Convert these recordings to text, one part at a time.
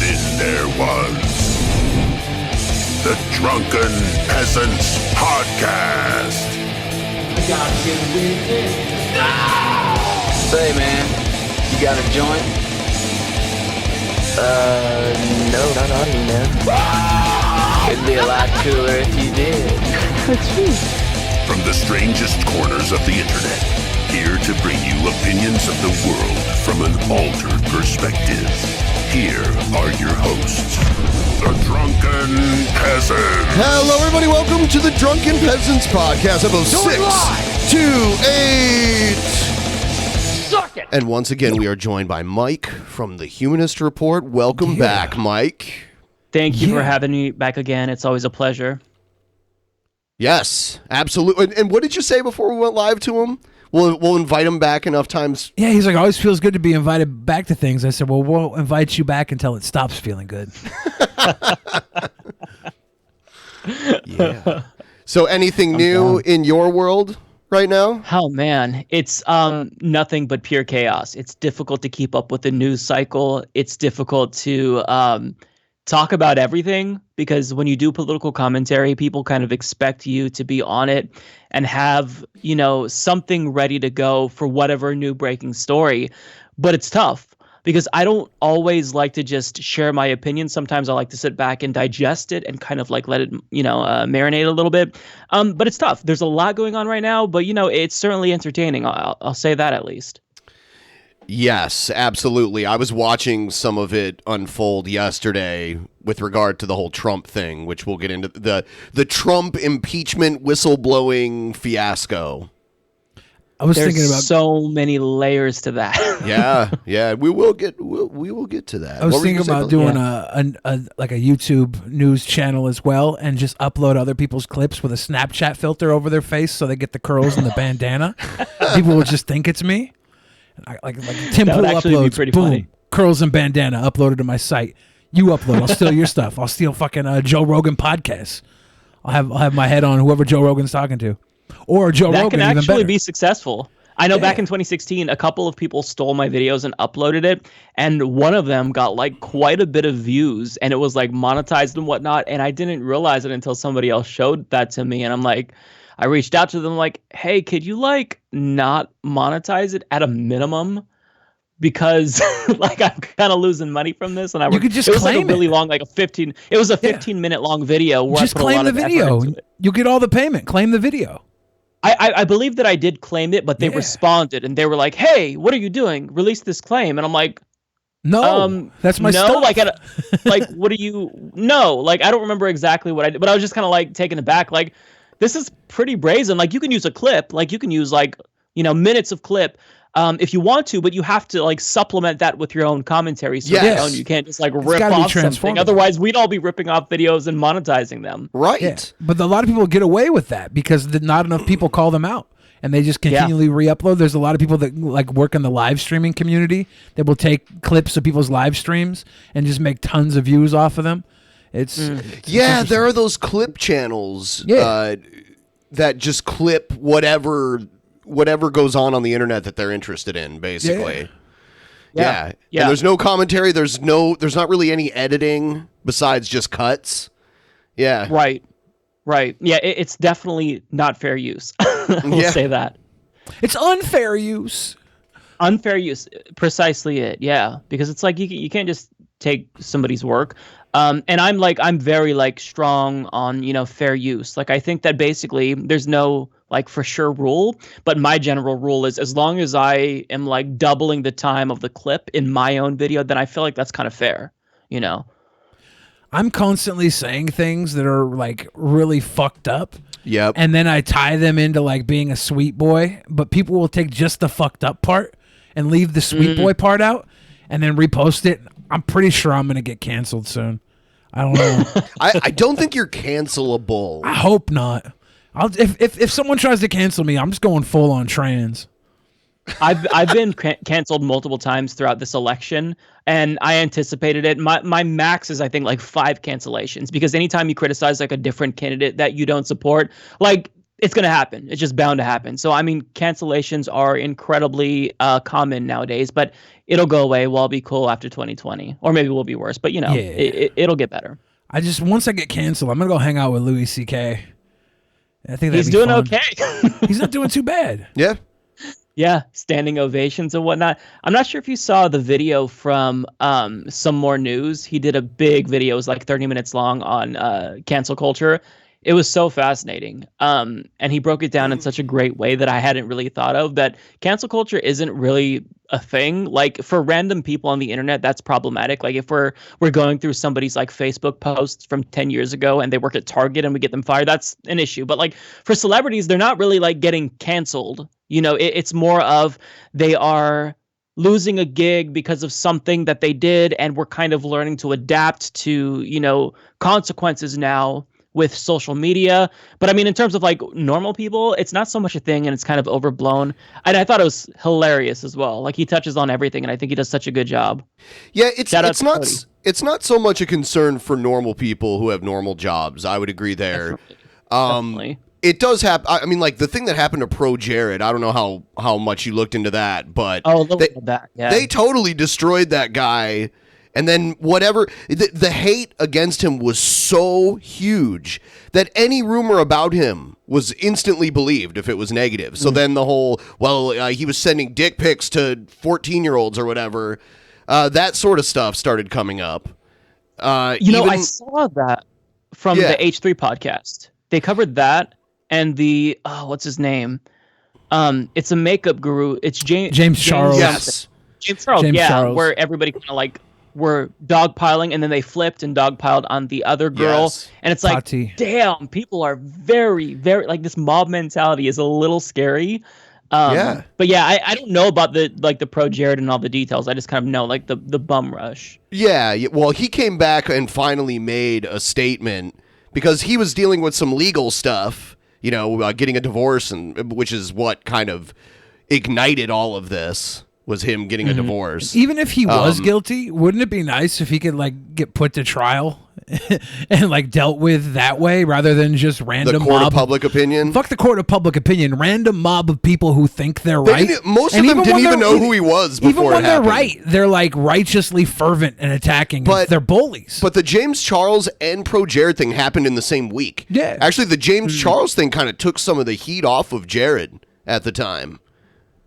then there was the Drunken Peasants Podcast. I gotta get with it. No! Say, man, you got a joint? No, not on me, man. It'd be a lot cooler if you did. From the strangest corners of the internet, here to bring you opinions of the world from an altered perspective. Here are your hosts, the Drunken Peasants. Hello, everybody. Welcome to the Drunken Peasants Podcast, episode 628. Suck it! And once again, we are joined by Mike from the Humanist Report. Welcome back, Mike. Thank you for having me back again. It's always a pleasure. Yes, absolutely. And what did you say before we went live to him? We'll invite him back enough times. Yeah, he's like, always feels good to be invited back to things. I said, well, we'll invite you back until it stops feeling good. Yeah. So anything new in your world right now? Oh, man. It's nothing but pure chaos. It's difficult to keep up with the news cycle. It's difficult to talk about everything because when you do political commentary, people kind of expect you to be on it and have, you know, something ready to go for whatever new breaking story. But it's tough because I don't always like to just share my opinion. Sometimes I like to sit back and digest it and kind of like let it, you know, marinate a little bit. But it's tough. There's a lot going on right now, but, you know, it's certainly entertaining. I'll say that at least. Yes, absolutely. I was watching some of it unfold yesterday with regard to the whole Trump thing, which we'll get into the Trump impeachment whistleblowing fiasco. There's thinking about so many layers to that. yeah, we will get to that. I was thinking about doing a YouTube news channel as well, and just upload other people's clips with a Snapchat filter over their face, so they get the curls and the bandana. People will just think it's me. Like Tim Pool uploads, boom, funny. Curls and bandana uploaded to my site. You upload, I'll steal your stuff. I'll steal fucking Joe Rogan podcasts. I'll have my head on whoever Joe Rogan's talking to, or Joe Rogan. That can actually even better. Be successful. I know back in 2016, a couple of people stole my videos and uploaded it, and one of them got like quite a bit of views, and it was like monetized and whatnot, and I didn't realize it until somebody else showed that to me, and I'm like, I reached out to them like, hey, could you like not monetize it at a minimum? Because like I'm kind of losing money from this, and you could just it was claim like a really long, like it was a 15-minute long video where just I put claim a lot the of effort video. into it. You get all the payment. Claim the video. I believe that I did claim it, but they responded and they were like, "Hey, what are you doing? Release this claim." And I'm like, "No, that's my stuff." Like, what do you? No, like I don't remember exactly what I did, but I was just kind of like taken aback. Like, this is pretty brazen. Like, you can use a clip, like you can use like, you know, minutes of clip. If you want to, but you have to like supplement that with your own commentary. So you can't just like rip off something. Otherwise, we'd all be ripping off videos and monetizing them. Right. Yeah. But a lot of people get away with that because not enough people call them out. And they just continually re-upload. There's a lot of people that like work in the live streaming community that will take clips of people's live streams and just make tons of views off of them. It's there are those clip channels that just clip whatever goes on the internet that they're interested in, basically. Yeah. And there's no commentary. There's not really any editing besides just cuts. Yeah. Right. Yeah, it's definitely not fair use. We'll say that. It's unfair use. Unfair use, precisely it. Yeah, because it's like you can't just take somebody's work. And I'm very like strong on, you know, fair use. Like I think that basically there's no like for sure rule, but my general rule is as long as I am like doubling the time of the clip in my own video, then I feel like that's kind of fair, you know. I'm constantly saying things that are like really fucked up. Yep. And then I tie them into like being a sweet boy, but people will take just the fucked up part and leave the sweet boy part out and then repost it. I'm pretty sure I'm going to get canceled soon. I don't know. I don't think you're cancelable. I hope not. If someone tries to cancel me, I'm just going full on trans. I've been canceled multiple times throughout this election, and I anticipated it. My max is I think like 5 cancellations, because anytime you criticize like a different candidate that you don't support, like it's going to happen. It's just bound to happen. So I mean, cancellations are incredibly common nowadays, but it'll go away. We'll all be cool after 2020, or maybe we'll be worse. But it'll get better. Once I get canceled, I'm gonna go hang out with Louis C.K. I think he's doing okay. He's not doing too bad. Yeah. Yeah, standing ovations and whatnot. I'm not sure if you saw the video from Some More News. He did a big video. It was like 30 minutes long on cancel culture. It was so fascinating. And he broke it down in such a great way that I hadn't really thought of, that cancel culture isn't really a thing. Like, for random people on the internet, that's problematic. Like, if we're going through somebody's like Facebook posts from 10 years ago and they work at Target and we get them fired, that's an issue. But like for celebrities, they're not really like getting canceled. It's more of they are losing a gig because of something that they did, and we're kind of learning to adapt to, consequences now with social media. But I mean, in terms of like normal people, it's not so much a thing, and it's kind of overblown. And I thought it was hilarious as well. Like, he touches on everything, and I think he does such a good job. Yeah, it's not so much a concern for normal people who have normal jobs. I would agree there. Definitely. It does happen. I mean, like the thing that happened to Pro Jared, I don't know how much you looked into that, but they totally destroyed that guy. And then whatever, the hate against him was so huge that any rumor about him was instantly believed if it was negative. So then the whole, he was sending dick pics to 14-year-olds or whatever, that sort of stuff started coming up. I saw that from the H3 podcast. They covered that. And the what's his name? It's a makeup guru. It's James Charles. Yes, James Charles. Where everybody kind of like were dogpiling, and then they flipped and dogpiled on the other girl. Yes. And it's like, damn, people are very, very like, this mob mentality is a little scary. But yeah, I don't know about the Pro Jared and all the details. I just kind of know like the bum rush. Yeah. Well, he came back and finally made a statement because he was dealing with some legal stuff. Getting a divorce, and which is what kind of ignited all of this, was him getting a divorce. Even if he was guilty, wouldn't it be nice if he could like get put to trial and like dealt with that way rather than just random the court mob of public opinion? Fuck the court of public opinion. Random mob of people who think they're right. Most of them didn't even know who he was before even when it happened. They're right, they're like righteously fervent and attacking. But they're bullies. But the James Charles and Pro Jared thing happened in the same week. Yeah. Actually, the James Charles thing kind of took some of the heat off of Jared at the time.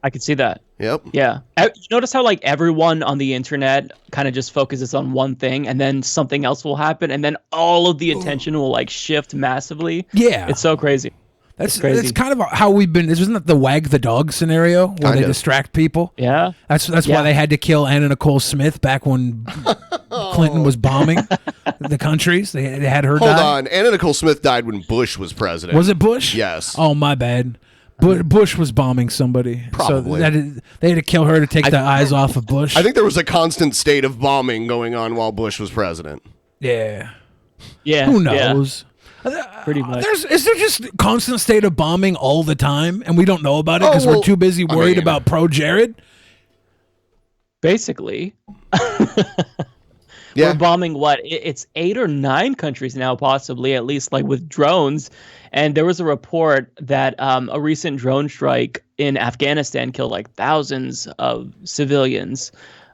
I could see that. Yep. Yeah. You notice how like everyone on the internet kind of just focuses on one thing, and then something else will happen, and then all of the attention will like shift massively. Yeah. It's so crazy. That's kind of how we've been. Isn't that the wag the dog scenario where they distract people? Yeah. That's why they had to kill Anna Nicole Smith back when Clinton was bombing the countries. They had her die. Hold on. Anna Nicole Smith died when Bush was president. Was it Bush? Yes. Oh, my bad. Bush was bombing somebody. Probably. So they had to kill her to take the eyes off of Bush. I think there was a constant state of bombing going on while Bush was president. Yeah. Yeah. Who knows? Yeah. Pretty much. Is there just constant state of bombing all the time, and we don't know about it because we're too busy worried about Pro Jared? Basically. Yeah. We're bombing it's 8 or 9 countries now, possibly, at least, like with drones. And there was a report that a recent drone strike in Afghanistan killed like thousands of civilians.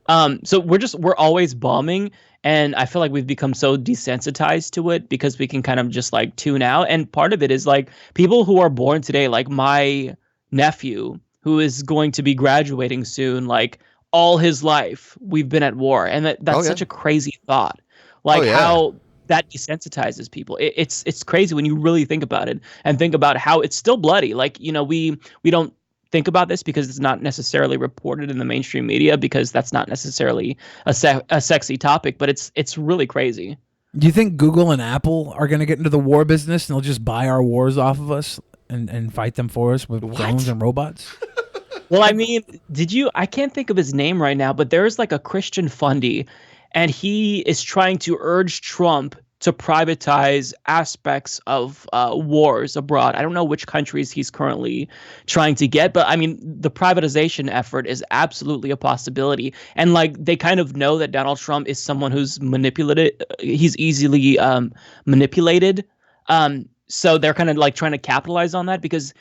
So we're always bombing, and I feel like we've become so desensitized to it because we can kind of just like tune out. And part of it is like people who are born today, like my nephew, who is going to be graduating soon, like all his life we've been at war, and that's such a crazy thought. Like how that desensitizes people. It's crazy when you really think about it, and think about how it's still bloody. Like, we don't think about this because it's not necessarily reported in the mainstream media, because that's not necessarily a sexy topic, but it's really crazy. Do you think Google and Apple are going to get into the war business and they'll just buy our wars off of us and fight them for us with drones and robots? Well, I mean, I can't think of his name right now, but there's like a Christian fundy, and he is trying to urge Trump to privatize aspects of wars abroad. I don't know which countries he's currently trying to get, but I mean, the privatization effort is absolutely a possibility. And like, they kind of know that Donald Trump is someone who's manipulated. He's easily manipulated. So they're kind of like trying to capitalize on that, because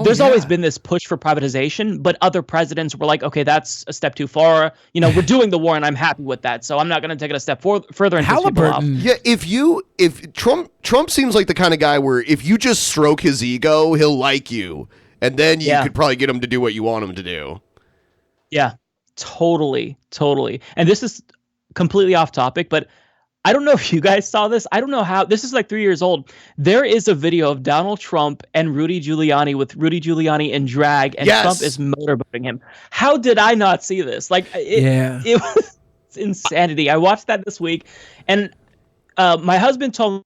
there's always been this push for privatization, but other presidents were like, okay, that's a step too far. You know, we're doing the war and I'm happy with that. So I'm not going to take it a step further and piss people off. Yeah, if Trump seems like the kind of guy where if you just stroke his ego, he'll like you. And then you could probably get him to do what you want him to do. Yeah, totally. And this is completely off topic, but I don't know if you guys saw this. I don't know how. This is like 3 years old. There is a video of Donald Trump and Rudy Giuliani with Rudy Giuliani in drag, and Trump is motorboating him. How did I not see this? Like, it was insanity. I watched that this week, and my husband told me.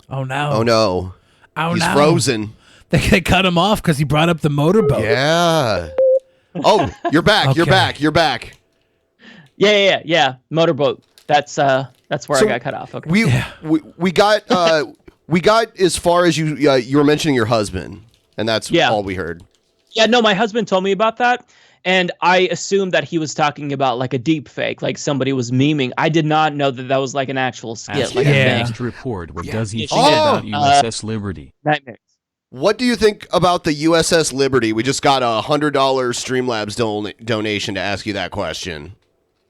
Oh, no. Oh, no. He's frozen. They cut him off because he brought up the motorboat. Yeah. Oh, you're back. Okay. You're back. Yeah. Motorboat. That's where I got cut off. Okay. We got as far as you were mentioning your husband, and that's all we heard. Yeah, no, my husband told me about that, and I assumed that he was talking about like a deep fake, like somebody was memeing. I did not know that was like an actual skit. Like Humanist Report. What does he think about USS Liberty? Nightmares. What do you think about the USS Liberty? We just got a $100 Streamlabs donation to ask you that question.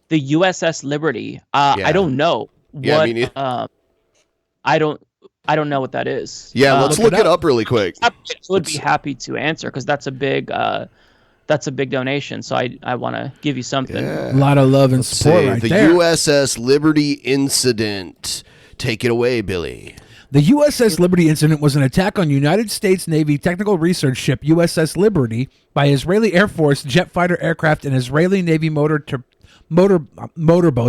The USS Liberty. I don't know. I don't know what that is. Yeah, let's look it up really quick. I would be happy to answer because that's a big donation. So I want to give you something. A lot of love and support right the there. The USS Liberty incident. Take it away, Billy. The USS Liberty incident was an attack on United States Navy technical research ship USS Liberty by Israeli Air Force jet fighter aircraft and Israeli Navy motorboats.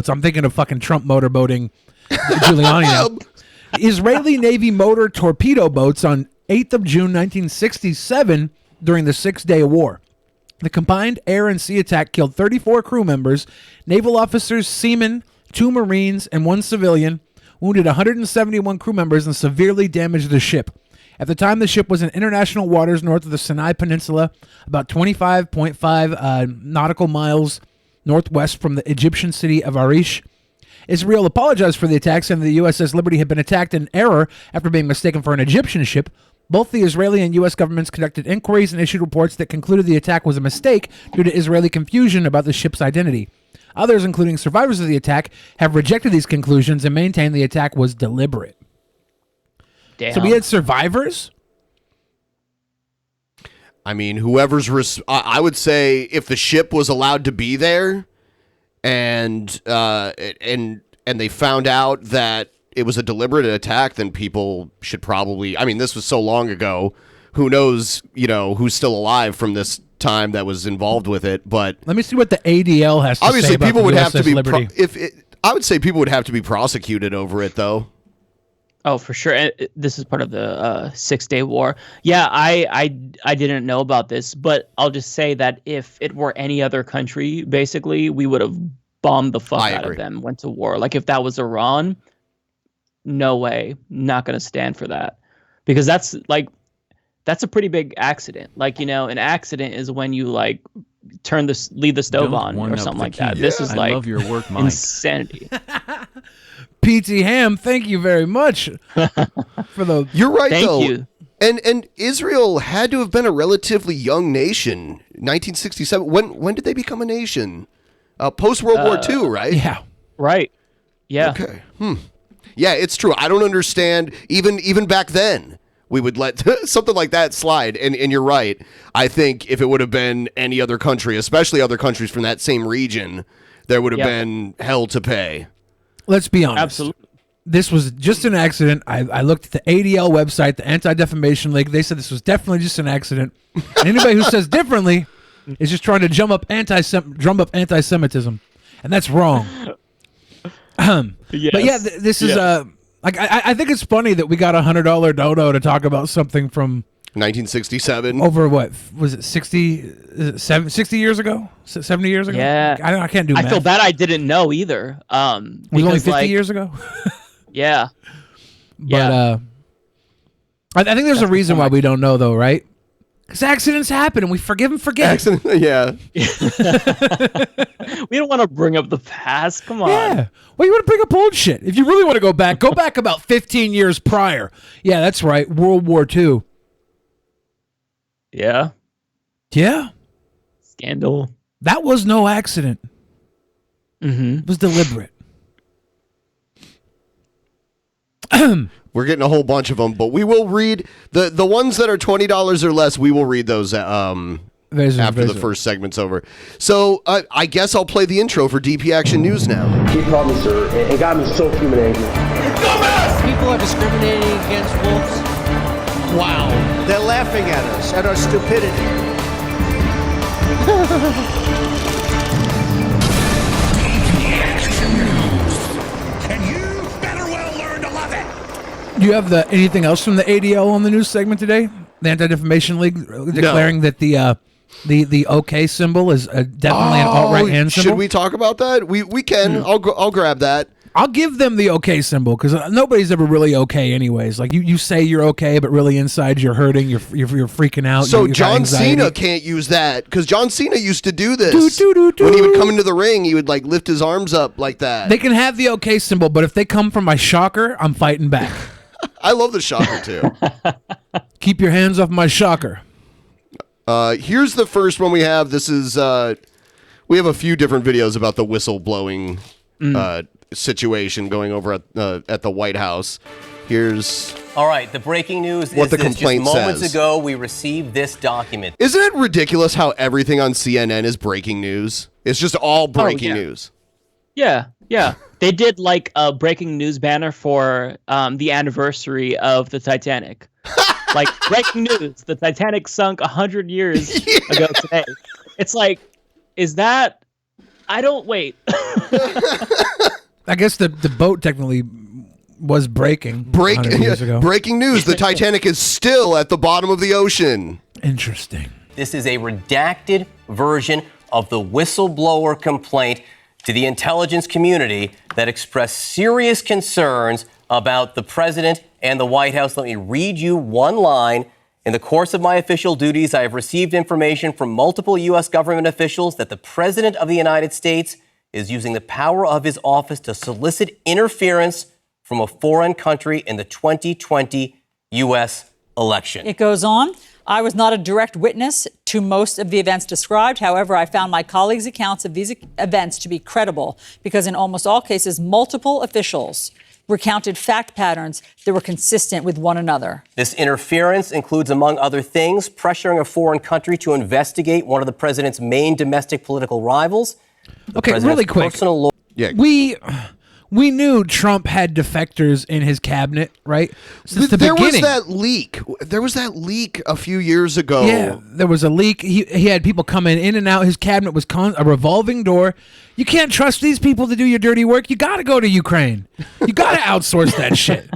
I'm thinking of fucking Trump motorboating Giuliani now. Israeli Navy motor torpedo boats on 8th of June 1967 during the 6-day war. The combined air and sea attack killed 34 crew members, naval officers, seamen, 2 Marines, and 1 civilian, wounded 171 crew members, and severely damaged the ship. At the time, the ship was in international waters north of the Sinai Peninsula, about 25.5 nautical miles northwest from the Egyptian city of Arish. Israel apologized for the attack, saying the USS Liberty had been attacked in error after being mistaken for an Egyptian ship. Both the Israeli and U.S. governments conducted inquiries and issued reports that concluded the attack was a mistake due to Israeli confusion about the ship's identity. Others, including survivors of the attack, have rejected these conclusions and maintain the attack was deliberate. Damn. So we had survivors? I mean, I would say if the ship was allowed to be there and they found out that it was a deliberate attack, then people should probably, I mean, this was so long ago, who knows, who's still alive from this time that was involved with it, but let me see what the ADL has to say about people would have to be Liberty. I would say people would have to be prosecuted over it, though. Oh, for sure. This is part of the 6-day war. Yeah, I didn't know about this, but I'll just say that if it were any other country, basically, we would have bombed the fuck out of them, went to war. Like if that was Iran, no way, not going to stand for that, because that's a pretty big accident. Like, an accident is when you like leave the stove on or something like that. This is like love your work, Mike. Insanity. PT Ham, thank you very much for the. You're right, though. Thank you. And Israel had to have been a relatively young nation. 1967. When did they become a nation? Post World War II, right? Yeah. Right. Yeah. Okay. Yeah, it's true. I don't understand. Even back then, we would let something like that slide. And you're right. I think if it would have been any other country, especially other countries from that same region, there would have been hell to pay. Let's be honest. Absolutely. This was just an accident. I looked at the ADL website, the Anti-Defamation League. They said this was definitely just an accident. And anybody who says differently is just trying to drum up anti-Semitism, and that's wrong. Yes. But yeah, this is I think it's funny that we got $100 dono to talk about something from 1967. Over what was it? 60 years ago? 70 years ago? Yeah. I can't do math. I feel bad I didn't know either. Was it only 50 years ago? Yeah. But I think there's a reason why we don't know, though, right? Because accidents happen and we forgive and forget. Yeah. We don't want to bring up the past. Come on. Yeah. Well, you want to bring up old shit. If you really want to go back about 15 years prior. Yeah, that's right. World War II. Yeah. Yeah. Scandal. That was no accident. It was deliberate. We're getting a whole bunch of them, but we will read the ones that are $20 or less. We will read those after the first segment's over. So I guess I'll play the intro for DP Action News now. He called me sir, and got me so human angry. People are discriminating against wolves. Wow. They're laughing at us, at our stupidity. Do you have anything else from the ADL on the news segment today? The Anti-Defamation League declaring that the OK symbol is definitely an alt-right hand symbol. Should we talk about that? We can. I'll grab that. I'll give them the OK symbol because nobody's ever really okay anyways. Like you say you're okay, but really inside you're hurting. You're freaking out. So John Cena can't use that because John Cena used to do this. When he would come into the ring, he would like lift his arms up like that. They can have the OK symbol, but if they come from my shocker, I'm fighting back. I love the shocker too. Keep your hands off my shocker. Here's the first one we have. This is we have a few different videos about the whistleblowing situation going over at the White House. Here's all right. The breaking news what is the this. complaint Just moments says. ago, we received this document. Isn't it ridiculous how everything on CNN is breaking news? It's just all breaking news. Yeah. They did like a breaking news banner for the anniversary of the Titanic. Like, breaking news, the Titanic sunk 100 years ago today. It's like, is that... I don't... Wait. I guess the boat technically was breaking 100 years ago. Breaking news, the Titanic is still at the bottom of the ocean. Interesting. This is a redacted version of the whistleblower complaint to the intelligence community that expressed serious concerns about the president and the White House. Let me read you one line. In the course of my official duties, I have received information from multiple U.S. government officials that the president of the United States is using the power of his office to solicit interference from a foreign country in the 2020 U.S. election. It goes on. I was not a direct witness to most of the events described. However, I found my colleagues' accounts of these events to be credible because in almost all cases, multiple officials recounted fact patterns that were consistent with one another. This interference includes, among other things, pressuring a foreign country to investigate one of the president's main domestic political rivals. Okay, really quick. We knew Trump had defectors in his cabinet, right? Since the beginning. There was that leak a few years ago. Yeah, there was a leak. He had people coming in and out. His cabinet was a revolving door. You can't trust these people to do your dirty work. You got to go to Ukraine. You got to outsource that shit.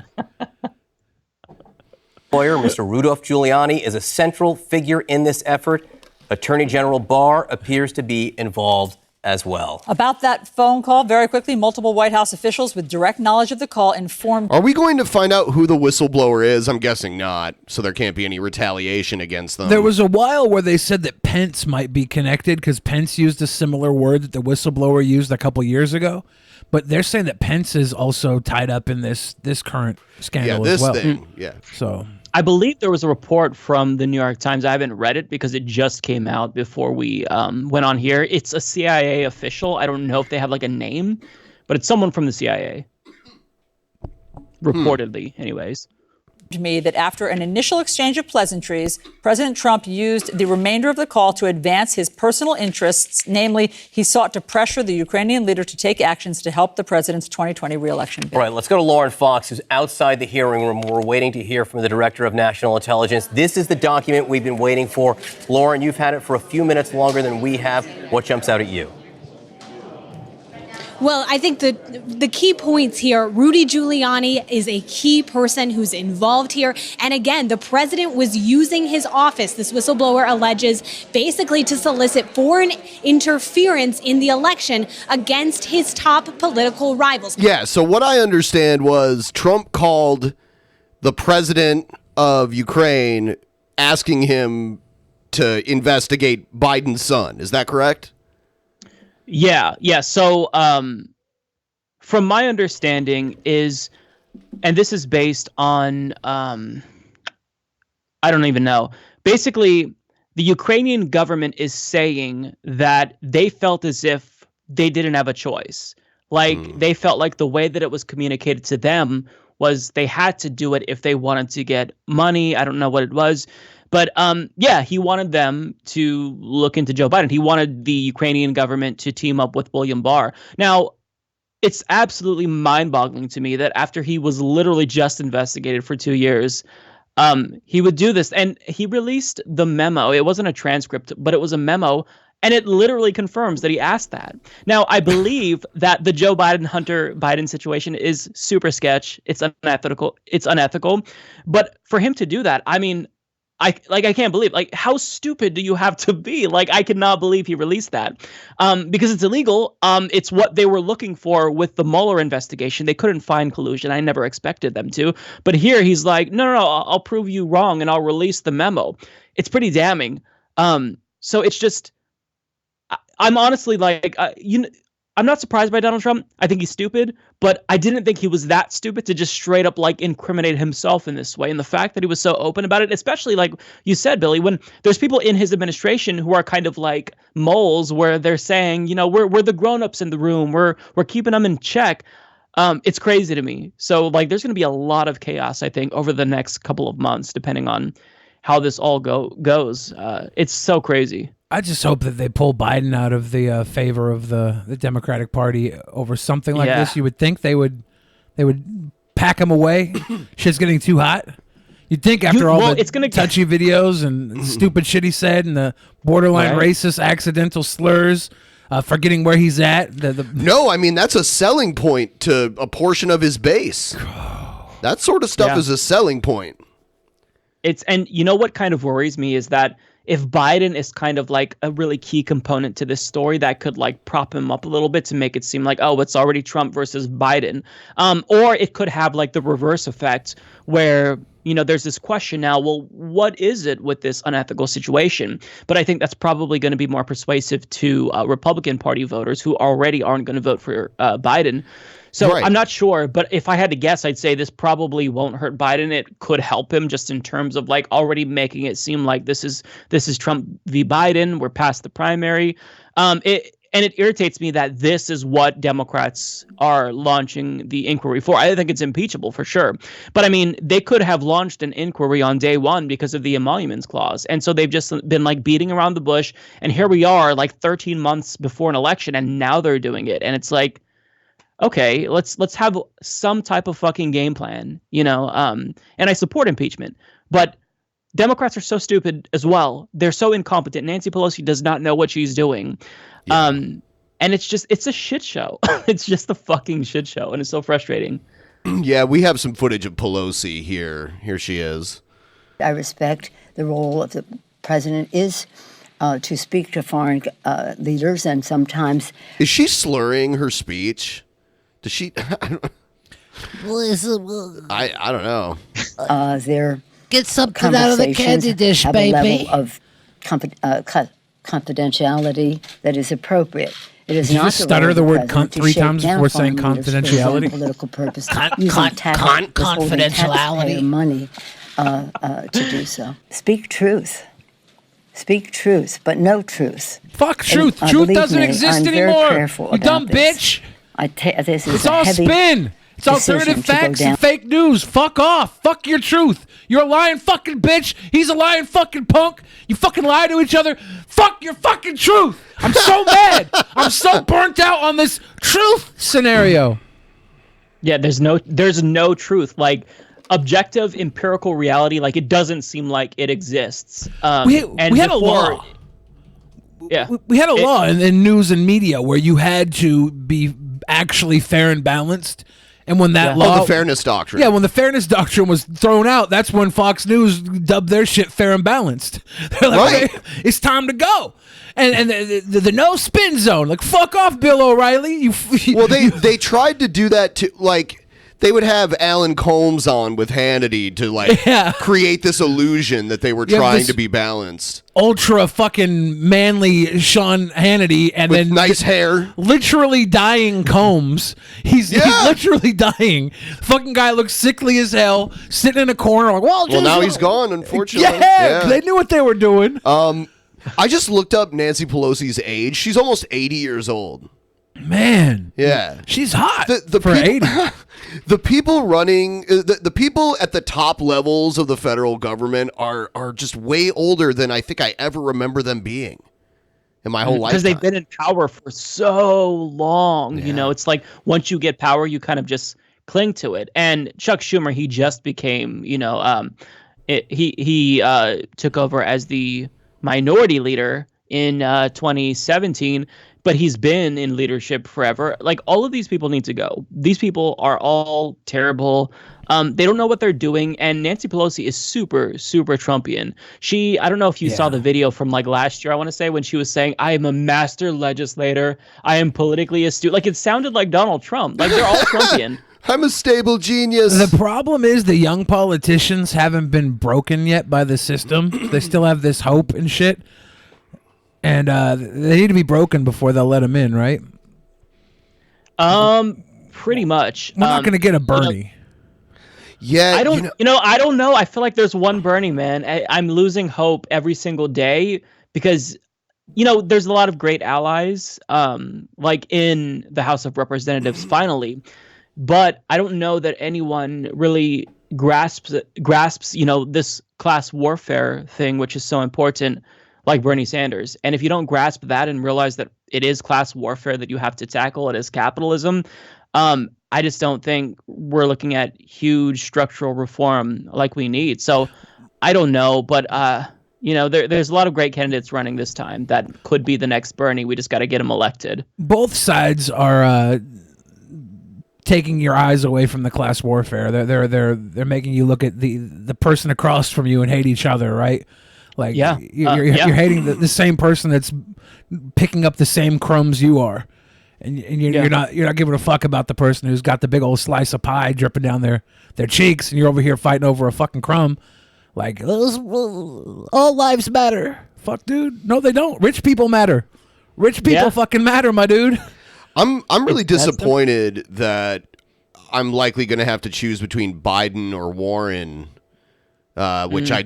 Lawyer Mr. Rudolph Giuliani is a central figure in this effort. Attorney General Barr appears to be involved as well. About that phone call, very quickly, multiple White House officials with direct knowledge of the call informed... Are we going to find out who the whistleblower is? I'm guessing not, so there can't be any retaliation against them. There was a while where they said that Pence might be connected because Pence used a similar word that the whistleblower used a couple years ago. But they're saying that Pence is also tied up in this current scandal as well. Yeah. So... I believe there was a report from the New York Times. I haven't read it because it just came out before we went on here. It's a CIA official. I don't know if they have like a name, but it's someone from the CIA. Reportedly, anyways. To me that after an initial exchange of pleasantries, President Trump used the remainder of the call to advance his personal interests. Namely, he sought to pressure the Ukrainian leader to take actions to help the president's 2020 re-election bid. All right, let's go to Lauren Fox, who's outside the hearing room. We're waiting to hear from the Director of National Intelligence. This is the document we've been waiting for. Lauren, you've had it for a few minutes longer than we have. What jumps out at you? Well, I think the key points here, Rudy Giuliani is a key person who's involved here. And again, the president was using his office, this whistleblower alleges, basically to solicit foreign interference in the election against his top political rivals. Yeah, so what I understand was Trump called the president of Ukraine asking him to investigate Biden's son. Is that correct? Yeah. So, from my understanding is, and this is based on, I don't even know. Basically, the Ukrainian government is saying that they felt as if they didn't have a choice. Like they felt like the way that it was communicated to them was they had to do it if they wanted to get money. I don't know what it was. But he wanted them to look into Joe Biden. He wanted the Ukrainian government to team up with William Barr. Now, it's absolutely mind-boggling to me that after he was literally just investigated for 2 years, he would do this. And he released the memo. It wasn't a transcript, but it was a memo. And it literally confirms that he asked that. Now, I believe that the Joe Biden, Hunter Biden situation is super sketch. It's unethical. But for him to do that, I mean, I can't believe, like, how stupid do you have to be? Like, I cannot believe he released that because it's illegal. It's what they were looking for with the Mueller investigation. They couldn't find collusion. I never expected them to. But here he's like, no, I'll prove you wrong and I'll release the memo. It's pretty damning. So it's just, I'm honestly like, I'm not surprised by Donald Trump. I think he's stupid, but I didn't think he was that stupid to just straight up like incriminate himself in this way. And the fact that he was so open about it, especially like you said, Billy, when there's people in his administration who are kind of like moles where they're saying, you know, we're the grownups in the room. We're keeping them in check. It's crazy to me. So like there's going to be a lot of chaos, I think, over the next couple of months, depending on how this all goes. It's so crazy. I just hope that they pull Biden out of the favor of the Democratic Party over something like this. You would think they would pack him away. Shit's getting too hot. You'd think after all the touchy videos and stupid shit he said and the borderline racist accidental slurs, forgetting where he's at. No, I mean, that's a selling point to a portion of his base. That sort of stuff is a selling point. And you know what kind of worries me is that if Biden is kind of like a really key component to this story, that could like prop him up a little bit to make it seem like, oh, it's already Trump versus Biden. Or it could have like the reverse effect where, you know, there's this question now, well, what is it with this unethical situation? But I think that's probably going to be more persuasive to Republican Party voters who already aren't going to vote for Biden. So I'm not sure, but if I had to guess, I'd say this probably won't hurt Biden. It could help him just in terms of like already making it seem like this is Trump v. Biden. We're past the primary. It irritates me that this is what Democrats are launching the inquiry for. I think it's impeachable for sure. But I mean, they could have launched an inquiry on day one because of the emoluments clause. And so they've just been like beating around the bush. And here we are like 13 months before an election. And now they're doing it. And it's like, okay, let's have some type of fucking game plan, you know? And I support impeachment, but Democrats are so stupid as well. They're so incompetent. Nancy Pelosi does not know what she's doing. Yeah. And it's a shit show. It's just a fucking shit show. And it's so frustrating. Yeah, we have some footage of Pelosi here. Here she is. I respect the role of the president is to speak to foreign leaders, and sometimes... Is she slurring her speech? Does she... I don't know. They're... Get something out of the candy dish, have baby. A level of confidentiality that is appropriate. It is Did you not just stutter the word cunt 3 times before saying confidentiality? Political purpose. Confidentiality. Money to do so. Speak truth. Speak truth, but no truth. Fuck truth. Truth doesn't exist anymore. You dumb bitch. It's all spin. It's alternative facts and fake news. Fuck off. Fuck your truth. You're a lying fucking bitch. He's a lying fucking punk. You fucking lie to each other. Fuck your fucking truth. I'm so mad. I'm so burnt out on this truth scenario. Yeah, there's no truth. Like objective empirical reality, like it doesn't seem like it exists. We had a law. Yeah. We had a law in news and media where you had to be actually fair and balanced. And when that law... the fairness doctrine. Yeah, when the fairness doctrine was thrown out, that's when Fox News dubbed their shit fair and balanced. They're like, right. It's time to go. And the no spin zone. Like, fuck off, Bill O'Reilly. Well, they tried to do that to, like... They would have Alan Colmes on with Hannity to like create this illusion that they were trying to be balanced. Ultra fucking manly Sean Hannity, and with then nice hair, literally dying Combs. He's literally dying. Fucking guy looks sickly as hell, sitting in a corner. Like, well, now he's gone. Unfortunately, they knew what they were doing. I just looked up Nancy Pelosi's age. She's almost 80 years old. Man, yeah, she's hot for people, 80. The people running, the people at the top levels of the federal government are just way older than I think I ever remember them being in my whole life. Because they've been in power for so long. You know, it's like once you get power, you kind of just cling to it. And Chuck Schumer, he just became, he took over as the minority leader in 2017. But he's been in leadership forever. Like, all of these people need to go. These people are all terrible. They don't know what they're doing. And Nancy Pelosi is super, super Trumpian. I don't know if you saw the video from like last year, I want to say, when she was saying, I am a master legislator. I am politically astute. Like, it sounded like Donald Trump. Like, they're all Trumpian. I'm a stable genius. The problem is the young politicians haven't been broken yet by the system. They still have this hope and shit. And they need to be broken before they'll let him in, right? Pretty much. We're not going to get a Bernie. I don't know. I feel like there's one Bernie, man. I'm losing hope every single day because, there's a lot of great allies, like in the House of Representatives, finally. But I don't know that anyone really grasps, this class warfare thing, which is so important, like Bernie Sanders. And if you don't grasp that and realize that it is class warfare that you have to tackle, it is capitalism, I just don't think we're looking at huge structural reform like we need. So I don't know, but there's a lot of great candidates running this time that could be the next Bernie. We just got to get them elected. Both sides are taking your eyes away from the class warfare. They're making you look at the person across from you and hate each other, right? Like, you're hating the same person that's picking up the same crumbs you are, and you're not giving a fuck about the person who's got the big old slice of pie dripping down their cheeks, and you're over here fighting over a fucking crumb. Like, all lives matter. Fuck, dude. No, they don't. Rich people matter. Rich people fucking matter, my dude. I'm really disappointed that I'm likely going to have to choose between Biden or Warren. Which I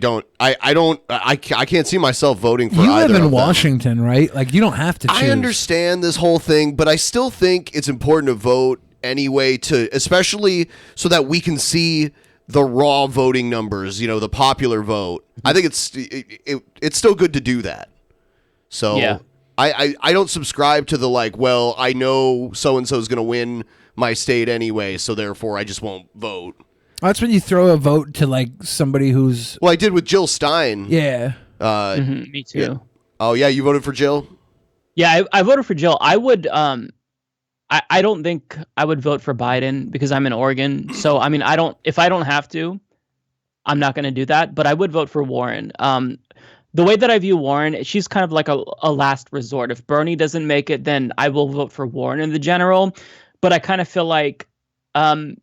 can't see myself voting for either. You live in of Washington, them. right? Like, you don't have to choose. I understand this whole thing, but I still think it's important to vote anyway, especially so that we can see the raw voting numbers, the popular vote. I think it's still good to do that. So I don't subscribe to the I know so-and-so is going to win my state anyway, so therefore I just won't vote. That's when you throw a vote to somebody who's. Well, I did with Jill Stein. Yeah. Me too. Yeah. Oh yeah, you voted for Jill? Yeah, I voted for Jill. I would. I don't think I would vote for Biden because I'm in Oregon. So I mean, if I don't have to, I'm not going to do that. But I would vote for Warren. The way that I view Warren, she's kind of like a last resort. If Bernie doesn't make it, then I will vote for Warren in the general. But I kind of feel like.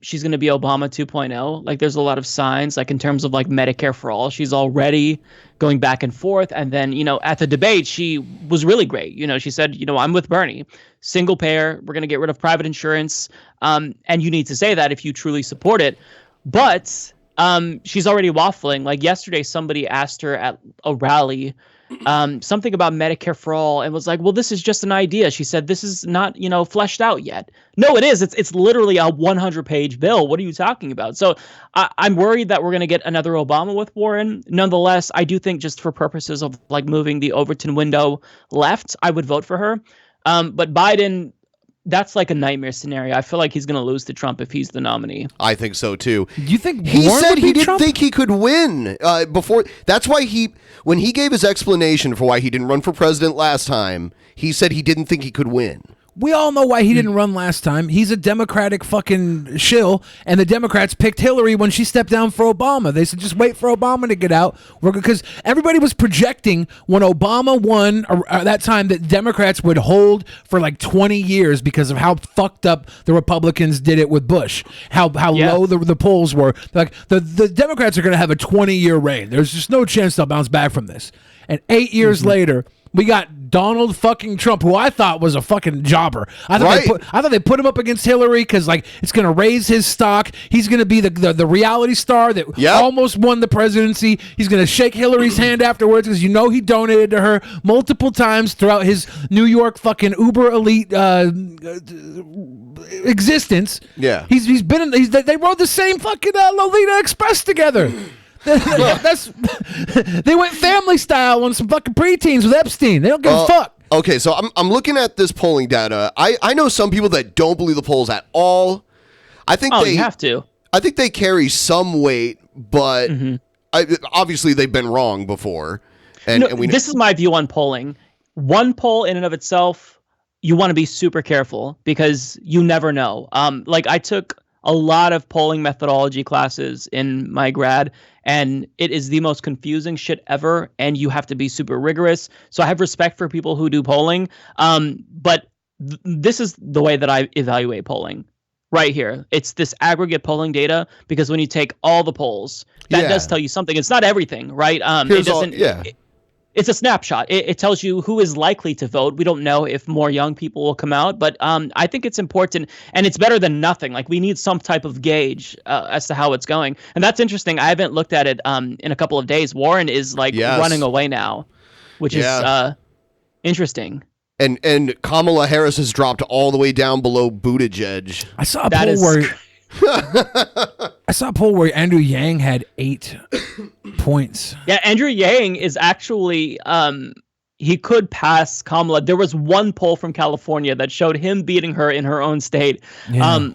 She's going to be Obama 2.0. Like, there's a lot of signs, like in terms of Medicare for all. She's already going back and forth. And then, at the debate, she was really great. She said, I'm with Bernie. Single payer. We're going to get rid of private insurance. And you need to say that if you truly support it. But she's already waffling. Like yesterday, somebody asked her at a rally something about Medicare for all and was like, well, this is just an idea. She said, this is not, fleshed out yet. No, it is. It's literally a 100-page bill. What are you talking about? So I'm worried that we're going to get another Obama with Warren. Nonetheless, I do think just for purposes of moving the Overton window left, I would vote for her. But Biden, that's like a nightmare scenario. I feel like he's going to lose to Trump if he's the nominee. I think so too. You think he Warren said he didn't Trump? think he could win before? That's why when he gave his explanation for why he didn't run for president last time, he said he didn't think he could win. We all know why he didn't run last time. He's a Democratic fucking shill, and the Democrats picked Hillary when she stepped down for Obama. They said, just wait for Obama to get out. Because everybody was projecting when Obama won that time that Democrats would hold for like 20 years because of how fucked up the Republicans did it with Bush, how low the polls were. Like the Democrats are going to have a 20-year reign. There's just no chance they'll bounce back from this. And 8 years later, we got Donald fucking Trump, who I thought was a fucking jobber. I thought they put him up against Hillary because like it's going to raise his stock. He's going to be the reality star that almost won the presidency. He's going to shake Hillary's hand afterwards because he donated to her multiple times throughout his New York fucking uber elite existence. Yeah, he's been they rode the same fucking Lolita Express together. They went family style on some fucking preteens with Epstein. They don't give a fuck. Okay, so I'm looking at this polling data. I know some people that don't believe the polls at all. I think they you have to. I think they carry some weight, but obviously they've been wrong before. And this is my view on polling. One poll in and of itself, you want to be super careful because you never know. Like I took a lot of polling methodology classes in my grad, and it is the most confusing shit ever, and you have to be super rigorous. So I have respect for people who do polling, but this is the way that I evaluate polling right here. It's this aggregate polling data, because when you take all the polls, that does tell you something. It's not everything, right? It's a snapshot. It tells you who is likely to vote. We don't know if more young people will come out, but I think it's important, and it's better than nothing. Like we need some type of gauge as to how it's going, and that's interesting. I haven't looked at it in a couple of days. Warren is running away now, which is interesting. And Kamala Harris has dropped all the way down below Buttigieg. I saw a poll where Andrew Yang had 8 points. Yeah, Andrew Yang is actually he could pass Kamala. There was one poll from California that showed him beating her in her own state. Yeah.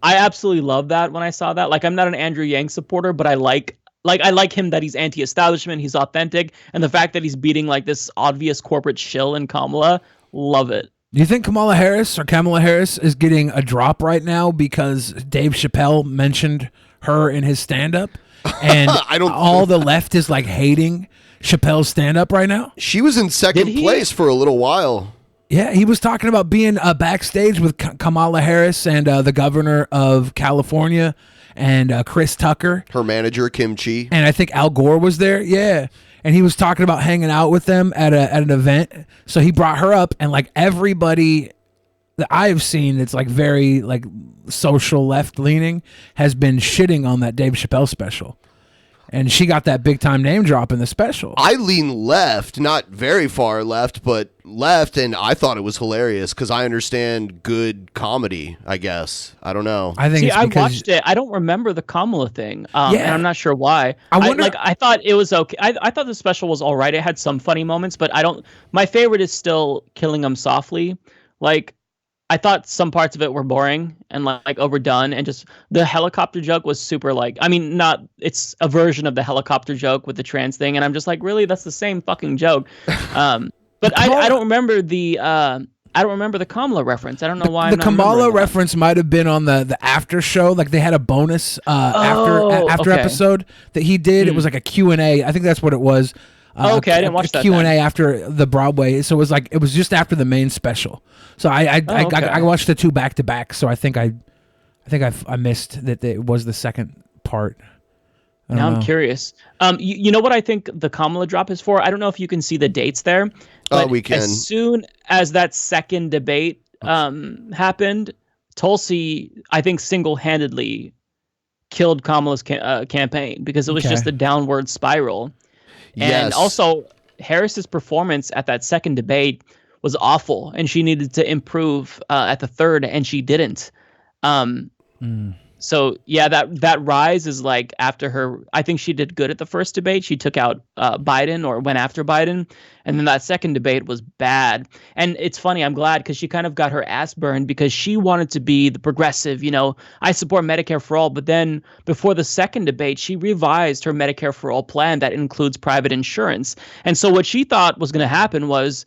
I absolutely love that when I saw that. Like I'm not an Andrew Yang supporter, but I like him that he's anti-establishment, he's authentic, and the fact that he's beating like this obvious corporate shill in Kamala, love it. Do you think Kamala Harris is getting a drop right now because Dave Chappelle mentioned her in his stand-up? And all the left is like hating Chappelle's stand-up right now? She was in second place for a little while. Yeah, he was talking about being backstage with Kamala Harris and the governor of California and Chris Tucker. Her manager, Kim Chi. And I think Al Gore was there. Yeah. And he was talking about hanging out with them at an event. So he brought her up, and like everybody that I've seen that's like very like social left leaning has been shitting on that Dave Chappelle special. And she got that big time name drop in the special. I lean left, not very far left, but left, and I thought it was hilarious because I understand good comedy, I guess. I don't know. I think I watched it. I don't remember the Kamala thing, and I'm not sure why. I thought it was okay. I thought the special was all right. It had some funny moments, but my favorite is still Killing 'Em Softly. Like, I thought some parts of it were boring and like overdone, and just the helicopter joke was super it's a version of the helicopter joke with the trans thing, and I'm just like, really, that's the same fucking joke. But I don't remember the Kamala reference. I don't know why. The Kamala reference might have been on the after show. Like they had a bonus after episode that he did. It was like a Q&A. I think that's what it was. I didn't watch that. Q&A after the Broadway, so it was just after the main special. So I watched the two back to back. So I think I missed that it was the second part. Now I'm curious. You know what I think the Kamala drop is for? I don't know if you can see the dates there. But we can. As soon as that second debate happened, Tulsi, I think, single-handedly killed Kamala's campaign because it was just a downward spiral. And also, Harris's performance at that second debate was awful, and she needed to improve at the third, and she didn't. So yeah, that rise is like after her. I think she did good at the first debate. She took out Biden, or went after Biden, and then that second debate was bad. And it's funny, I'm glad, because she kind of got her ass burned because she wanted to be the progressive. I support Medicare for all, but then before the second debate, she revised her Medicare for all plan that includes private insurance. And so what she thought was going to happen was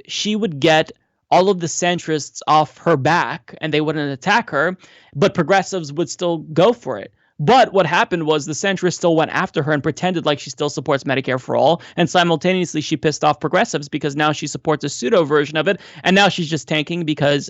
she would get all of the centrists off her back and they wouldn't attack her, but progressives would still go for it. But what happened was the centrists still went after her and pretended like she still supports Medicare for all. And simultaneously, she pissed off progressives because now she supports a pseudo version of it. And now she's just tanking because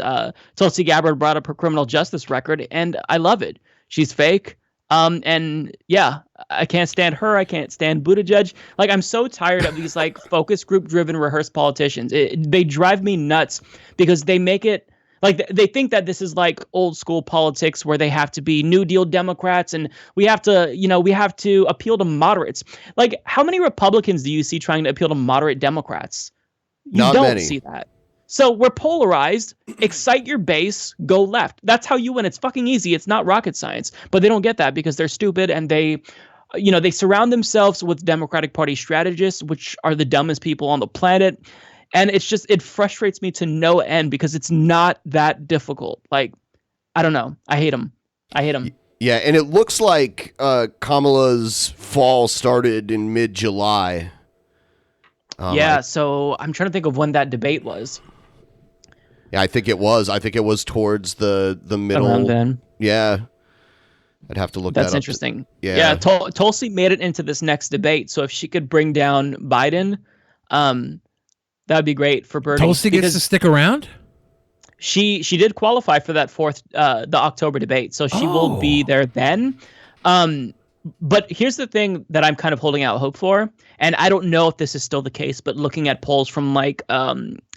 Tulsi Gabbard brought up her criminal justice record. And I love it. She's fake. And yeah, I can't stand her. I can't stand Buttigieg. Like, I'm so tired of these like focus group driven rehearsed politicians. They drive me nuts because they make it like they think that this is like old school politics where they have to be New Deal Democrats and we have to appeal to moderates. Like, how many Republicans do you see trying to appeal to moderate Democrats? You Not don't many. see that. So we're polarized. Excite your base. Go left. That's how you win. It's fucking easy. It's not rocket science. But they don't get that because they're stupid and they surround themselves with Democratic Party strategists, which are the dumbest people on the planet. And it frustrates me to no end because it's not that difficult. Like, I don't know. I hate them. Yeah, and it looks like Kamala's fall started in mid-July. So I'm trying to think of when that debate was. Yeah, I think it was. Towards the middle. Around then. Yeah. I'd have to look that up. That's interesting. Yeah. Tulsi made it into this next debate. So if she could bring down Biden, that would be great for Bernie. Tulsi gets to stick around? She did qualify for that the October debate. So she will be there then. But here's the thing that I'm kind of holding out hope for. And I don't know if this is still the case, but looking at polls from like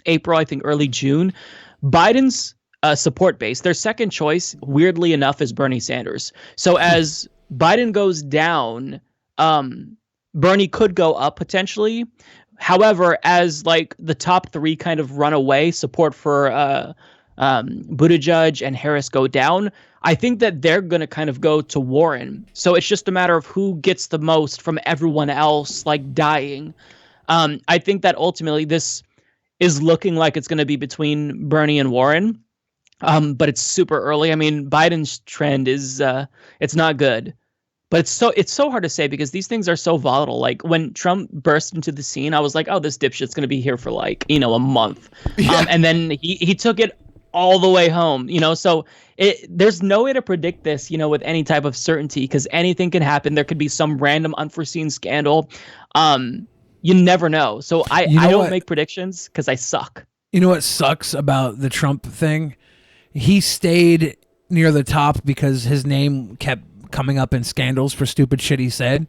April, I think early June, Biden's support base, their second choice, weirdly enough, is Bernie Sanders. So as Biden goes down, Bernie could go up potentially. However, as like the top three kind of run away, support for Buttigieg and Harris go down, I think that they're going to kind of go to Warren. So it's just a matter of who gets the most from everyone else like dying. I think that ultimately this is looking like it's going to be between Bernie and Warren. But it's super early. I mean, Biden's trend is it's not good. But it's so hard to say because these things are so volatile. Like when Trump burst into the scene, I was like, oh, this dipshit's going to be here for like, a month. Yeah. And then he took it all the way home, so there's no way to predict this, with any type of certainty because anything can happen. There could be some random unforeseen scandal. You never know. So I don't make predictions because I suck. You know what sucks about the Trump thing? He stayed near the top because his name kept coming up in scandals for stupid shit he said.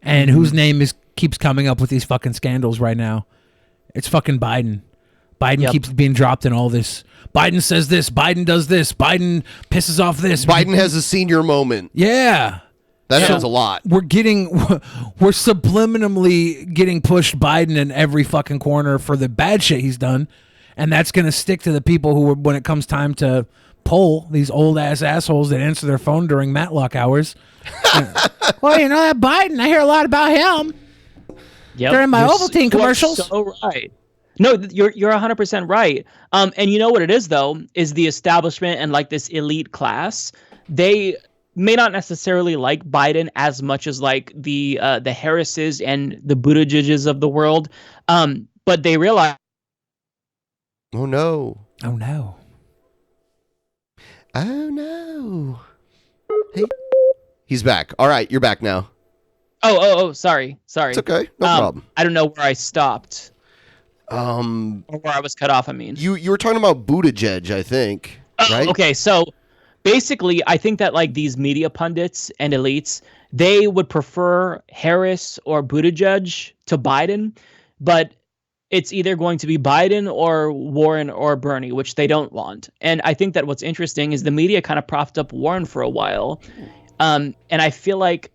And whose name keeps coming up with these fucking scandals right now? It's fucking Biden. Biden keeps being dropped in all this. Biden says this. Biden does this. Biden pisses off this. Biden has a senior moment. Yeah. That sounds a lot. We're subliminally getting pushed Biden in every fucking corner for the bad shit he's done. And that's going to stick to the people who, when it comes time to poll, these old ass assholes that answer their phone during Matlock hours. Well, that Biden, I hear a lot about him. Yep. During my Ovaltine commercials. So right. No, you're 100% right. And you know what it is though, is the establishment and like this elite class. They may not necessarily like Biden as much as like the Harrises and the Buttigiegs of the world. But they realize. Oh no. Oh no. Oh no. Hey. He's back. All right, you're back now. Oh, sorry. It's okay. No problem. I don't know where I stopped. Or where I was cut off, I mean. You were talking about Buttigieg, I think. Right? Okay, so basically I think that like these media pundits and elites, they would prefer Harris or Buttigieg to Biden, but it's either going to be Biden or Warren or Bernie, which they don't want. And I think that what's interesting is the media kind of propped up Warren for a while. And I feel like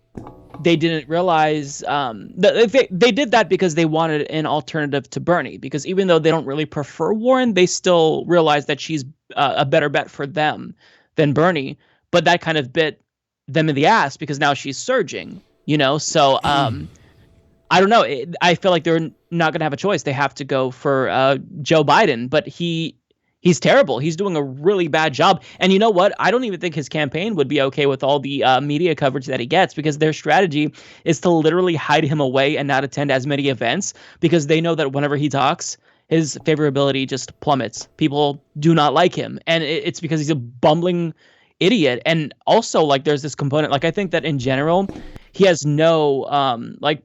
they didn't realize they did that because they wanted an alternative to Bernie, because even though they don't really prefer Warren, they still realize that she's a better bet for them than Bernie. But that kind of bit them in the ass because now she's surging, so I don't know. I feel like they're not going to have a choice. They have to go for Joe Biden, but he's terrible. He's doing a really bad job. And you know what? I don't even think his campaign would be okay with all the media coverage that he gets, because their strategy is to literally hide him away and not attend as many events, because they know that whenever he talks, his favorability just plummets. People do not like him, and it's because he's a bumbling idiot. And also, like, there's this component, like, I think that in general he has no like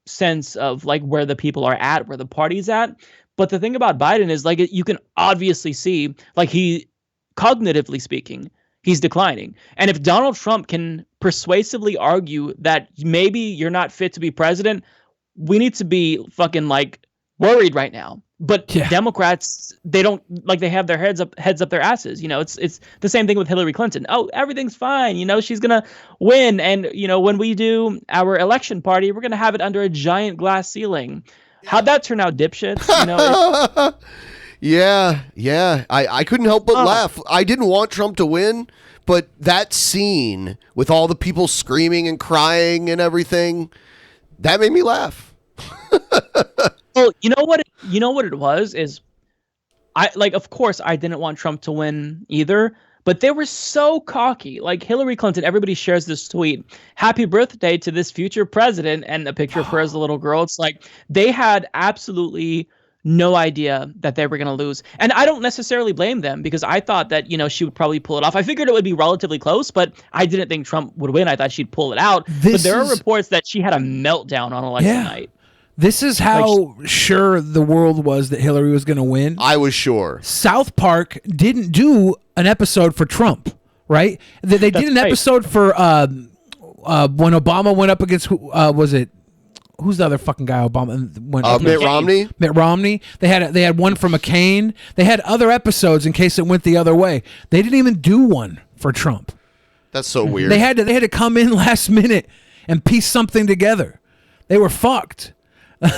sense of like where the people are at, where the party's at. But the thing about Biden is, like, you can obviously see, like, he, cognitively speaking, he's declining. And if Donald Trump can persuasively argue that maybe you're not fit to be president, we need to be fucking, like, worried right now. But Democrats, they don't, like, they have their heads up their asses. You know, it's the same thing with Hillary Clinton. Oh, everything's fine. You know, she's going to win. And, you know, when we do our election party, we're going to have it under a giant glass ceiling. How'd that turn out, dipshits? You know, Yeah. I couldn't help but laugh. I didn't want Trump to win, but that scene with all the people screaming and crying and everything, that made me laugh. Well, you know what it was is, of course I didn't want Trump to win either, but they were so cocky. Like Hillary Clinton, everybody shares this tweet, "Happy birthday to this future president," and a picture of her as a little girl. It's like they had absolutely no idea that they were going to lose. And I don't necessarily blame them, because I thought that, you know, she would probably pull it off. I figured it would be relatively close, but I didn't think Trump would win. I thought she'd pull it out. But there are reports that she had a meltdown on election night. This is how sure the world was that Hillary was going to win. I was sure. South Park didn't do an episode for Trump, right? They did an episode for when Obama went up against, was it? Who's the other fucking guy Obama went up Mitt Romney? Mitt Romney. They had one for McCain. They had other episodes in case it went the other way. They didn't even do one for Trump. That's so weird. They had to come in last minute and piece something together. They were fucked.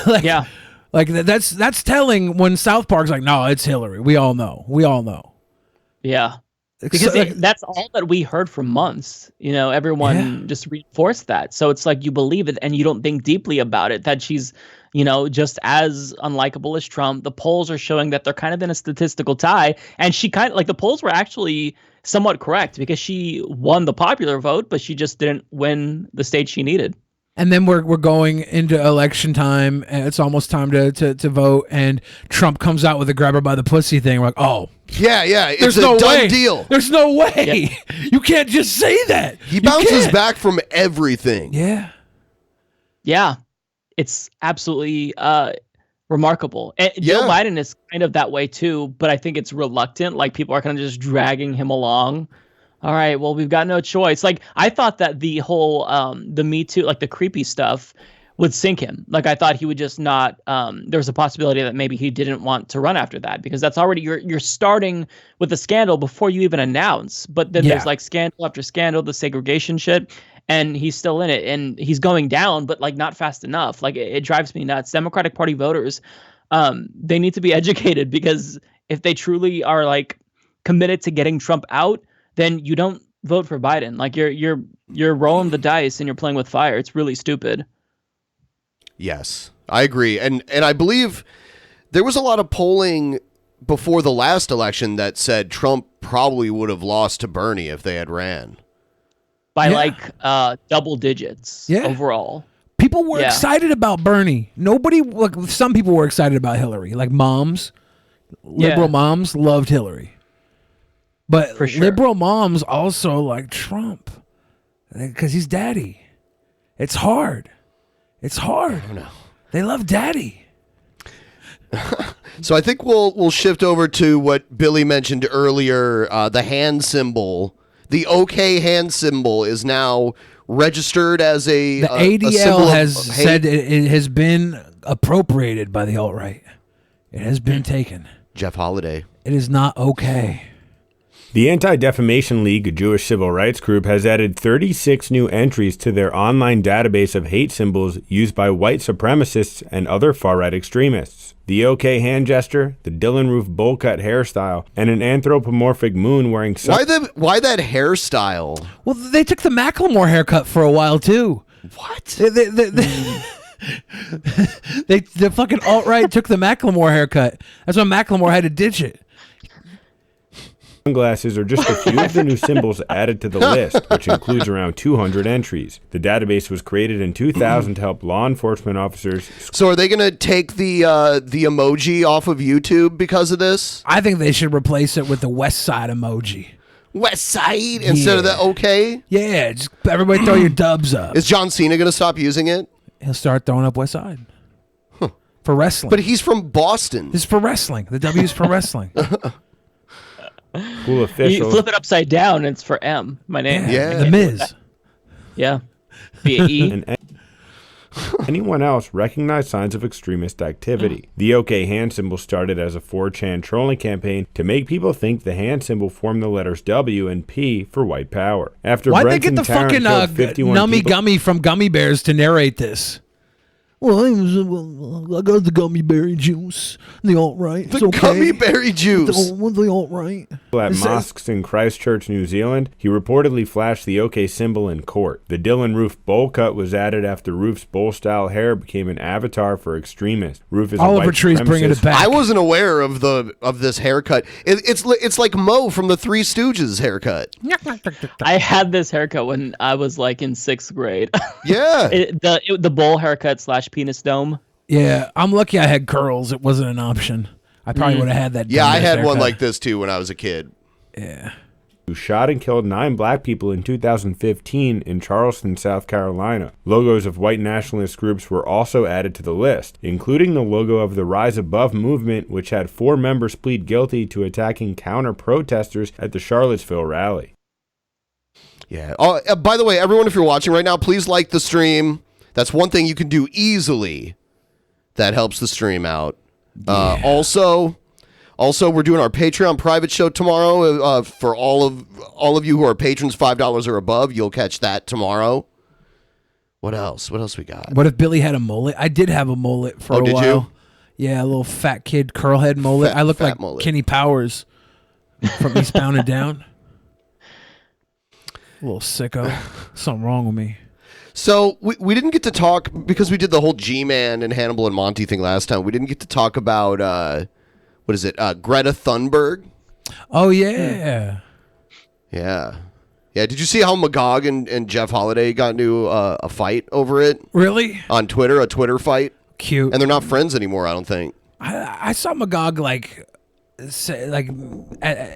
Like that's telling when South Park's like, no, it's Hillary. We all know. Yeah. Because that's all that we heard for months. You know, everyone just reinforced that. So it's like you believe it and you don't think deeply about it, that she's, you know, just as unlikable as Trump. The polls are showing that they're kind of in a statistical tie. And she kind of, like, the polls were actually somewhat correct, because she won the popular vote, but she just didn't win the state she needed. And then we're going into election time, and it's almost time to vote, and Trump comes out with a grab her by the pussy thing. We're like, oh. Yeah, it's a done deal. There's no way. Yeah. You can't just say that. He bounces back from everything. Yeah. Yeah. It's absolutely remarkable. And Joe Biden is kind of that way too, but I think it's reluctant. Like, people are kind of just dragging him along. All right, well, we've got no choice. Like, I thought that the whole the Me Too, like the creepy stuff, would sink him. Like, I thought he would just not. There's a possibility that maybe he didn't want to run after that, because that's already you're starting with a scandal before you even announce. But then there's like scandal after scandal, the segregation shit, and he's still in it, and he's going down, but like not fast enough. Like, it drives me nuts. Democratic Party voters, they need to be educated, because if they truly are like committed to getting Trump out, then you don't vote for Biden. Like, you're rolling the dice and you're playing with fire. It's really stupid. Yes, I agree. And I believe there was a lot of polling before the last election that said Trump probably would have lost to Bernie if they had ran. By double digits overall. People were excited about Bernie. Some people were excited about Hillary. Like moms, liberal moms loved Hillary. But liberal moms also like Trump, because he's daddy. It's hard. I don't know. They love daddy. So I think we'll shift over to what Billy mentioned earlier. The hand symbol, the OK hand symbol, is now registered as the ADL has said it has been appropriated by the alt-right. It has been taken. Jeff Holiday. It is not okay. The Anti-Defamation League, a Jewish civil rights group, has added 36 new entries to their online database of hate symbols used by white supremacists and other far-right extremists. The OK hand gesture, the Dylan Roof bowl cut hairstyle, and an anthropomorphic moon wearing... Why that hairstyle? Well, they took the Macklemore haircut for a while, too. What? The fucking alt-right took the Macklemore haircut. That's why Macklemore had to ditch it. Sunglasses are just a few of the new symbols added to the list, which includes around 200 entries. The database was created in 2000 to help law enforcement officers. So are they going to take the emoji off of YouTube because of this? I think they should replace it with the West Side emoji. West Side instead of the okay? Yeah, just everybody throw your dubs up. Is John Cena going to stop using it? He'll start throwing up West Side. For wrestling. But he's from Boston. It's for wrestling. The W is for wrestling. Cool officials. You flip it upside down, it's for M. My name. Yeah. The Miz. Yeah. Via E. And anyone else recognize signs of extremist activity. The OK hand symbol started as a 4chan trolling campaign to make people think the hand symbol formed the letters W and P for white power. After Why'd they Brenton get the Tarrant fucking killed 51 Nummy people- Gummy from Gummy Bears to narrate this? Well, I got the gummy berry juice. The alt-right. The gummy berry juice. The alt-right. At mosques in Christchurch, New Zealand, he reportedly flashed the OK symbol in court. The Dylan Roof bowl cut was added after Roof's bowl-style hair became an avatar for extremists. Roof is a Oliver white Tree's bringing it back. I wasn't aware of this haircut. It's like Mo from the Three Stooges haircut. I had this haircut when I was like in 6th grade. Yeah. The bowl haircut / penis dome. Yeah, I'm lucky I had curls. It wasn't an option. I probably would have had that. Yeah, I had haircut. one like this too when I was a kid. Yeah. Who shot and killed 9 black people in 2015 in Charleston, South Carolina. Logos of white nationalist groups were also added to the list, including the logo of the Rise Above movement, which had 4 members plead guilty to attacking counter-protesters at the Charlottesville rally. Yeah. Oh, by the way, everyone, if you're watching right now, please like the stream. That's one thing you can do easily that helps the stream out. Also, we're doing our Patreon private show tomorrow for all of you who are patrons $5 or above. You'll catch that tomorrow. What else? What else we got? What if Billy had a mullet? I did have a mullet for a while. Did you? Yeah, a little fat kid curl head mullet. I look like mullet. Kenny Powers from Eastbound and Down. A little sicko. Something wrong with me. So we didn't get to talk because we did the whole G-Man and Hannibal and Monty thing last time. We didn't get to talk about what is it? Greta Thunberg. Oh yeah. Yeah. Did you see how Magog and Jeff Holiday got into a fight over it? Really? On Twitter, a Twitter fight. Cute. And they're not friends anymore, I don't think. I saw Magog say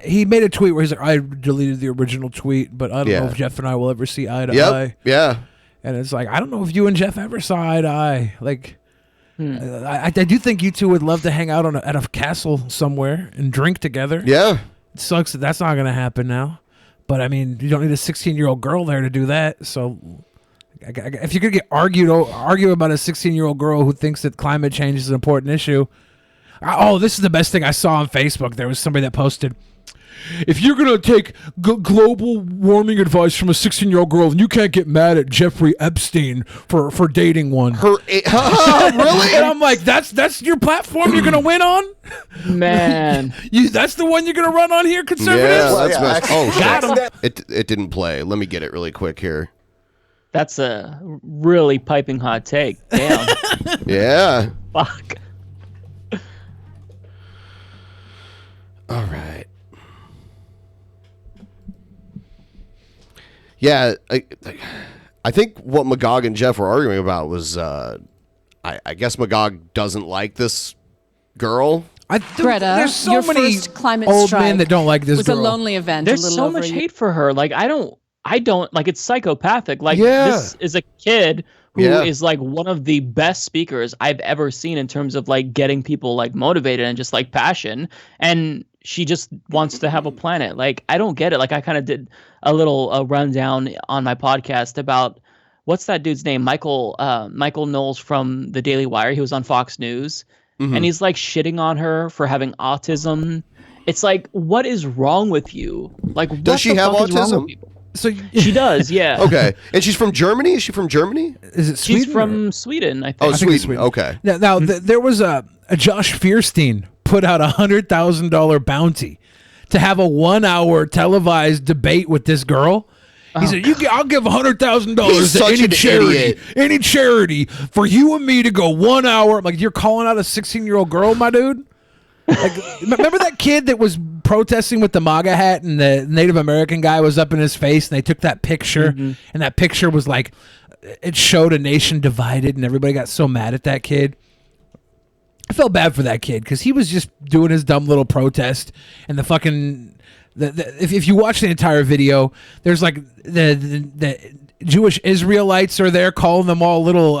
he made a tweet where he's like, I deleted the original tweet, but I don't know if Jeff and I will ever see eye to eye. Yeah. And it's like, I don't know if you and Jeff ever saw eye to eye. Like, I do think you two would love to hang out at a castle somewhere and drink together. Yeah. It sucks that that's not going to happen now. But, I mean, you don't need a 16-year-old girl there to do that. So, if you could argue about a 16-year-old girl who thinks that climate change is an important issue. Oh, this is the best thing I saw on Facebook. There was somebody that posted, if you're going to take global warming advice from a 16-year-old girl, then you can't get mad at Jeffrey Epstein for dating one. Really? And I'm like, that's your platform you're going to win on? Man. That's the one you're going to run on here, conservatives? Yeah, that's messed. Oh, Got shit. It didn't play. Let me get it really quick here. That's a really piping hot take. Damn. Yeah. Fuck. All right. Yeah, I think what Magog and Jeff were arguing about was, I guess Magog doesn't like this girl. Greta, there's so your many first climate old strike men that don't like this was girl. a lonely event. There's a little so over much a year. hate for her. Like, I don't like, it's psychopathic. Like, Yeah. this is a kid who is like one of the best speakers I've ever seen in terms of like getting people like motivated and just like passion. And she just wants to have a planet. Like, I don't get it. Like, I kind of did a little rundown on my podcast about what's that dude's name? Michael Knowles from the Daily Wire. He was on Fox News. And he's like shitting on her for having autism. It's like, what is wrong with you? Like, Does she have autism? So she does, yeah. Okay. And she's from Germany? Is she from Germany? Is it Sweden? She's from Sweden, I think. Oh, I think it's Sweden. Sweden. Okay. Now there was a Josh Feuerstein put out $100,000 bounty to have a 1-hour televised debate with this girl. He said, I'll give $100,000 to any charity for you and me to go 1 hour. I'm like, you're calling out a 16-year-old girl, my dude? Like, remember that kid that was protesting with the MAGA hat, and the Native American guy was up in his face, and they took that picture, and that picture was like, it showed a nation divided, and everybody got so mad at that kid. I felt bad for that kid because he was just doing his dumb little protest, and the fucking if you watch the entire video, there's like the Jewish Israelites are there calling them all little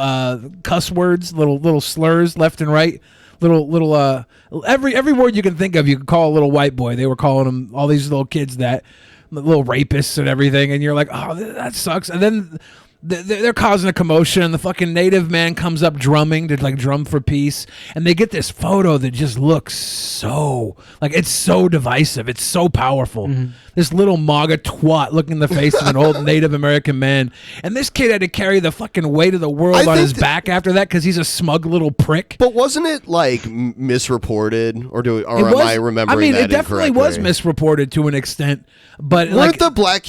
cuss words, little slurs left and right, little every word you can think of you could call a little white boy. They were calling them, all these little kids, that little rapists and everything, and you're like, oh, that sucks. And then they're causing a commotion, and the fucking native man comes up drumming to like drum for peace, and they get this photo that just looks so like, it's so divisive, it's so powerful. This little MAGA twat looking in the face of an old Native American man, and this kid had to carry the fucking weight of the world on his back after that because he's a smug little prick. But wasn't it like misreported, or am I remembering? I mean, that it definitely was misreported to an extent, but weren't the black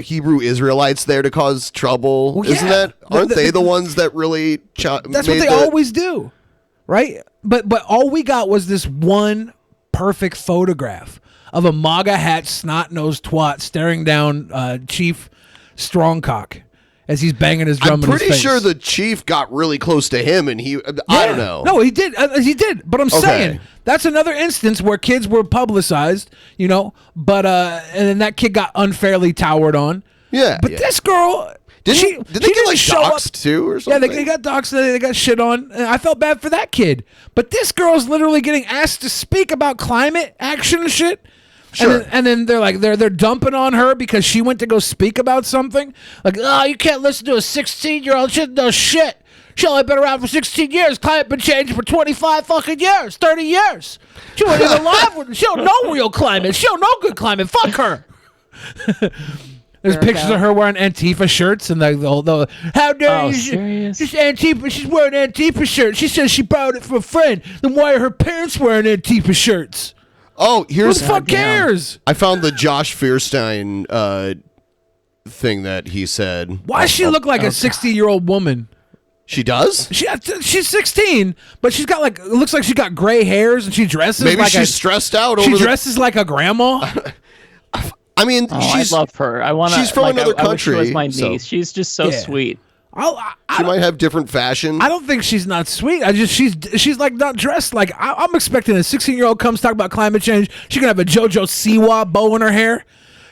Hebrew Israelites there to cause trouble? Well, yeah. Aren't they the ones that really? That's what they always do, right? But all we got was this one perfect photograph of a MAGA hat snot-nosed twat staring down Chief Strongcock as he's banging his drum in his face. I'm pretty sure the chief got really close to him, and I don't know. No, he did. But I'm saying that's another instance where kids were publicized, but and then that kid got unfairly towered on. Yeah. But this girl, did they get like doxxed too or something? Yeah, they got doxxed. They got shit on. And I felt bad for that kid. But this girl's literally getting asked to speak about climate action and shit. Sure. And then they're like they're dumping on her because she went to go speak about something. Like, oh, you can't listen to a 16-year-old. She does shit. She only been around for 16 years. Climate been changing for 25 fucking years, 30 years. She wasn't even alive with it. She don't know real climate. She don't know good climate. Fuck her. There's pictures of her wearing Antifa shirts, and the how dare you? Serious? She's Antifa. She's wearing an Antifa shirt. She says she borrowed it from a friend. Then why are her parents wearing Antifa shirts? Oh, who the fuck cares? I found the Josh Feuerstein thing that he said. Why does she look like a 60-year-old woman? She does? She's 16, but she's got it looks like she got gray hairs, and she dresses maybe like she's stressed out. She dresses like a grandma. I mean, I love her. She's from another country. I wish she was my niece. She's just so sweet. She might have different fashion. I don't think she's not sweet. She's like not dressed like I'm expecting a 16-year-old comes talk about climate change. She's gonna have a JoJo Siwa bow in her hair.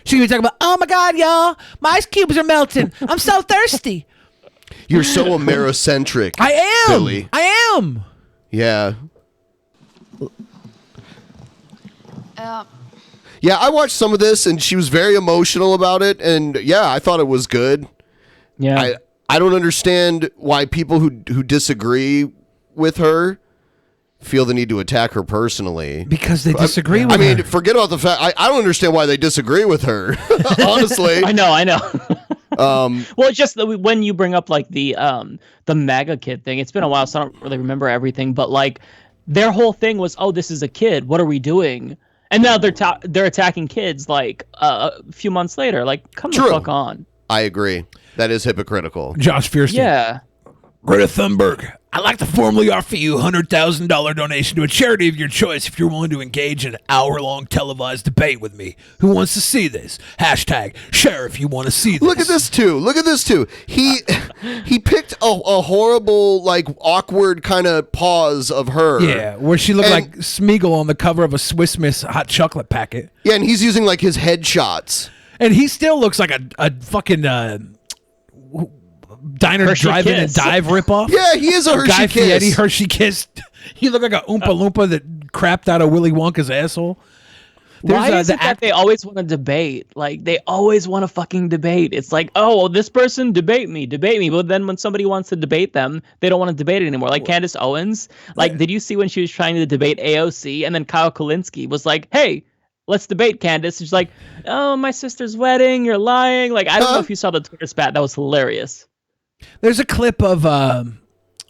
She's gonna be talking about, oh my God, y'all, my ice cubes are melting. I'm so thirsty. You're so Amerocentric. I am. Billy. I am. Yeah. Yeah, I watched some of this, and she was very emotional about it, and yeah, I thought it was good. Yeah. I don't understand why people who disagree with her feel the need to attack her personally. Because they disagree with her. I mean, forget about the fact, I don't understand why they disagree with her, honestly. I know. Well, it's just that when you bring up like the MAGA kid thing, it's been a while, so I don't really remember everything, but like their whole thing was, oh, this is a kid. What are we doing? And now they're attacking kids like a few months later. Like, come the fuck on. I agree. That is hypocritical. Josh Feuerstein. Yeah. Greta Thunberg, I'd like to formally offer you a $100,000 donation to a charity of your choice if you're willing to engage in an hour-long televised debate with me. Who wants to see this? Hashtag share if you want to see this. Look at this too. He picked a horrible, like, awkward kind of pause of her. Yeah, where she looked like Smeagol on the cover of a Swiss Miss hot chocolate packet. Yeah, and he's using like his headshots. And he still looks like a fucking Diner Hershey Drive-In and Kiss. Dive ripoff. Yeah, he is a Hershey Guy Kiss. Fieri Hershey Kiss. He looked like a Oompa Loompa that crapped out of Willy Wonka's asshole. Why is it that they always want to debate? Like, they always want to fucking debate. It's like, oh, well, this person, debate me. But then when somebody wants to debate them, they don't want to debate it anymore. Like Candace Owens. Like, did you see when she was trying to debate AOC? And then Kyle Kulinski was like, hey, let's debate, Candace. She's like, oh, my sister's wedding. You're lying. Like, I don't know if you saw the Twitter spat. That was hilarious. There's a clip of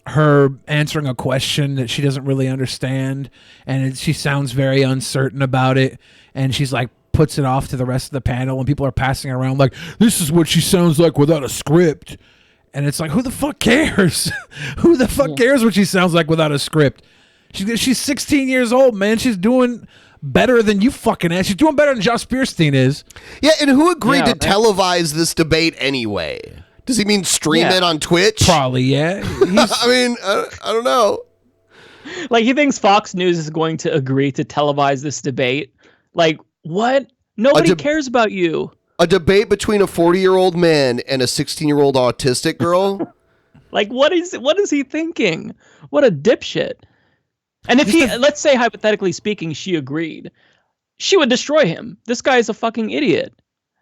her answering a question that she doesn't really understand, and she sounds very uncertain about it, and she's like puts it off to the rest of the panel, and people are passing around like, this is what she sounds like without a script. And it's like, who the fuck cares? Who the fuck cares what she sounds like without a script? She's 16 years old, man. She's doing better than you fucking ass. She's doing better than Josh Feuerstein is. Yeah, and who agreed to televise this debate anyway? Does he mean stream it on Twitch? Probably, yeah. I mean, I don't know. Like, he thinks Fox News is going to agree to televise this debate. Like, what? Nobody cares about you. A debate between a 40-year-old man and a 16-year-old autistic girl? Like, what is he thinking? What a dipshit. And if let's say, hypothetically speaking, she agreed, she would destroy him. This guy is a fucking idiot.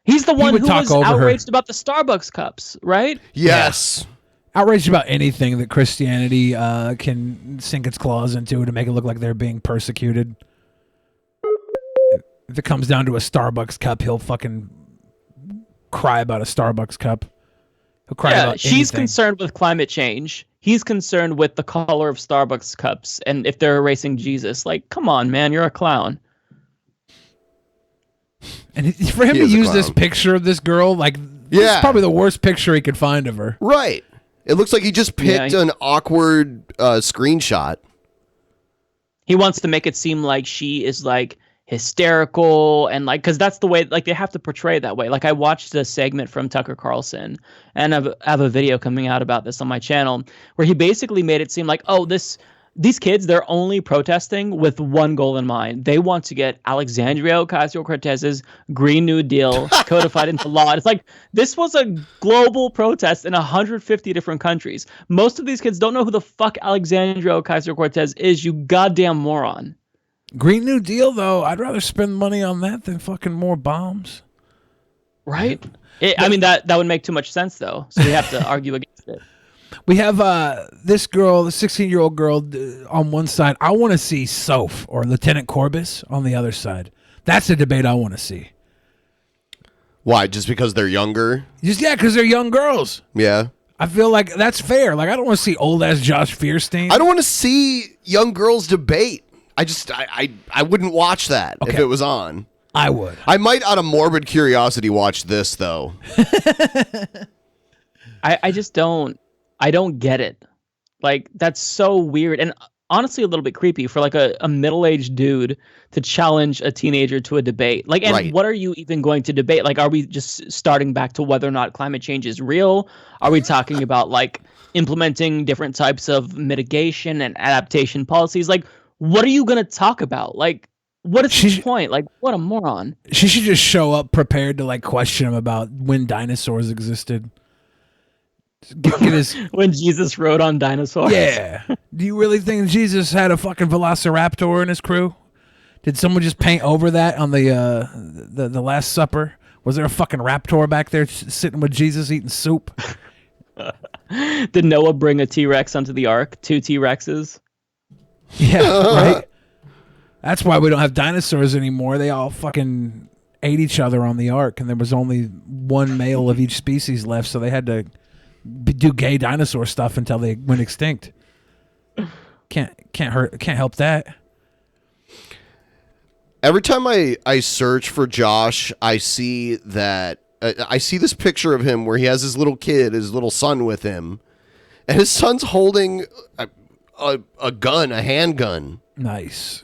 He's the one who was outraged about the Starbucks cups, right? Yes. Yeah. Outraged about anything that Christianity can sink its claws into to make it look like they're being persecuted. If it comes down to a Starbucks cup, he'll fucking cry about a Starbucks cup. He'll cry about anything. She's concerned with climate change. He's concerned with the color of Starbucks cups and if they're erasing Jesus. Like, come on, man, you're a clown. And for him to use this picture of this girl, like, this is probably the worst picture he could find of her. Right. It looks like he just picked an awkward screenshot. He wants to make it seem like she is, like, hysterical and, like, because that's the way, like, they have to portray it that way. Like, I watched a segment from Tucker Carlson, and I have a video coming out about this on my channel, where he basically made it seem like, oh, these kids, they're only protesting with one goal in mind. They want to get Alexandria Ocasio-Cortez's Green New Deal codified into law. It's like, this was a global protest in 150 different countries. Most of these kids don't know who the fuck Alexandria Ocasio-Cortez is, you goddamn moron. Green New Deal, though, I'd rather spend money on that than fucking more bombs. Right? I mean, that would make too much sense, though. So we have to argue against it. We have this girl, the 16-year-old girl, on one side. I want to see Soph or Lieutenant Corbis on the other side. That's the debate I want to see. Why? Just because they're younger? Because they're young girls. Yeah. I feel like that's fair. Like, I don't want to see old-ass Josh Feuerstein. I don't want to see young girls debate. I wouldn't watch that if it was on. I would. I might, out of morbid curiosity, watch this, though. I just don't. I don't get it. Like, that's so weird. And honestly, a little bit creepy for like a middle-aged dude to challenge a teenager to a debate. Like, and what are you even going to debate? Like, are we just starting back to whether or not climate change is real? Are we talking about like implementing different types of mitigation and adaptation policies? Like, what are you going to talk about? Like, what is the point? Like, what a moron. She should just show up prepared to like question him about when dinosaurs existed. When Jesus rode on dinosaurs. Yeah. Do you really think Jesus had a fucking velociraptor in his crew? Did someone just paint over that on the Last Supper? Was there a fucking raptor back there sitting with Jesus eating soup? Did Noah bring a T-Rex onto the ark? 2 T-Rexes? Yeah, right? That's why we don't have dinosaurs anymore. They all fucking ate each other on the ark, and there was only one male of each species left, so they had to do gay dinosaur stuff until they went extinct. Can't help that. Every time I search for Josh, I see that I see this picture of him where he has his little kid, his little son with him, and his son's holding a gun, a handgun. Nice.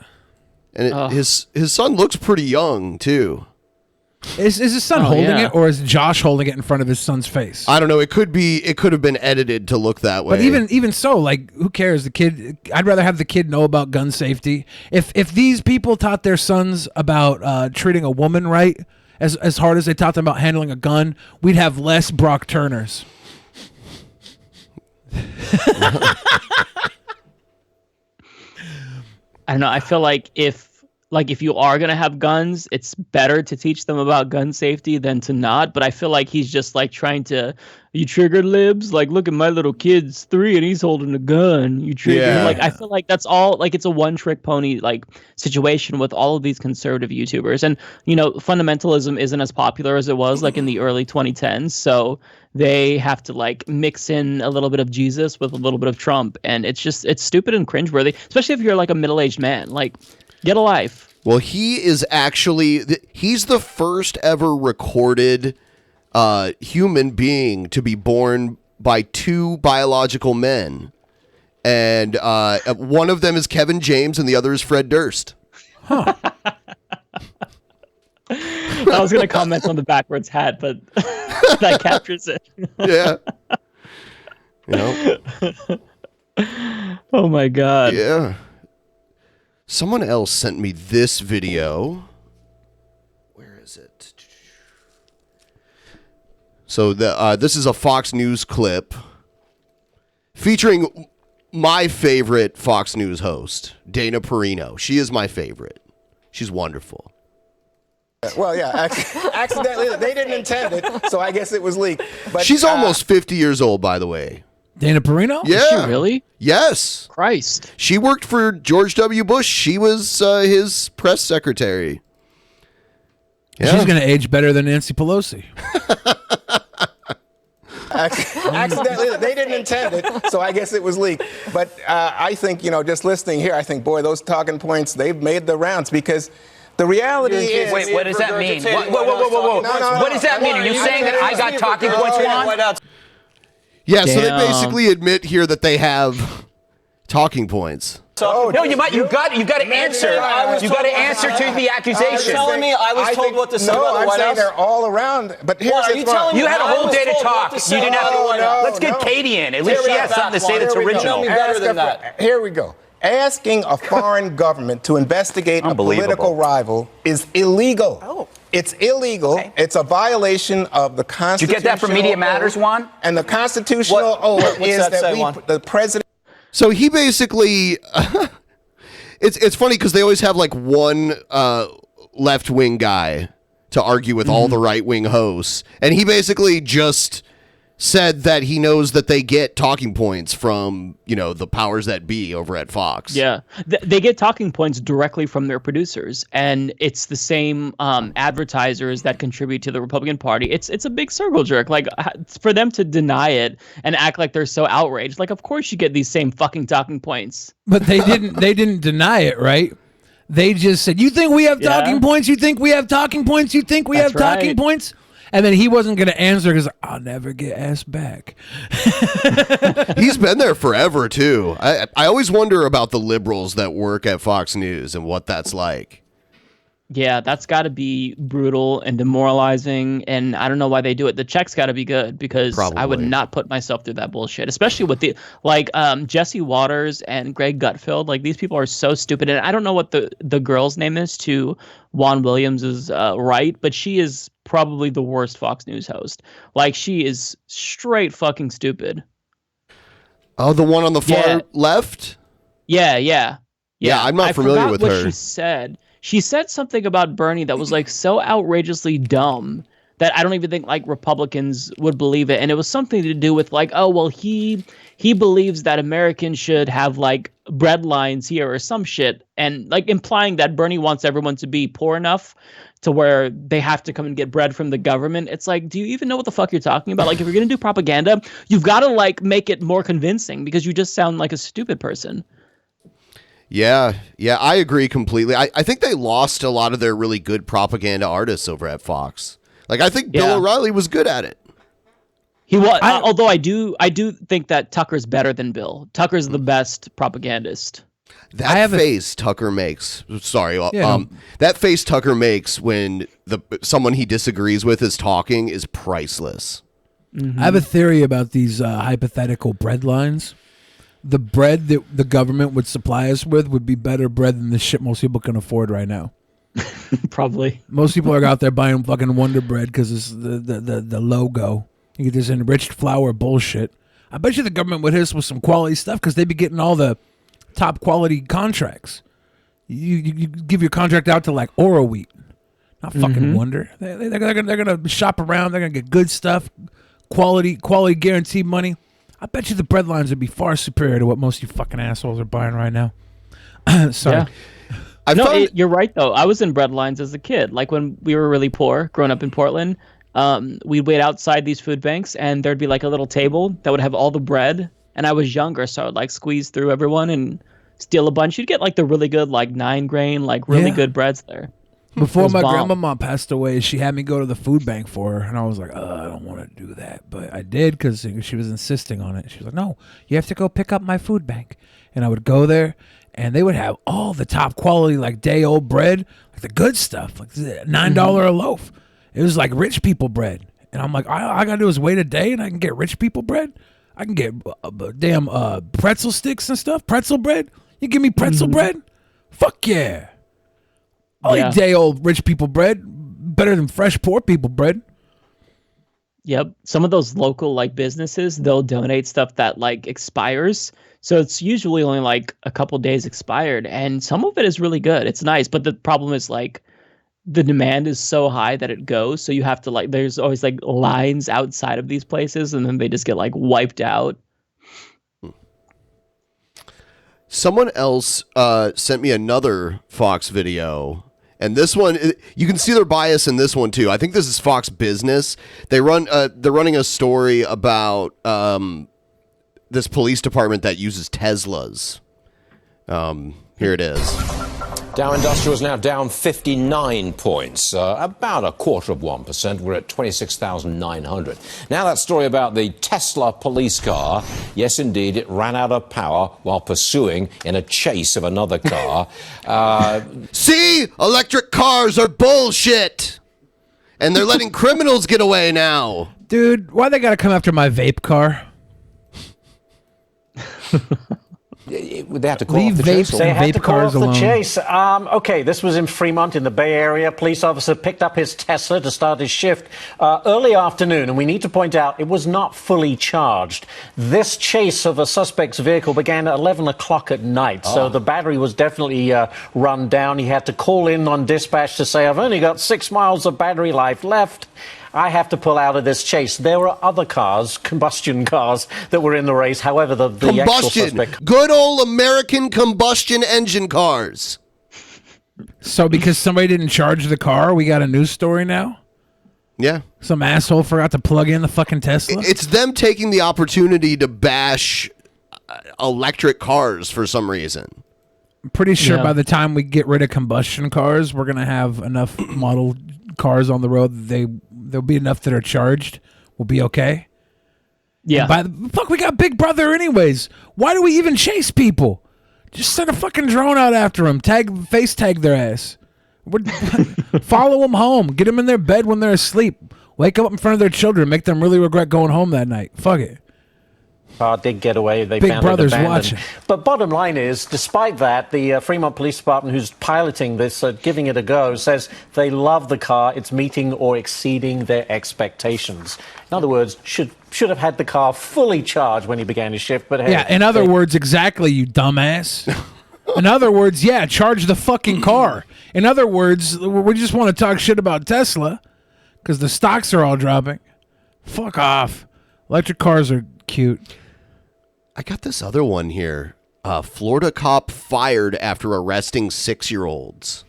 And his son looks pretty young too. Is his son holding it, or is Josh holding it in front of his son's face? I don't know. It could have been edited to look that way. But even so, like, who cares? The kid. I'd rather have the kid know about gun safety. If these people taught their sons about treating a woman right as hard as they taught them about handling a gun, we'd have less Brock Turners. I don't know. I feel like if you are going to have guns, it's better to teach them about gun safety than to not. But I feel like he's just like trying to, you triggered libs? Like, look at my little kid's 3 and he's holding a gun. You triggered. Yeah. Like, I feel like that's all, like, it's a one-trick pony, like, situation with all of these conservative YouTubers. And, you know, fundamentalism isn't as popular as it was, like, in the early 2010s. So they have to, like, mix in a little bit of Jesus with a little bit of Trump. And it's stupid and cringeworthy, especially if you're, like, a middle-aged man. Like, get a life. Well, he is actually, he's the first ever recorded human being to be born by 2 biological men. And one of them is Kevin James and the other is Fred Durst. I was going to comment on the backwards hat, but that captures it. Yeah. You know? Oh my God. Yeah. Someone else sent me this video. Where is it? So this is a Fox News clip featuring my favorite Fox News host, Dana Perino. She is my favorite. She's wonderful. Well, yeah, accidentally. They didn't intend it, so I guess it was leaked. But she's almost 50 years old, by the way. Dana Perino? Yeah. Is she really? Yes. Christ. She worked for George W. Bush. She was his press secretary. Yeah. She's going to age better than Nancy Pelosi. Accidentally, they didn't intend it, so I guess it was leaked. But I think, just listening here, I think, boy, those talking points, they've made the rounds because the reality is... Wait, what does that mean? Whoa. What does that mean? Are you saying that I got talking points wrong? Yeah, so they basically admit here that they have talking points. No, you got to answer. You got to answer to the accusation. You're telling me I was told what to say about the White House? They're all around. But here's the problem. You had a whole day to talk. You didn't have to. Let's get Katie in. At least she has something to say that's original. Here we go. Asking a foreign government to investigate a political rival is illegal. It's illegal. Okay. It's a violation of the Constitution. Did you get that from Media Matters, Juan? And the constitutional oath is that the president... So he basically, it's funny because they always have like one left-wing guy to argue with all the right-wing hosts. And he basically just said that he knows that they get talking points from, the powers that be over at Fox. Yeah. They get talking points directly from their producers. And it's the same advertisers that contribute to the Republican Party. It's a big circle jerk. Like, for them to deny it and act like they're so outraged, like, of course you get these same fucking talking points. But they didn't deny it, right? They just said, you think we have talking points? You think we have talking points? You think we have talking points? And then he wasn't going to answer because I'll never get asked back. He's been there forever, too. I always wonder about the liberals that work at Fox News and what that's like. Yeah, that's got to be brutal and demoralizing, and I don't know why they do it. The check's got to be good because I would not put myself through that bullshit, especially with Jesse Waters and Greg Gutfeld. Like, these people are so stupid, and I don't know what the girl's name is to Juan Williams' right, but she is probably the worst Fox News host. Like, she is straight fucking stupid. Oh, the one on the far left? Yeah, I'm not familiar with her. She said. She said something about Bernie that was like so outrageously dumb that I don't even think like Republicans would believe it. And it was something to do with like, oh, well, he believes that Americans should have like bread lines here or some shit. And like implying that Bernie wants everyone to be poor enough to where they have to come and get bread from the government. It's like, do you even know what the fuck you're talking about? Like, if you're going to do propaganda, you've got to like make it more convincing because you just sound like a stupid person. Yeah, I agree completely. I think they lost a lot of their really good propaganda artists over at Fox. Like, I think Bill O'Reilly was good at it. He was, although I do think that Tucker's better than Bill. Tucker's the best propagandist. That face Tucker makes. Sorry, that face Tucker makes when someone he disagrees with is talking is priceless. I have a theory about these hypothetical bread lines. The bread that the government would supply us with would be better bread than the shit most people can afford right now. Probably. Most people are out there buying fucking Wonder Bread because it's the logo. You get this enriched flour bullshit. I bet you the government would hit us with some quality stuff because they'd be getting all the top quality contracts. You give your contract out to like Oro Wheat, not fucking Wonder. They're gonna shop around. They're gonna get good stuff, quality guaranteed money. I bet you the bread lines would be far superior to what most of you fucking assholes are buying right now. Sorry. Yeah. You're right, though. I was in bread lines as a kid. Like, when we were really poor, growing up in Portland, we'd wait outside these food banks, and there'd be, like, a little table that would have all the bread. And I was younger, so I would, like, squeeze through everyone and steal a bunch. You'd get, like, the really good, like, 9-grain, like, really good breads there. Before my grandmama passed away, she had me go to the food bank for her, and I was like, I don't want to do that. But I did because she was insisting on it. She was like, no, you have to go pick up my food bank. And I would go there, and they would have all the top quality, like day-old bread, like the good stuff, like $9 a loaf. It was like rich people bread. And I'm like, all I got to do is wait a day and I can get rich people bread? I can get damn pretzel sticks and stuff, pretzel bread? You give me pretzel bread? Fuck yeah. I'll eat day-old rich people bread. Better than fresh poor people bread. Yep. Some of those local like businesses, they'll donate stuff that like expires. So it's usually only like a couple days expired. And some of it is really good. It's nice. But the problem is like the demand is so high that it goes. So you have to like, there's always like lines outside of these places and then they just get like wiped out. Someone else sent me another Fox video. And this one, you can see their bias in this one too. I think this is Fox Business. They're running a story about this police department that uses Teslas. Here it is. Dow Industrial is now down 59 points, about 0.25%. We're at 26,900. Now that story about the Tesla police car. Yes, indeed, it ran out of power while pursuing in a chase of another car. See? Electric cars are bullshit. And they're letting criminals get away now. Dude, why they got to come after my vape car? They have to call Leave off the vapes chase. and They had vape to call cars off the alone. chase. Okay, this was in Fremont in the Bay Area. Police officer picked up his Tesla to start his shift early afternoon, and we need to point out it was not fully charged. This chase of a suspect's vehicle began at 11 o'clock at night, so the battery was definitely run down. He had to call in on dispatch to say, I've only got 6 miles of battery life left. I have to pull out of this chase. There were other cars, combustion cars, that were in the race. However, the actual suspect... Good old American combustion engine cars. So because somebody didn't charge the car, we got a news story now? Yeah. Some asshole forgot to plug in the fucking Tesla? It's them taking the opportunity to bash electric cars for some reason. I'm pretty sure by the time we get rid of combustion cars, we're going to have enough model cars on the road that there'll be enough that are charged. We'll be okay. Yeah. Fuck, we got Big Brother anyways. Why do we even chase people? Just send a fucking drone out after them. Face tag their ass. Follow them home. Get them in their bed when they're asleep. Wake them up in front of their children. Make them really regret going home that night. Fuck it. Car did get away. They Big found Brother's it abandoned. watching. But bottom line is, despite that, the Fremont Police Department, who's piloting this, giving it a go, says they love the car. It's meeting or exceeding their expectations. In other words, should have had the car fully charged when he began his shift. But hey, Yeah, in other words, exactly, you dumbass. In other words, yeah, charge the fucking car. In other words, we just want to talk shit about Tesla because the stocks are all dropping. Fuck off. Electric cars are cute. I got this other one here. Florida cop fired after arresting 6-year-olds.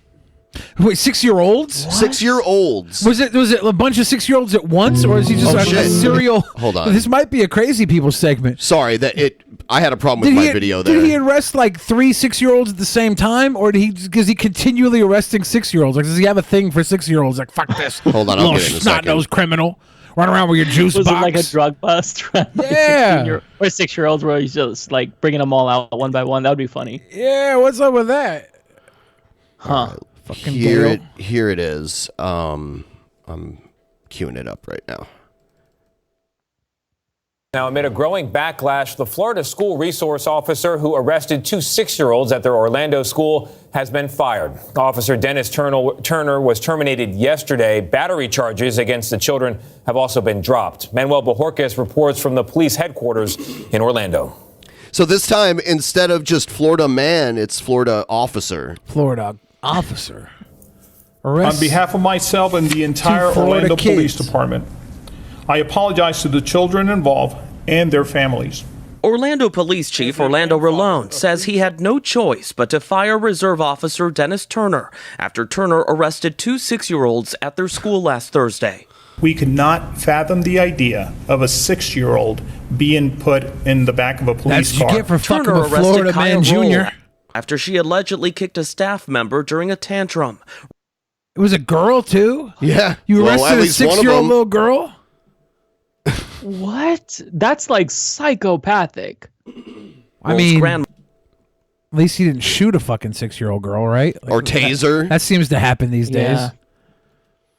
Wait, 6-year-olds? 6-year-olds. Was it a bunch of 6-year-olds at once, or is he just a serial? Hold on. This might be a crazy people segment. Sorry, I had a problem with my video there. Did he arrest like 3 6-year-olds at the same time, or is he continually arresting 6-year-olds? Like, does he have a thing for 6-year-olds? Like, fuck this. Hold on, I'll get it in a second. Snot-nosed criminal. Run around with your juice Was box. it like a drug bust? Yeah. Or 6-year-olds where he's just like bringing them all out one by one. That would be funny. Yeah, what's up with that? Huh. Fucking here it is. I'm queuing it up right now. Now, amid a growing backlash, the Florida school resource officer who arrested 2 6-year-olds at their Orlando school has been fired. Officer Dennis Turner was terminated yesterday. Battery charges against the children have also been dropped. Manuel Bojorquez reports from the police headquarters in Orlando. So this time, instead of just Florida man, it's Florida officer. Florida officer. On behalf of myself and the entire Orlando Police Department, I apologize to the children involved and their families. Orlando Police Chief Orlando Rolone says he had no choice but to fire Reserve Officer Dennis Turner after Turner arrested 2 6-year-olds at their school last Thursday. We could not fathom the idea of a 6-year-old being put in the back of a police car. That's what you get for fucking Turner a Florida arrested Kaya man Jr. Roll after she allegedly kicked a staff member during a tantrum. It was a girl, too? Yeah. You arrested a 6-year-old little girl? What? That's like psychopathic. I mean, At least he didn't shoot a fucking 6-year-old girl, right? Like, or taser. That seems to happen these days.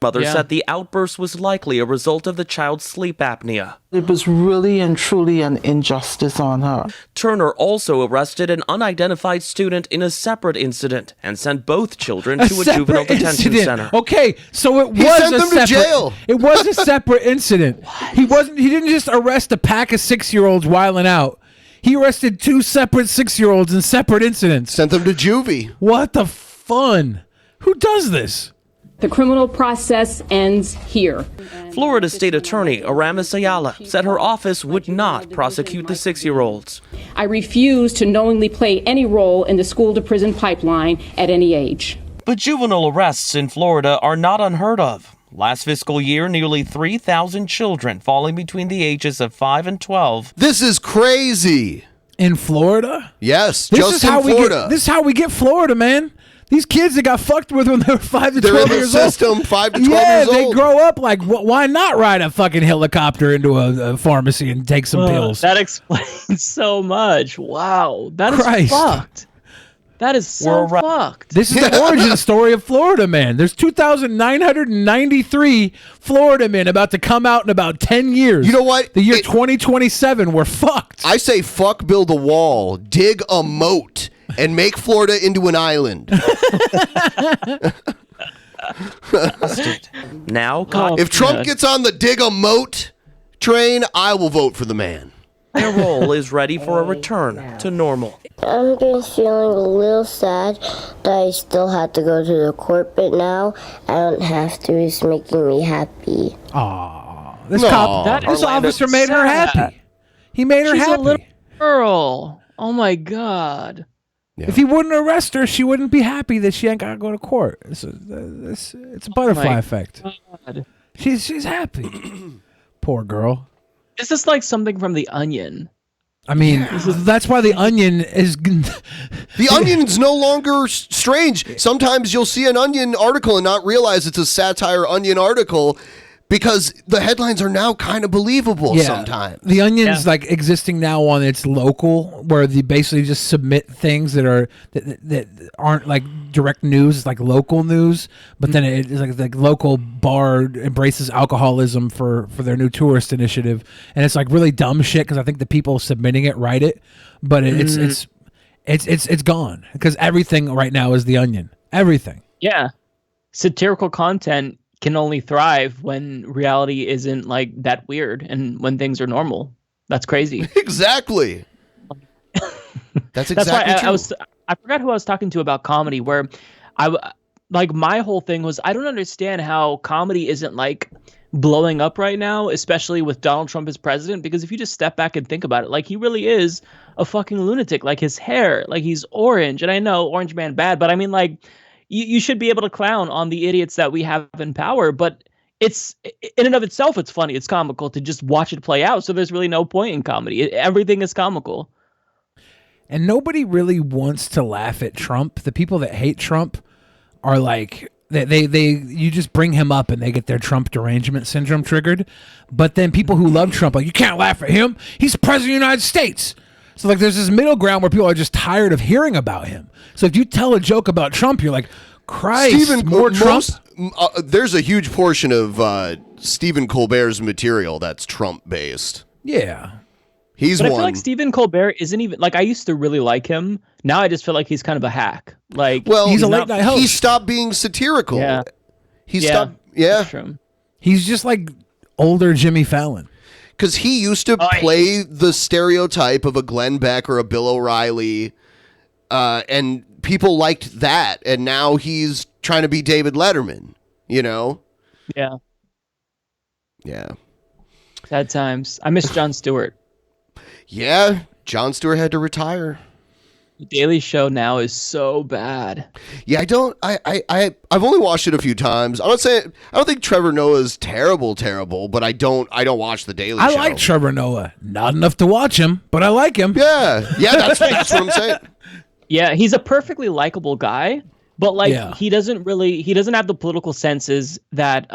Mother said the outburst was likely a result of the child's sleep apnea. It was really and truly an injustice on her. Turner also arrested an unidentified student in a separate incident and sent both children to a juvenile detention center. Okay, so it He was sent a them to separate. jail. It was a separate incident. He didn't just arrest a pack of 6-year-olds wilding out. He arrested 2 separate 6-year-olds in separate incidents. Sent them to juvie. What the fun? Who does this? The criminal process ends here. Florida State Attorney Aramis Ayala said her office would not prosecute the 6-year-olds. I refuse to knowingly play any role in the school-to-prison pipeline at any age. But juvenile arrests in Florida are not unheard of. Last fiscal year, nearly 3,000 children falling between the ages of 5 and 12. This is crazy. In Florida? Yes, This just is in how Florida. this is how we get Florida, man. These kids that got fucked with when they were 5 to They're 12 in the years system, old. 5 to 12 yeah, years they old. grow up like, why not ride a fucking helicopter into a pharmacy and take some pills? That explains so much. Wow. That is Christ. fucked. That is so fucked. This is the origin story of Florida Man. There's 2,993 Florida men about to come out in about 10 years. You know what? The year 2027, we're fucked. I say fuck build a wall, dig a moat, and make Florida into an island. Now, if Trump gets on the dig a moat train, I will vote for the man. their role is ready for a return to normal. I'm just feeling a little sad that I still have to go to the court, but now I don't have to. It's making me happy. Aw, this officer made her happy. He made her She's happy. a little girl. Oh my God. Yeah. If he wouldn't arrest her, she wouldn't be happy that she ain't got to go to court. It's a butterfly effect. God. She's happy. Poor girl. Is this like something from The Onion? I mean, that's why The Onion is... The Onion's no longer strange. Sometimes you'll see an Onion article and not realize it's a satire Onion article because the headlines are now kind of believable sometimes. The Onion's like existing now on its local, where they basically just submit things that aren't like direct news, it's like local news. But then it's like local bar embraces alcoholism for their new tourist initiative, and it's like really dumb shit because I think the people submitting it write it, but it's gone because everything right now is The Onion. Everything. Yeah, satirical content can only thrive when reality isn't like that weird and when things are normal. That's crazy. Exactly. That's exactly why true. I forgot who I was talking to about comedy, where my whole thing was, I don't understand how comedy isn't like blowing up right now, especially with Donald Trump as president, because if you just step back and think about it, like he really is a fucking lunatic. Like his hair, like he's orange, and I know Orange Man bad, but I mean, like, you should be able to clown on the idiots that we have in power, but it's in and of itself, it's funny. It's comical to just watch it play out. So there's really no point in comedy. Everything is comical. And nobody really wants to laugh at Trump. The people that hate Trump are like, you just bring him up and they get their Trump derangement syndrome triggered. But then people who love Trump, like, you can't laugh at him. He's the president of the United States. So like there's this middle ground where people are just tired of hearing about him. So if you tell a joke about Trump, you're like, Christ, more Trump? There's a huge portion of Stephen Colbert's material that's Trump-based. Yeah. He's but one. I feel like Stephen Colbert isn't even, like, I used to really like him. Now I just feel like he's kind of a hack. Like, well, he's a late night host. He stopped being satirical. Yeah. Stopped. Yeah. He's just like older Jimmy Fallon. Because he used to play the stereotype of a Glenn Beck or a Bill O'Reilly, and people liked that. And now he's trying to be David Letterman, you know? Yeah. Yeah. Sad times. I miss Jon Stewart. Yeah, Jon Stewart had to retire. The Daily Show now is so bad. Yeah, I've only watched it a few times. I don't think Trevor Noah's terrible, but I don't watch the Daily Show. I like Trevor Noah. Not enough to watch him, but I like him. Yeah, that's what I'm saying. Yeah, he's a perfectly likable guy, but he doesn't have the political senses that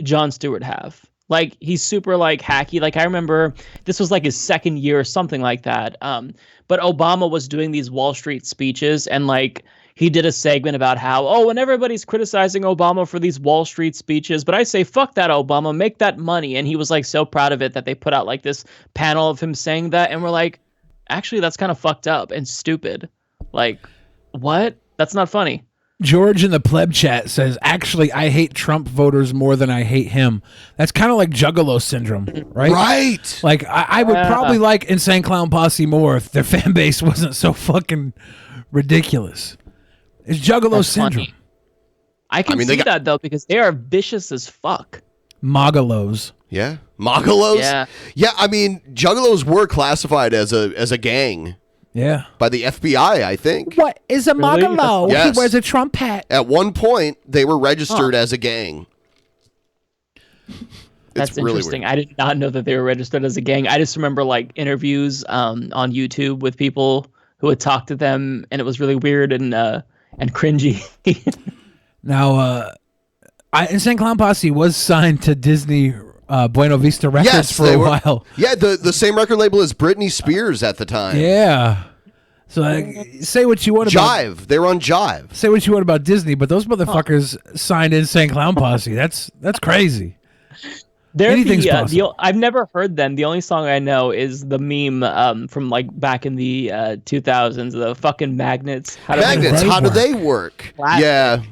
Jon Stewart have. Like, he's super like hacky. Like, I remember this was like his second year or something like that. But Obama was doing these Wall Street speeches, and like he did a segment about how, oh, and everybody's criticizing Obama for these Wall Street speeches, but I say, fuck that, Obama, make that money. And he was like so proud of it that they put out like this panel of him saying that, and we're like, actually, that's kind of fucked up and stupid. Like, what? That's not funny. George in the pleb chat says, actually, I hate Trump voters more than I hate him. That's kind of like Juggalo syndrome, right? Right. Like, I would probably like Insane Clown Posse more if their fan base wasn't so fucking ridiculous. It's Juggalo syndrome. Funny. I can see that, though, because they are vicious as fuck. Mogalos. Yeah. Mogalos? Yeah. Yeah, I mean, Juggalos were classified as a gang. Yeah. By the FBI, I think. What is a Mogalo? Yes. He wears a Trump hat. At one point, they were registered as a gang. That's interesting. I did not know that they were registered as a gang. I just remember like interviews on YouTube with people who would talk to them, and it was really weird and cringy. Now, Insane Clown Posse was signed to Disney Buena Vista Records for a while. Yeah, the same record label as Britney Spears at the time. Yeah. So say what you want about Jive. They were on Jive. Say what you want about Disney, but those motherfuckers signed Insane Clown Posse. That's crazy. Anything's possible. I've never heard them. The only song I know is the meme from like back in the 2000s. The fucking magnets. How do they work? Yeah.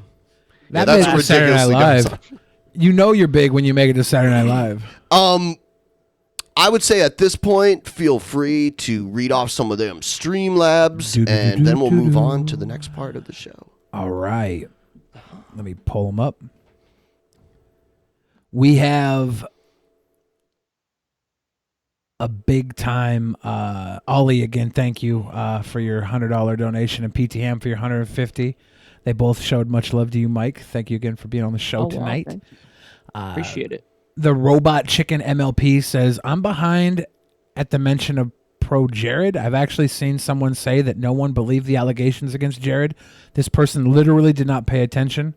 That's ridiculously Saturday Night Live. You know you're big when you make it to Saturday Night Live. I would say at this point, feel free to read off some of them Streamlabs, and then we'll move on to the next part of the show. All right. Let me pull them up. We have a big time Ollie again. Thank you for your $100 donation, and PTM for your $150. They both showed much love to you, Mike. Thank you again for being on the show tonight. Wow, appreciate it. The Robot Chicken MLP says, I'm behind at the mention of pro Jared. I've actually seen someone say that no one believed the allegations against Jared. This person literally did not pay attention.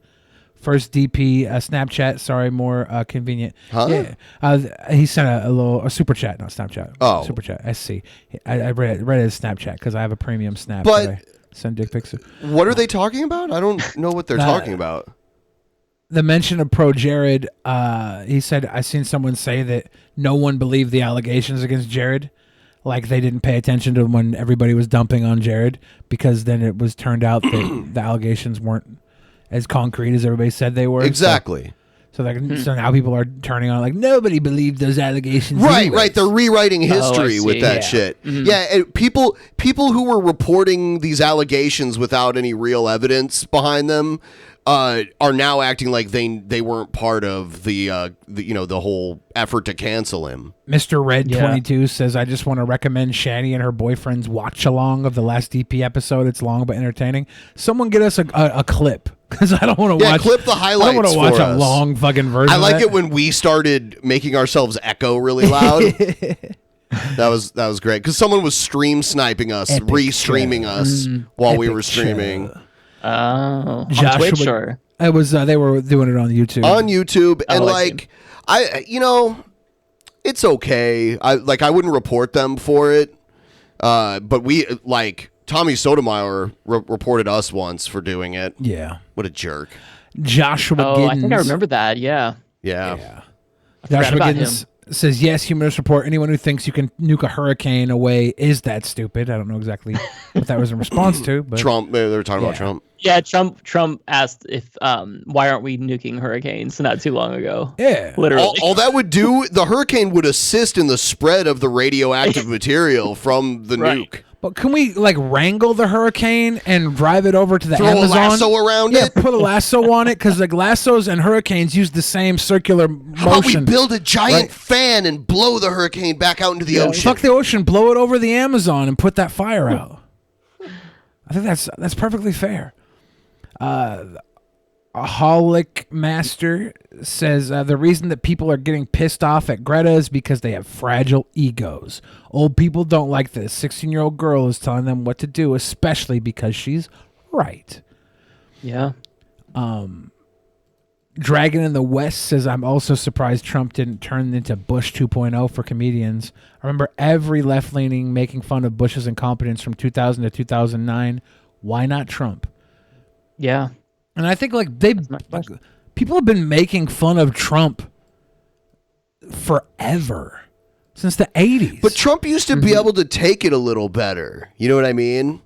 First DP Snapchat. Sorry, more convenient. Huh? Yeah. He sent a super chat, not Snapchat. Oh, super chat. SC. I read it as Snapchat because I have a premium Snap. But that I send dick pics. What are they talking about? I don't know what they're talking about. The mention of pro Jared. He said, I seen someone say that no one believed the allegations against Jared. Like they didn't pay attention to when everybody was dumping on Jared, because then it was turned out that the allegations weren't as concrete as everybody said they were. Exactly. So now people are turning on like nobody believed those allegations. Right, anyways. right. They're rewriting history with that shit. Mm-hmm. Yeah, and people who were reporting these allegations without any real evidence behind them are now acting like they weren't part of the whole effort to cancel him. Mr. Red 22 says, I just want to recommend Shani and her boyfriend's watch along of the last DP episode. It's long but entertaining. Someone get us a clip, because I don't want to watch. Clip the highlights. I don't want to watch for a us. long fucking version. I like of it when we started making ourselves echo really loud. That was great, because someone was stream sniping us, re-streaming us while we were streaming. On Joshua, Twitch, or? It was they were doing it on YouTube. On YouTube, and it's okay. I wouldn't report them for it, but we Tommy Sotomayor reported us once for doing it. Yeah, what a jerk. Joshua Giddens. I think I remember that. Yeah. Joshua Giddens says, yes, Humanist Report. Anyone who thinks you can nuke a hurricane away is that stupid. I don't know exactly what that was in response to. But Trump. They were talking about Trump. Yeah, Trump asked if why aren't we nuking hurricanes not too long ago? Yeah. Literally. All that would do, the hurricane would assist in the spread of the radioactive material from the nuke. But can we wrangle the hurricane and drive it over to the Throw Amazon? a lasso around it? Yeah, put a lasso on it, because lassos and hurricanes use the same circular motion. How about we build a giant fan and blow the hurricane back out into the ocean? Fuck the ocean, blow it over the Amazon and put that fire out. I think that's perfectly fair. A Holic Master says the reason that people are getting pissed off at Greta is because they have fragile egos. Old people don't like that a 16-year-old girl is telling them what to do, especially because she's right. Yeah. Dragon in the West says, I'm also surprised Trump didn't turn into Bush 2.0 for comedians. I remember every left-leaning making fun of Bush's incompetence from 2000 to 2009. Why not Trump? Yeah. And I think people have been making fun of Trump forever, since the 80s. But Trump used to be able to take it a little better. You know what I mean?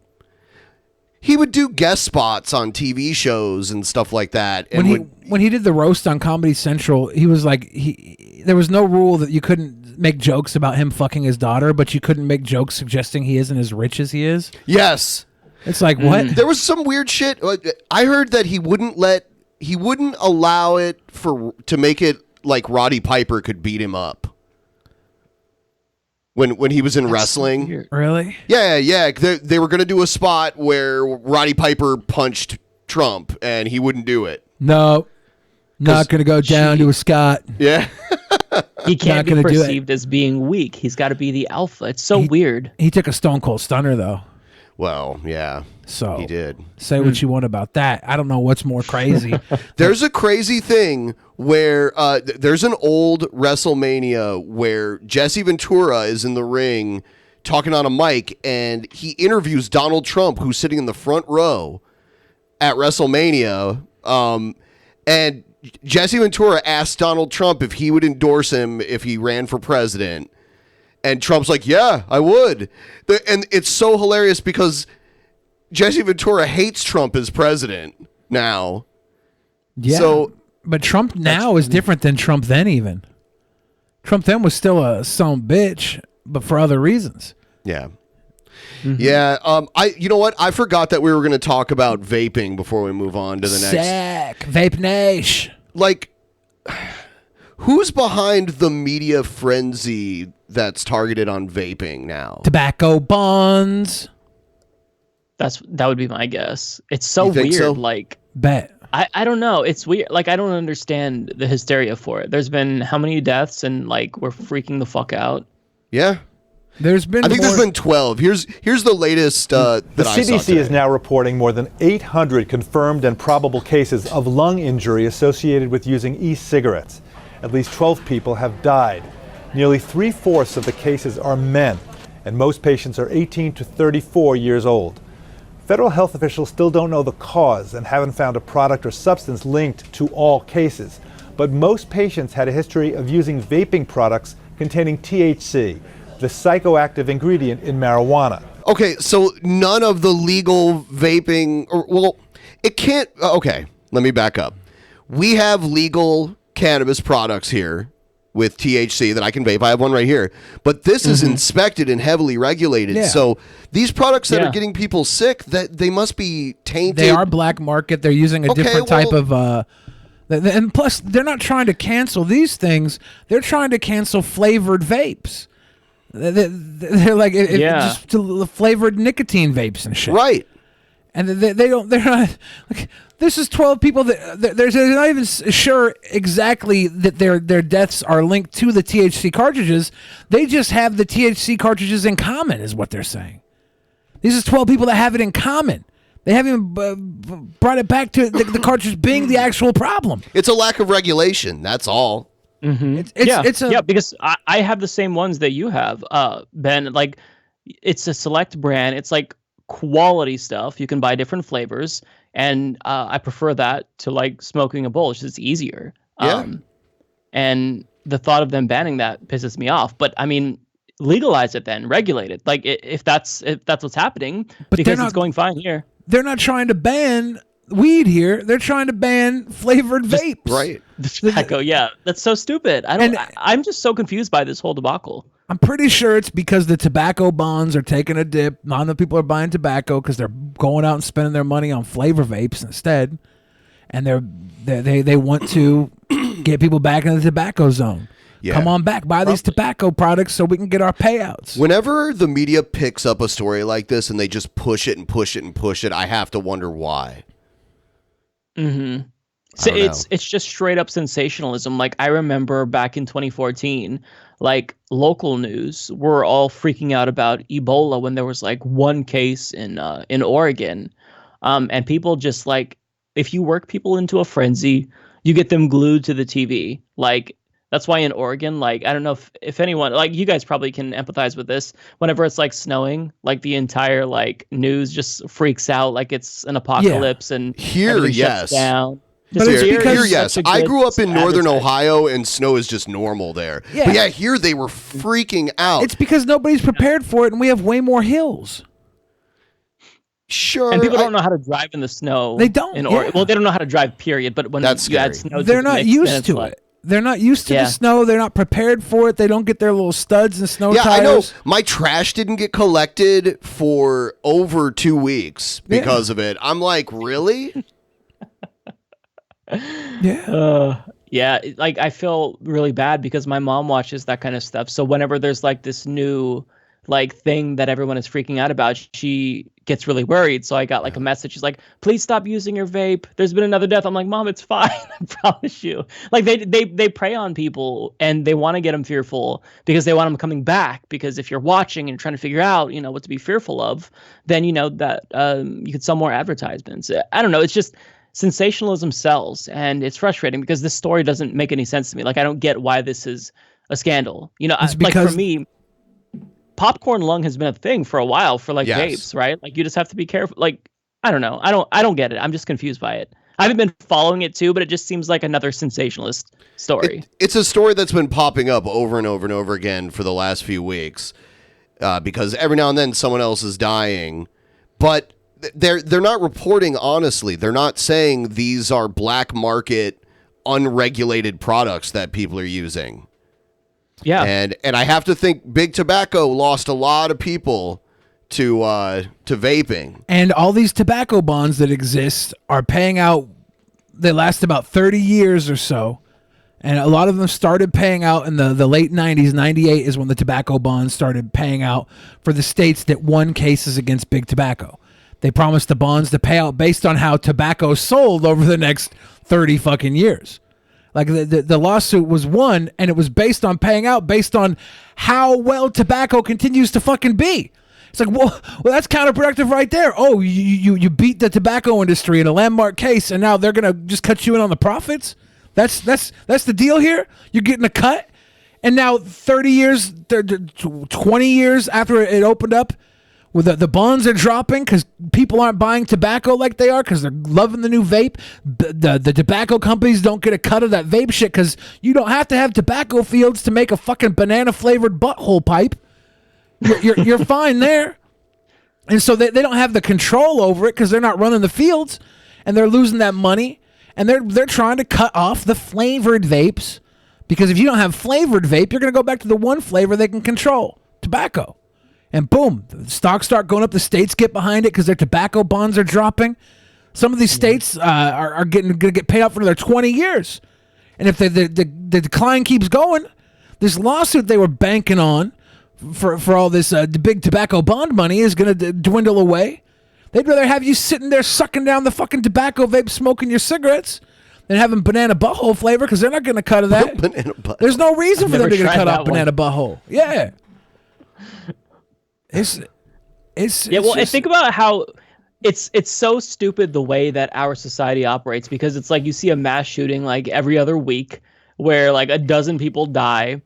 He would do guest spots on TV shows and stuff like that. And when he did the roast on Comedy Central, he was like, there was no rule that you couldn't make jokes about him fucking his daughter, but you couldn't make jokes suggesting he isn't as rich as he is. Yes. It's like, what? There was some weird shit. I heard that he wouldn't allow it to make it like Roddy Piper could beat him up. When he was in wrestling. Weird. Really? Yeah. They were going to do a spot where Roddy Piper punched Trump, and he wouldn't do it. No. Not going to go down to a Scott. Yeah. He can't be perceived as being weak. He's got to be the alpha. It's so weird. He took a Stone Cold Stunner, though. Well, yeah. So he did. Say what you want about that. I don't know what's more crazy. There's a crazy thing where there's an old WrestleMania where Jesse Ventura is in the ring talking on a mic, and he interviews Donald Trump, who's sitting in the front row at WrestleMania. And Jesse Ventura asked Donald Trump if he would endorse him if he ran for president. And Trump's like, yeah, I would. And it's so hilarious because Jesse Ventura hates Trump as president now. Yeah. So, but Trump now is different than Trump then even. Trump then was still a son bitch, but for other reasons. Yeah. Yeah. You know what? I forgot that we were going to talk about vaping before we move on to the next. Sick. Vape Nation. Like, who's behind the media frenzy that's targeted on vaping now? Tobacco bonds. That would be my guess. It's so weird. So? Like, bet. I don't know. It's weird. Like, I don't understand the hysteria for it. There's been how many deaths, and like we're freaking the fuck out. Yeah. There's I think there's been 12. Here's the latest that the I saw CDC today. is now reporting more than 800 confirmed and probable cases of lung injury associated with using e-cigarettes. At least 12 people have died. Nearly 3/4 of the cases are men, and most patients are 18 to 34 years old. Federal health officials still don't know the cause and haven't found a product or substance linked to all cases. But most patients had a history of using vaping products containing THC, the psychoactive ingredient in marijuana. Okay, so none of the legal vaping, it can't, okay, let me back up. We have legal cannabis products here with THC that I can vape. I have one right here. But this is inspected and heavily regulated. Yeah. So these products that are getting people sick, that they must be tainted. They are black market. They're using a different type of and plus they're not trying to cancel these things. They're trying to cancel flavored vapes. They're like just flavored nicotine vapes and shit. Right. And they're not like, this is 12 people that they're not even sure exactly that their deaths are linked to the THC cartridges. They just have the THC cartridges in common is what they're saying. These are 12 people that have it in common. They haven't brought it back to the cartridge being the actual problem. It's a lack of regulation. That's all. Because I have the same ones that you have, Ben. Like, it's a select brand. It's like quality stuff. You can buy different flavors, and I prefer that to like smoking a bowl. It's easier. And the thought of them banning that pisses me off. But I mean, legalize it then, regulate it. Like if that's what's happening, but because it's going fine here. They're not trying to ban weed here. They're trying to ban flavored vapes. Right. Tobacco, yeah. That's so stupid. I'm just so confused by this whole debacle. I'm pretty sure it's because the tobacco bonds are taking a dip. Not enough people are buying tobacco because they're going out and spending their money on flavor vapes instead. And they want to get people back in the tobacco zone. Yeah. Come on back, buy these tobacco products so we can get our payouts. Whenever the media picks up a story like this and they just push it and push it and push it, I have to wonder why. So it's just straight up sensationalism. Like, I remember back in 2014, like local news were all freaking out about Ebola when there was like one case in Oregon, and people just like, if you work people into a frenzy, you get them glued to the TV. Like, that's why in Oregon, like, I don't know if anyone, like, you guys probably can empathize with this. Whenever it's like snowing, like the entire like news just freaks out, like it's an apocalypse, and here, everything yes, shuts down. But it's because yes, I grew up in northern Ohio, and snow is just normal there. Yeah. But yeah, here they were freaking out. It's because nobody's prepared for it, and we have way more hills. Sure, and people don't know how to drive in the snow. They don't. Well, they don't know how to drive. Period. But when you add snow, they're not used to it. They're not used to the snow. They're not prepared for it. They don't get their little studs and snow tires. I know. My trash didn't get collected for over 2 weeks because of it. I'm like, really? Yeah. Like, I feel really bad because my mom watches that kind of stuff. So whenever there's like this new like thing that everyone is freaking out about, she gets really worried. So I got like a message. She's like, please stop using your vape. There's been another death. I'm like, Mom, it's fine. I promise you. Like they prey on people, and they want to get them fearful because they want them coming back. Because if you're watching and trying to figure out, you know, what to be fearful of, then you know that you could sell more advertisements. I don't know. It's just sensationalism sells, and it's frustrating because this story doesn't make any sense to me. Like, I don't get why this is a scandal. You know, like for me, popcorn lung has been a thing for a while for like vapes, right? Like, you just have to be careful. Like, I don't know. I don't get it. I'm just confused by it. I haven't been following it too, but it just seems like another sensationalist story. It's a story that's been popping up over and over and over again for the last few weeks, because every now and then someone else is dying, but they're not reporting honestly. They're not saying these are black market, unregulated products that people are using. Yeah. And I have to think big tobacco lost a lot of people to vaping. And all these tobacco bonds that exist are paying out. They last about 30 years or so. And a lot of them started paying out in the late 90s. 98 is when the tobacco bonds started paying out for the states that won cases against big tobacco. They promised the bonds to pay out based on how tobacco sold over the next 30 fucking years. Like the lawsuit was won, and it was based on paying out based on how well tobacco continues to fucking be. It's like, well, that's counterproductive right there. Oh, you beat the tobacco industry in a landmark case, and now they're gonna just cut you in on the profits. That's the deal here. You're getting a cut, and now 30 years, 20 years after it opened up, with the bonds are dropping because people aren't buying tobacco like they are because they're loving the new vape. The tobacco companies don't get a cut of that vape shit because you don't have to have tobacco fields to make a fucking banana flavored butthole pipe. You're fine there. And so they don't have the control over it because they're not running the fields, and they're losing that money. And they're trying to cut off the flavored vapes because if you don't have flavored vape, you're going to go back to the one flavor they can control, tobacco. And boom, the stocks start going up. The states get behind it because their tobacco bonds are dropping. Some of these states are going to get paid out for another 20 years. And if the decline keeps going, this lawsuit they were banking on for all this the big tobacco bond money is going to dwindle away. They'd rather have you sitting there sucking down the fucking tobacco vape, smoking your cigarettes, than having banana butthole flavor because they're not going to cut of that. There's no reason for them to cut off banana butthole. Yeah. It's well, and think about how it's so stupid the way that our society operates, because it's like you see a mass shooting like every other week where like a dozen people die,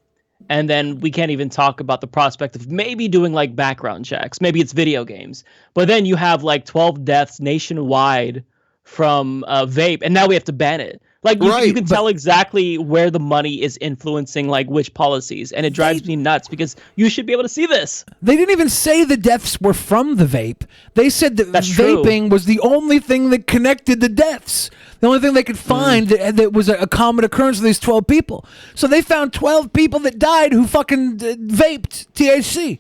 and then we can't even talk about the prospect of maybe doing like background checks. Maybe it's video games, but then you have like 12 deaths nationwide from vape, and now we have to ban it. Like you can tell exactly where the money is influencing like which policies, and it drives me nuts because you should be able to see this. They didn't even say the deaths were from the vape. They said that vaping was the only thing that connected the deaths. The only thing they could find that was a common occurrence of these 12 people. So they found 12 people that died who fucking vaped THC.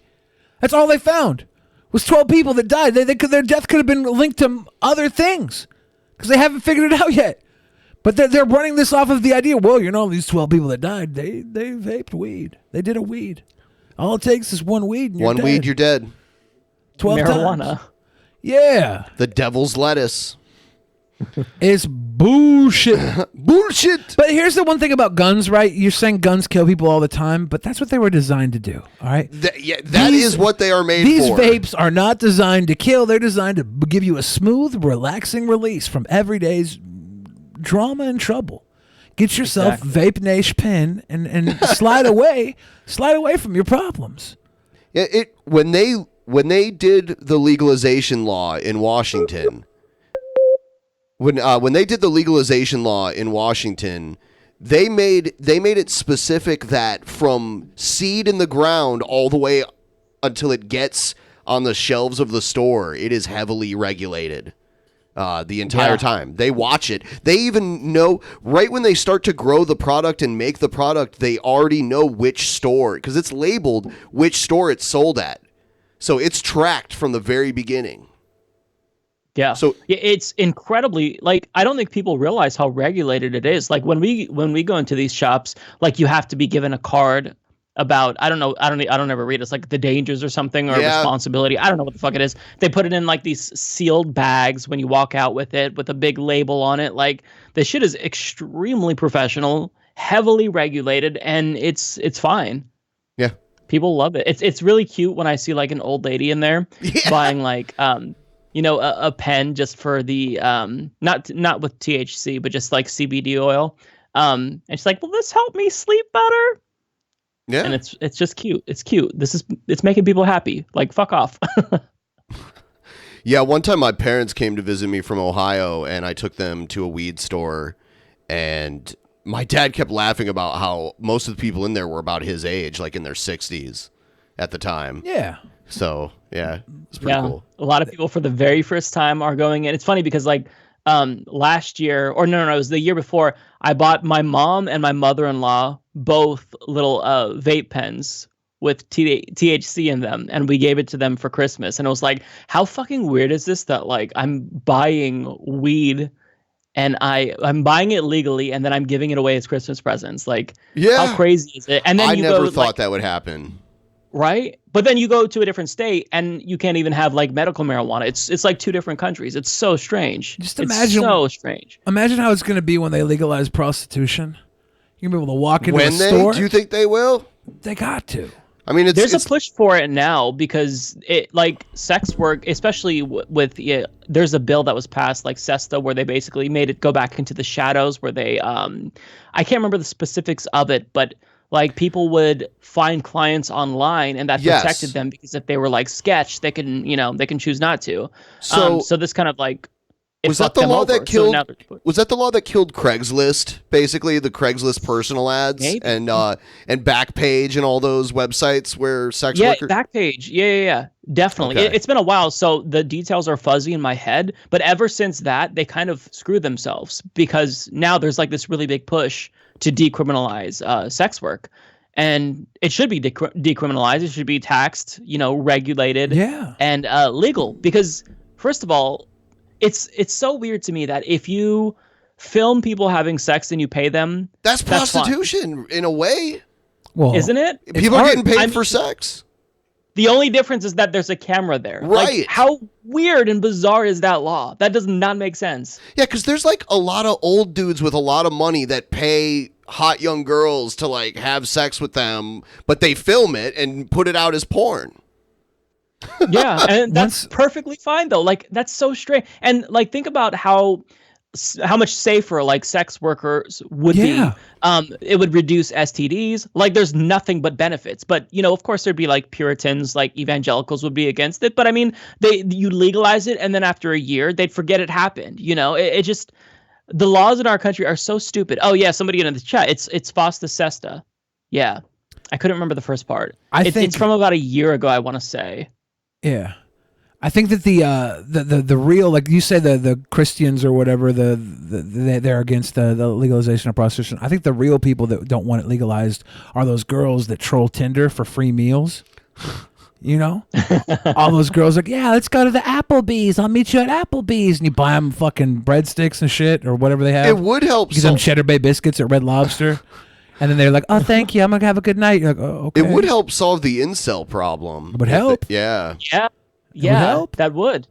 That's all they found was 12 people that died. Their death could have been linked to other things because they haven't figured it out yet. But they're running this off of the idea, well, you know, these 12 people that died, they vaped weed. They did a weed. All it takes is one weed and you're dead. Weed, you're dead. 12 marijuana. Times. Yeah. The devil's lettuce. It's bullshit. Bullshit. But here's the one thing about guns, right? You're saying guns kill people all the time, but that's what they were designed to do, all right? That is what they are made for. These vapes are not designed to kill. They're designed to give you a smooth, relaxing release from everyday's drama and trouble. Get yourself Vape Nation pen and slide away from your problems. Yeah, when they did the legalization law in Washington, when they did the legalization law in Washington, they made it specific that from seed in the ground all the way until it gets on the shelves of the store, it is heavily regulated. The entire time. They watch it. They even know right when they start to grow the product and make the product, they already know which store, because it's labeled which store it's sold at. So it's tracked from the very beginning. Yeah. So it's incredibly, like, I don't think people realize how regulated it is. Like when we go into these shops, like you have to be given a card about, I don't ever read it. It's like the dangers or something, or responsibility. I don't know what the fuck it is. They put it in like these sealed bags when you walk out with it, with a big label on it. Like the shit is extremely professional, heavily regulated, and it's fine. Yeah. People love it. It's really cute when I see like an old lady in there buying like a pen just for the not with THC, but just like CBD oil. And she's like, "Will this help me sleep better?" Yeah. And it's just cute. It's cute. It's making people happy. Like, fuck off. Yeah, one time my parents came to visit me from Ohio, and I took them to a weed store, and my dad kept laughing about how most of the people in there were about his age, like in their 60s at the time. Yeah. So, yeah, it's pretty cool. A lot of people for the very first time are going in. It's funny because like last year, or no, it was the year before, I bought my mom and my mother-in-law both little vape pens with THC in them, and we gave it to them for Christmas. And it was like, how fucking weird is this that like I'm buying weed and I'm buying it legally, and then I'm giving it away as Christmas presents? Like, how crazy is it? And then I you never go, thought like, that would happen. Right? But then you go to a different state and you can't even have like medical marijuana. It's like two different countries. It's so strange. Just imagine. It's so strange. Imagine how it's going to be when they legalize prostitution. You're going to be able to walk into a store. Do you think they will? They got to. I mean, there's a push for it now because it, like, sex work, especially with there's a bill that was passed, like SESTA, where they basically made it go back into the shadows, where they I can't remember the specifics of it, but like people would find clients online, and that protected them, because if they were like sketch, they can choose not to. So this kind of like, was that the law that killed? Was that the law that killed Craigslist? Basically, the Craigslist personal ads and Backpage and all those websites where sex workers. Backpage, yeah, definitely. Okay. It's been a while, so the details are fuzzy in my head. But ever since that, they kind of screwed themselves, because now there's like this really big push to decriminalize sex work, and it should be decriminalized. It should be taxed, regulated, and legal. Because first of all, it's so weird to me that if you film people having sex and you pay them, that's prostitution in a way. Well, isn't it? People are getting paid for sex. The only difference is that there's a camera there. Right. Like, how weird and bizarre is that law? That does not make sense. Yeah, because there's like a lot of old dudes with a lot of money that pay hot young girls to like have sex with them, but they film it and put it out as porn. Yeah, and that's perfectly fine though. Like, that's so strange. And like, think about how much safer like sex workers would be. It would reduce STDs. Like, there's nothing but benefits. But of course there'd be like Puritans, like evangelicals would be against it. But I mean, you legalize it, and then after a year they'd forget it happened. It just, the laws in our country are so stupid. Oh yeah, somebody in the chat. It's FOSTA SESTA. Yeah, I couldn't remember the first part. It's from about a year ago, I want to say. Yeah, I think that the real, like you say, the Christians or whatever, they're against the legalization of prostitution. I think the real people that don't want it legalized are those girls that troll Tinder for free meals. All those girls like, yeah, let's go to the Applebee's. I'll meet you at Applebee's, and you buy them fucking breadsticks and shit or whatever they have. It would help. Give them Cheddar Bay biscuits at Red Lobster. And then they're like, oh, thank you. I'm going to have a good night. You're like, oh, okay. It would help solve the incel problem. It would help. Yeah. Yeah. Yeah. That would.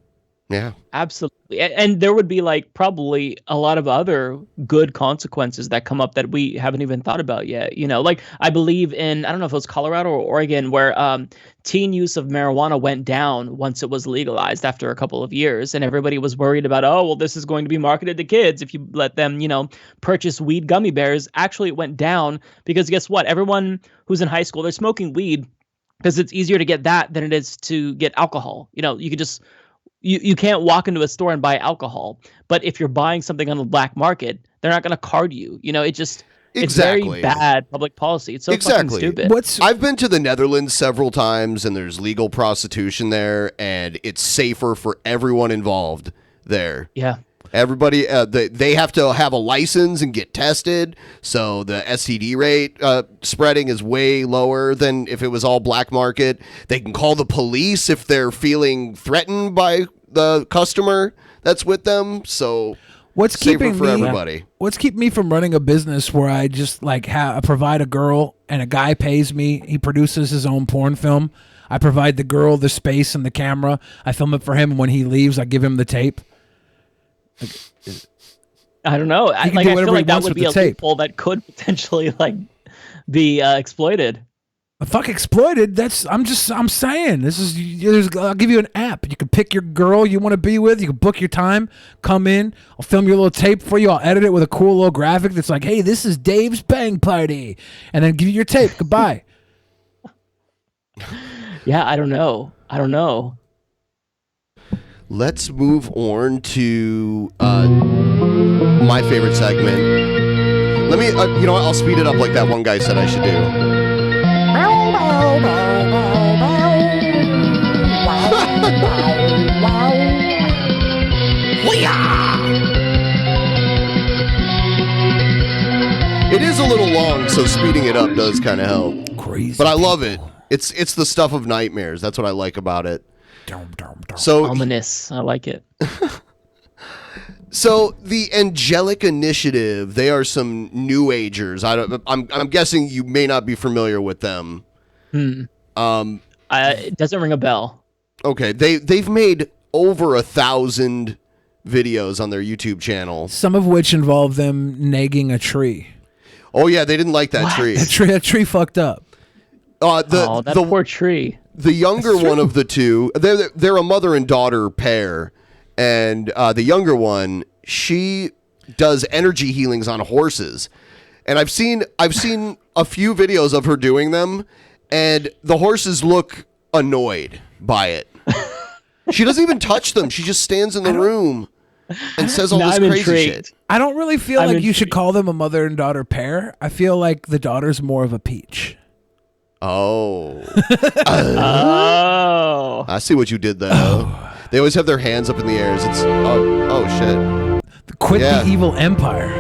Yeah. Absolutely. And there would be like probably a lot of other good consequences that come up that we haven't even thought about yet. You know, like I believe in, I don't know if it was Colorado or Oregon, where teen use of marijuana went down once it was legalized after a couple of years. And everybody was worried about, oh, well, this is going to be marketed to kids if you let them, you know, purchase weed gummy bears. Actually, it went down because guess what? Everyone who's in high school, they're smoking weed because it's easier to get that than it is to get alcohol. You know, you could just... You can't walk into a store and buy alcohol, but if you're buying something on the black market, they're not going to card you. You know, it's very bad public policy. It's so fucking stupid. I've been to the Netherlands several times, and there's legal prostitution there, and it's safer for everyone involved there. Yeah. Everybody, they have to have a license and get tested, so the STD rate spreading is way lower than if it was all black market. They can call the police if they're feeling threatened by the customer that's with them. So what's safer keeping for me, everybody? What's keeping me from running a business where I just like provide a girl and a guy pays me? He produces his own porn film. I provide the girl the space and the camera. I film it for him. When he leaves, I give him the tape. I don't know. I feel like that would be a loophole that could potentially like be exploited. Fuck exploited. I'm saying I'll give you an app. You can pick your girl you want to be with. You can book your time. Come in. I'll film your little tape for you. I'll edit it with a cool little graphic that's like, hey, this is Dave's bang party, and then give you your tape. Goodbye. Yeah, I don't know. Let's move on to my favorite segment. Let me, you know what? I'll speed it up like that one guy said I should do. It is a little long, so speeding it up does kind of help. Crazy. But I love it. It's the stuff of nightmares. That's what I like about it. So ominous. I like it. So the Angelic Initiative, they are some New Agers. I'm guessing you may not be familiar with them. It doesn't ring a bell. Okay, they've made over 1,000 videos on their YouTube channel. Some of which involve them nagging a tree. Oh yeah, they didn't like that tree. That tree fucked up. That poor tree. The younger one of the two, they're a mother and daughter pair, and the younger one, she does energy healings on horses, and I've seen a few videos of her doing them, and the horses look annoyed by it. She doesn't even touch them; she just stands in the room and says all this crazy shit. I don't really feel like you should call them a mother and daughter pair. I feel like the daughter's more of a peach. Oh. Oh. I see what you did there. Oh. They always have their hands up in the air. It's oh shit. Quit the evil empire.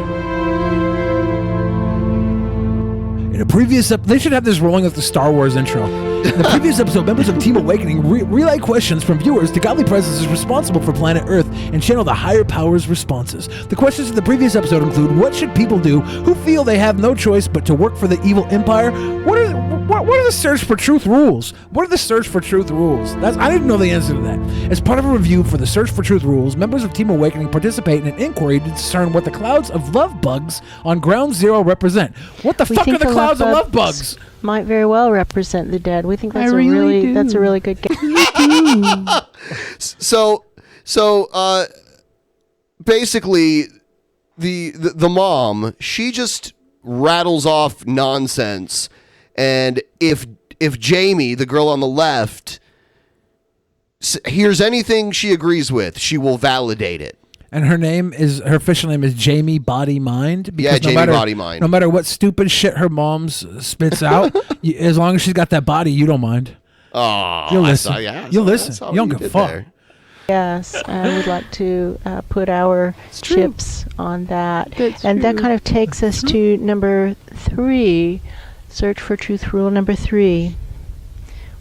In a previous they should have this rolling with the Star Wars intro. In the previous episode, members of Team Awakening relay questions from viewers to godly presences responsible for planet Earth and channel the higher powers' responses. The questions in the previous episode include: what should people do who feel they have no choice but to work for the evil empire? What are the search for truth rules? What are the search for truth rules? I didn't know the answer to that. As part of a review for the search for truth rules, members of Team Awakening participate in an inquiry to discern what the clouds of love bugs on Ground Zero represent. What the fuck are the clouds of love bugs? Might very well represent the dead. We think that's a really good game. So basically the mom, she just rattles off nonsense, and if Jamie, the girl on the left, hears anything she agrees with, she will validate it. And her official name is Jamie Body Mind. Yeah, Jamie Body Mind. No matter what stupid shit her mom's spits out, as long as she's got that body, you don't mind. Oh, you'll listen. You'll listen. You don't give a fuck. Yes, I would like to put our chips on that. That kind of takes us to number 3, search for truth rule number 3,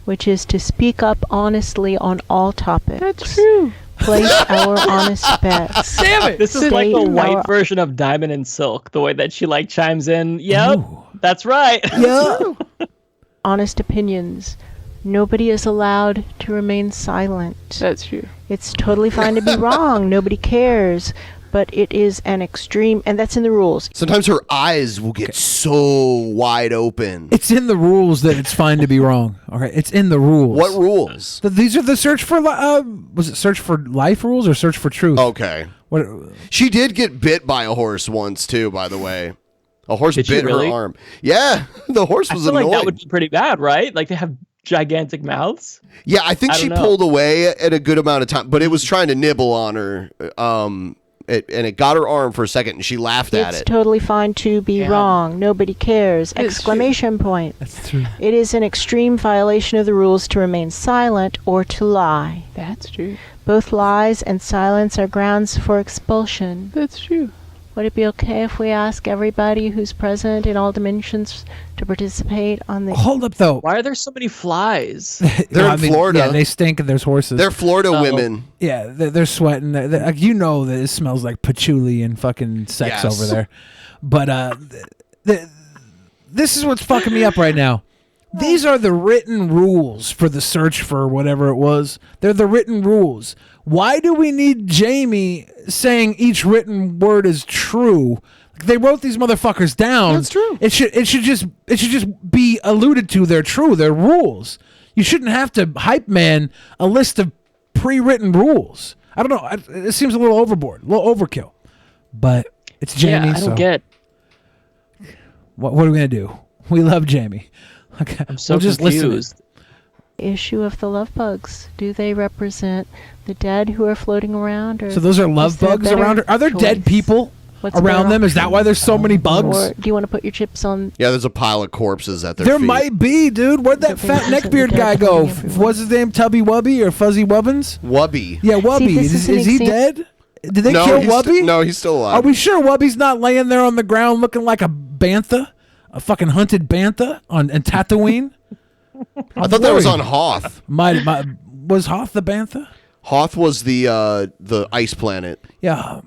which is to speak up honestly on all topics. That's true. Place our honest bets. Damn it! This is like the white version of Diamond and Silk. The way that she like chimes in. Yep, that's right. Yeah. Honest opinions. Nobody is allowed to remain silent. That's true. It's totally fine to be wrong. Nobody cares. But it is an extreme, and that's in the rules. Sometimes her eyes will get so wide open. It's in the rules that it's fine to be wrong. All right, it's in the rules. What rules? These are the search for was it search for life rules or search for truth? Okay. What? She did get bit by a horse once too, by the way. A horse Did she bit really? her arm. Yeah, the horse was I feel annoyed. like that would be pretty bad, right? Like they have gigantic mouths. Yeah, I think she pulled away at a good amount of time, but it was trying to nibble on her. And it got her arm for a second, and she laughed at It's it. totally fine to be wrong. Nobody cares. It's Exclamation point. That's true. It is an extreme violation of the rules to remain silent or to lie. That's true. Both lies and silence are grounds for expulsion. That's true. Would it be okay if we ask everybody who's present in all dimensions to participate on the... Hold up, though. Why are there so many flies? They're in Florida. Yeah, they stink and there's horses. They're Florida women. Yeah, they're sweating. Like, you know that it smells like patchouli and fucking sex over there. But this is what's fucking me up right now. These are the written rules for the search for whatever it was. They're the written rules. Why do we need Jamie saying each written word is true? They wrote these motherfuckers down. That's true. It should just be alluded to. They're true. They're rules. You shouldn't have to hype man a list of pre-written rules. I don't know. It seems a little overboard, a little overkill. But it's Jamie. Yeah, I don't get. What are we gonna do? We love Jamie. Okay, I'm so we'll just confused. Issue of the love bugs. Do they represent the dead who are floating around? Or So those are love is there a bugs around better her? Are there dead choice? people What's around better them? Is that why there's so many bugs? Or do you want to put your chips on... Yeah, there's a pile of corpses at their There feet. might be, dude. Where'd that fat neckbeard guy go? What's his name? Tubby Wubby or Fuzzy Wubbins? Wubby. Yeah, Wubby. this Is is an he exam- dead? Did they No, kill he's Wubby? no, he's still alive. Are we sure Wubby's not laying there on the ground looking like a bantha? A fucking hunted bantha in Tatooine? I thought that was on Hoth. Was Hoth the bantha? Hoth was the ice planet. Yeah.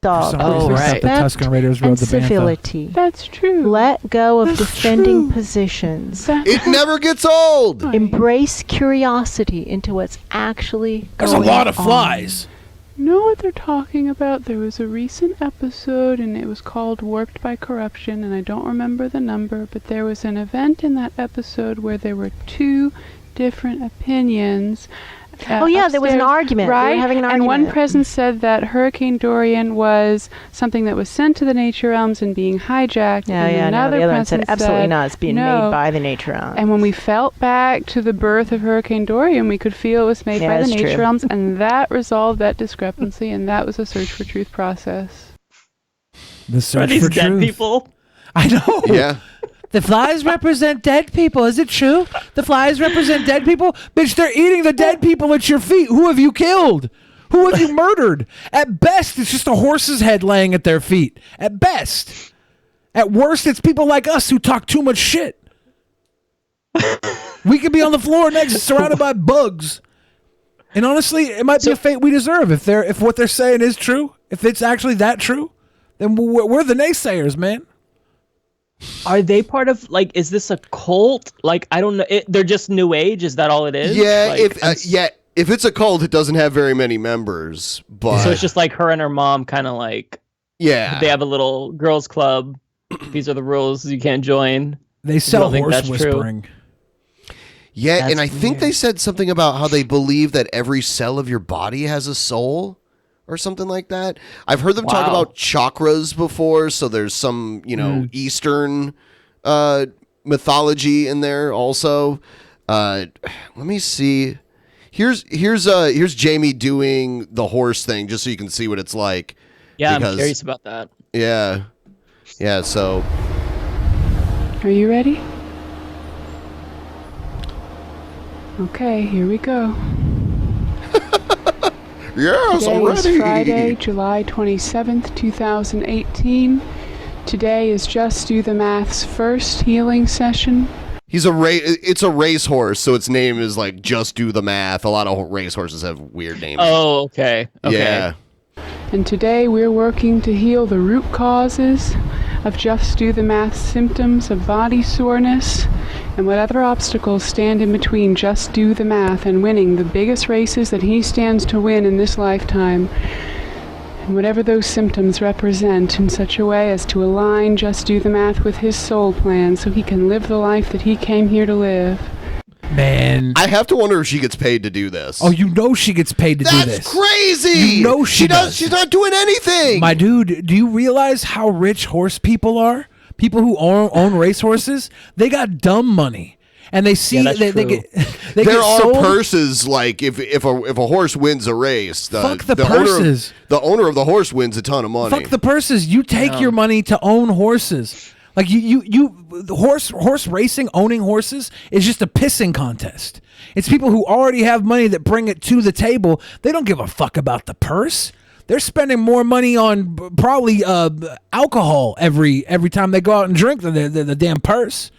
Dog. For some reason, I thought the Tusken Raiders rode and the bantha. civility. That's true. Let go of That's defending true. positions. It never gets old. Embrace curiosity into what's actually There's a going lot of on. flies. Know what they're talking about? There was a recent episode and it was called Warped by Corruption, and I don't remember the number, but there was an event in that episode where there were two different opinions. Oh, yeah, there was an upstairs, argument. They were Right? having an And one argument. person said that Hurricane Dorian was something that was sent to the nature realms and being hijacked. Yeah, and yeah, no. another The other one person said absolutely not. It's being no. made by the nature realm. And when we felt back to the birth of Hurricane Dorian, we could feel it was made Yeah, by the that's nature true. realms, and that resolved that discrepancy, and that was a search for truth process. The Are search these for dead truth. people? I know. Yeah. The flies represent dead people. Is it true? The flies represent dead people? Bitch, they're eating the dead people at your feet. Who have you killed? Who have you murdered? At best, it's just a horse's head laying at their feet. At best. At worst, it's people like us who talk too much shit. We could be on the floor next, surrounded by bugs. And honestly, it might be a fate we deserve. If what they're saying is true, if it's actually that true, then we're the naysayers, man. Are they part of, like, is this a cult? Like, I don't know. They're just New Age? Is that all it is? Yeah, Like, if it's a cult, it doesn't have very many members. But so it's just like her and her mom kind of like, yeah, they have a little girls club. These are the rules. You can't join. They You sell don't think horse that's true? whispering. Yeah, That's and I think they said something about how they believe that every cell of your body has a soul or something like that. I've heard them talk Wow. about chakras before, so there's some, Eastern mythology in there also. Let me see. Here's Jamie doing the horse thing just so you can see what it's like. Yeah, because- I'm curious about that. Yeah. Yeah, so Are you ready? Okay, here we go. yes, Today I'm is ready. Friday, July 27th, 2018. Today is Just Do the Math's first healing session. It's a racehorse, so its name is like Just Do the Math. A lot of racehorses have weird names. Oh, okay. Yeah. And today we're working to heal the root causes of Just Do the Math symptoms of body soreness, And what other obstacles stand in between Just Do the Math and winning the biggest races that he stands to win in this lifetime? And whatever those symptoms represent, in such a way as to align Just Do the Math with his soul plan so he can live the life that he came here to live. Man, I have to wonder if she gets paid to do this. Oh, you know she gets paid to do this. That's crazy. You know she does. She's not doing anything. My dude, do you realize how rich horse people are? People who own racehorses, they got dumb money, and they see they get. There are sold. purses like if a horse wins a race, Fuck the purses. The owner of the horse wins a ton of money. Fuck the purses. You take your money to own horses. Like the horse racing, owning horses is just a pissing contest. It's people who already have money that bring it to the table. They don't give a fuck about the purse. They're spending more money on probably alcohol every time they go out and drink than the damn purse.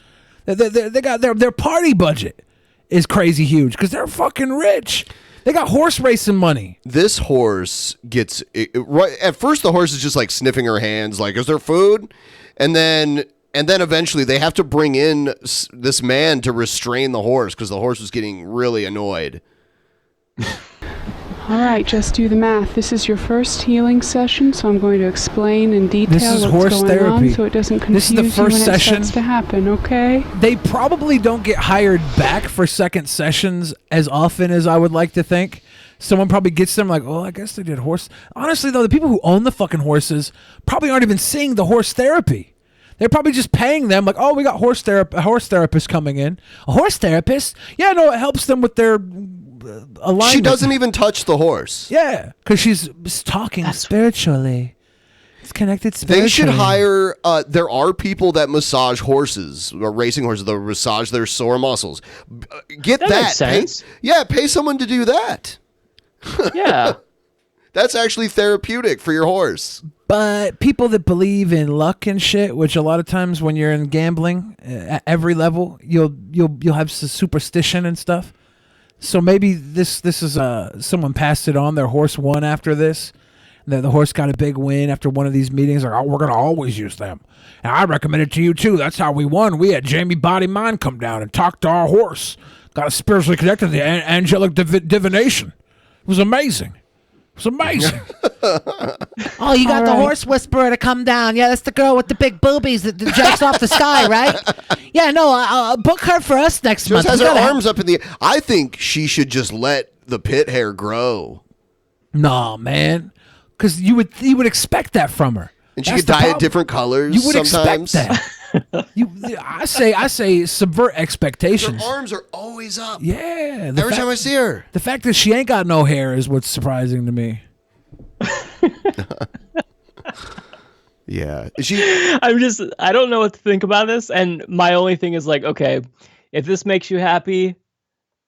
They got their party budget is crazy huge because they're fucking rich. They got horse racing money. This horse gets right at first. The horse is just like sniffing her hands, like, "Is there food?" And then eventually they have to bring in this man to restrain the horse because the horse was getting really annoyed. All right, Just Do the Math. This is your first healing session, so I'm going to explain in detail what's going on so it doesn't confuse you when it starts to happen, okay? They probably don't get hired back for second sessions as often as I would like to think. Someone probably gets them like, oh, I guess they did horse. Honestly, though, the people who own the fucking horses probably aren't even seeing the horse therapy. They're probably just paying them like, oh, we got a horse therapist coming in. A horse therapist? Yeah, no, it helps them with their alignment. She doesn't even touch the horse. Yeah, because she's talking spiritually. It's connected spiritually. They should hire, there are people that massage horses, or racing horses, that massage their sore muscles. Get that. Makes sense. Pay someone to do that. Yeah. That's actually therapeutic for your horse. But people that believe in luck and shit, which a lot of times when you're in gambling at every level, you'll have superstition and stuff. So maybe this is someone passed it on. Their horse won after this. The horse got a big win after one of these meetings. Like, oh, we're gonna always use them, and I recommend it to you too. That's how we won. We had Jamie Body Mind come down and talk to our horse. Got us spiritually connected to the angelic divination. It was amazing. It was amazing. Oh, you got the horse whisperer to come down. Yeah, that's the girl with the big boobies that jumps off the sky, right? Yeah, no, I'll book her for us next month. Just has her arms up in the air. I think she should just let the pit hair grow. No, man, because you would expect that from her. And she could dye it different colors. You would sometimes. expect that. I say subvert expectations. Her arms are always up. Yeah. Every time I see her. The fact that she ain't got no hair is what's surprising to me. Yeah. I don't know what to think about this. And my only thing is like, okay, if this makes you happy,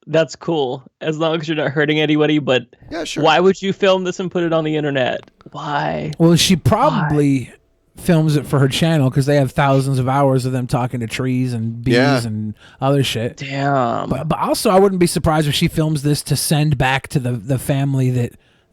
that's cool. As long as you're not hurting anybody. But yeah, sure. Why would you film this and put it on the internet? Why? Well, she probably films it for her channel because they have thousands of hours of them talking to trees and bees and other shit. Damn. But also, I wouldn't be surprised if she films this to send back to the family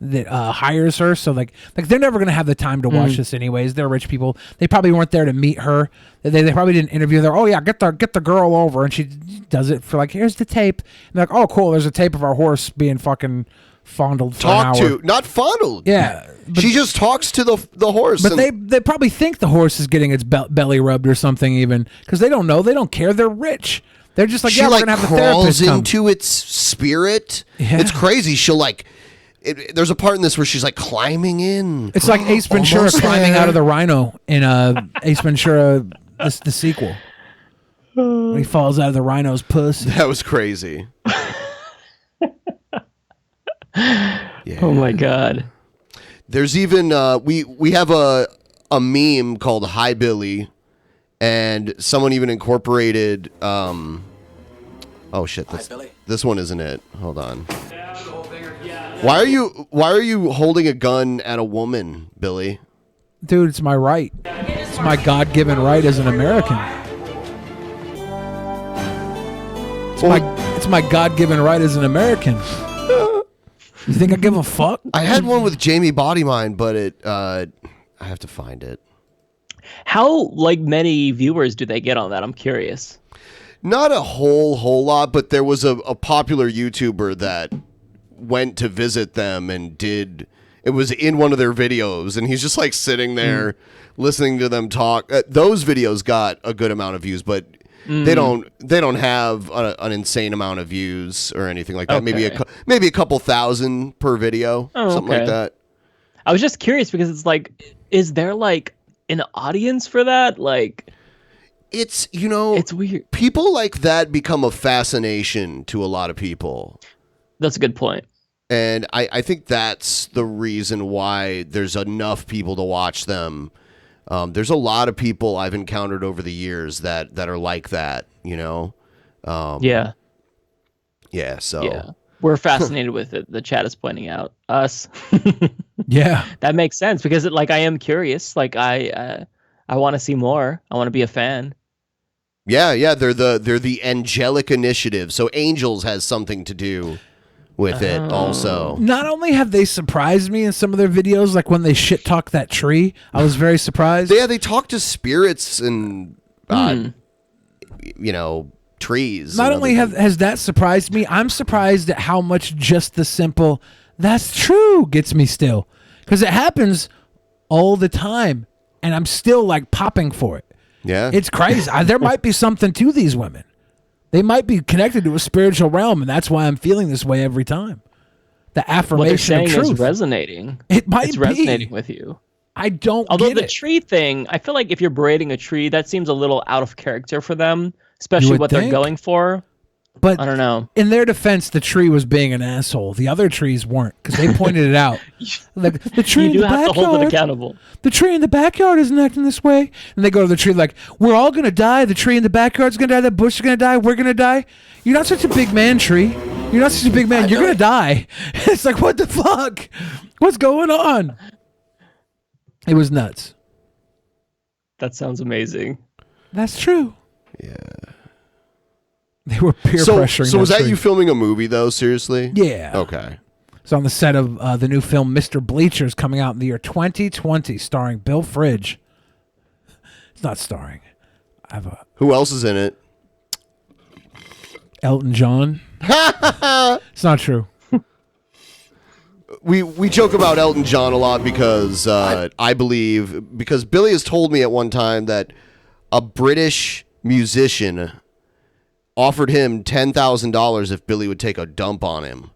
that hires her. So like they're never gonna have the time to watch this anyways. They're rich people. They probably weren't there to meet her. They probably didn't interview her. Oh yeah, get the girl over, and she does it for like, here's the tape. And they're like, oh cool, there's a tape of our horse being fucking fondled for an hour. Not fondled. Yeah, she just talks to the horse. But they probably think the horse is getting its belly rubbed or something, even because they don't know. They don't care. They're rich. They're just like, she we're like gonna have the crawls therapist come. into its spirit. Yeah. It's crazy. She'll like. There's a part in this where she's like climbing in. It's like Ace Ventura climbing out of the rhino in Ace Ventura, the sequel. When he falls out of the rhino's pussy. That was crazy. Yeah. Oh my god. There's even we have a meme called Hi Billy, and someone even incorporated oh shit, this one isn't it. Hold on. Why are you holding a gun at a woman, Billy? Dude, it's my right. It's my God-given right as an American. It's my God-given right as an American. You think I give a fuck? I had one with Jamie Body Mind, but I have to find it. How many viewers do they get on that? I'm curious. Not a whole lot, but there was a popular YouTuber that went to visit them and did. It was in one of their videos, and he's just like sitting there listening to them talk. Those videos got a good amount of views, but they don't have an insane amount of views or anything like that. Okay. Maybe a couple thousand per video, something like that. I was just curious because it's like, is there like an audience for that? Like, it's it's weird. People like that become a fascination to a lot of people. That's a good point. And I think that's the reason why there's enough people to watch them. There's a lot of people I've encountered over the years that are like that, Yeah. Yeah, so. Yeah. We're fascinated with it. The chat is pointing out us. Yeah. That makes sense because I am curious. Like I want to see more. I want to be a fan. Yeah, they're the Angelic Initiative. So Angels has something to do with it also. Not only have they surprised me in some of their videos, like when they shit talk that tree, I was very surprised. Yeah, they talk to spirits and trees. Not only has that surprised me, I'm surprised at how much just the simple "that's true" gets me still, because it happens all the time, and I'm still like popping for it. Yeah, it's crazy. There might be something to these women. They might be connected to a spiritual realm, and that's why I'm feeling this way every time. The affirmation What they're saying of truth is resonating. It might it's be resonating with you. I don't. Although get the it. tree thing, I feel like if you're berating a tree, that seems a little out of character for them, You especially would what think. they're going for. But I don't know. In their defense, the tree was being an asshole. The other trees weren't, because they pointed it out. Like the tree You in do the have to hold it backyard. accountable. The tree in the backyard isn't acting this way. And they go to the tree like, we're all gonna die. The tree in the backyard's gonna die. The bush is gonna die. We're gonna die. You're not such a big man, tree. You're not such a big man. You're gonna die. It's like, what the fuck? What's going on? It was nuts. That sounds amazing. That's true. Yeah. They were peer So pressuring. was that tree. you filming a movie though? Seriously? Yeah. Okay. It's on the set of the new film Mr. Bleachers, coming out in the year 2020, starring Bill Fridge. It's not starring. Who else is in it? Elton John. It's not true. We joke about Elton John a lot because I believe, because Billy has told me at one time that a British musician offered him $10,000 if Billy would take a dump on him.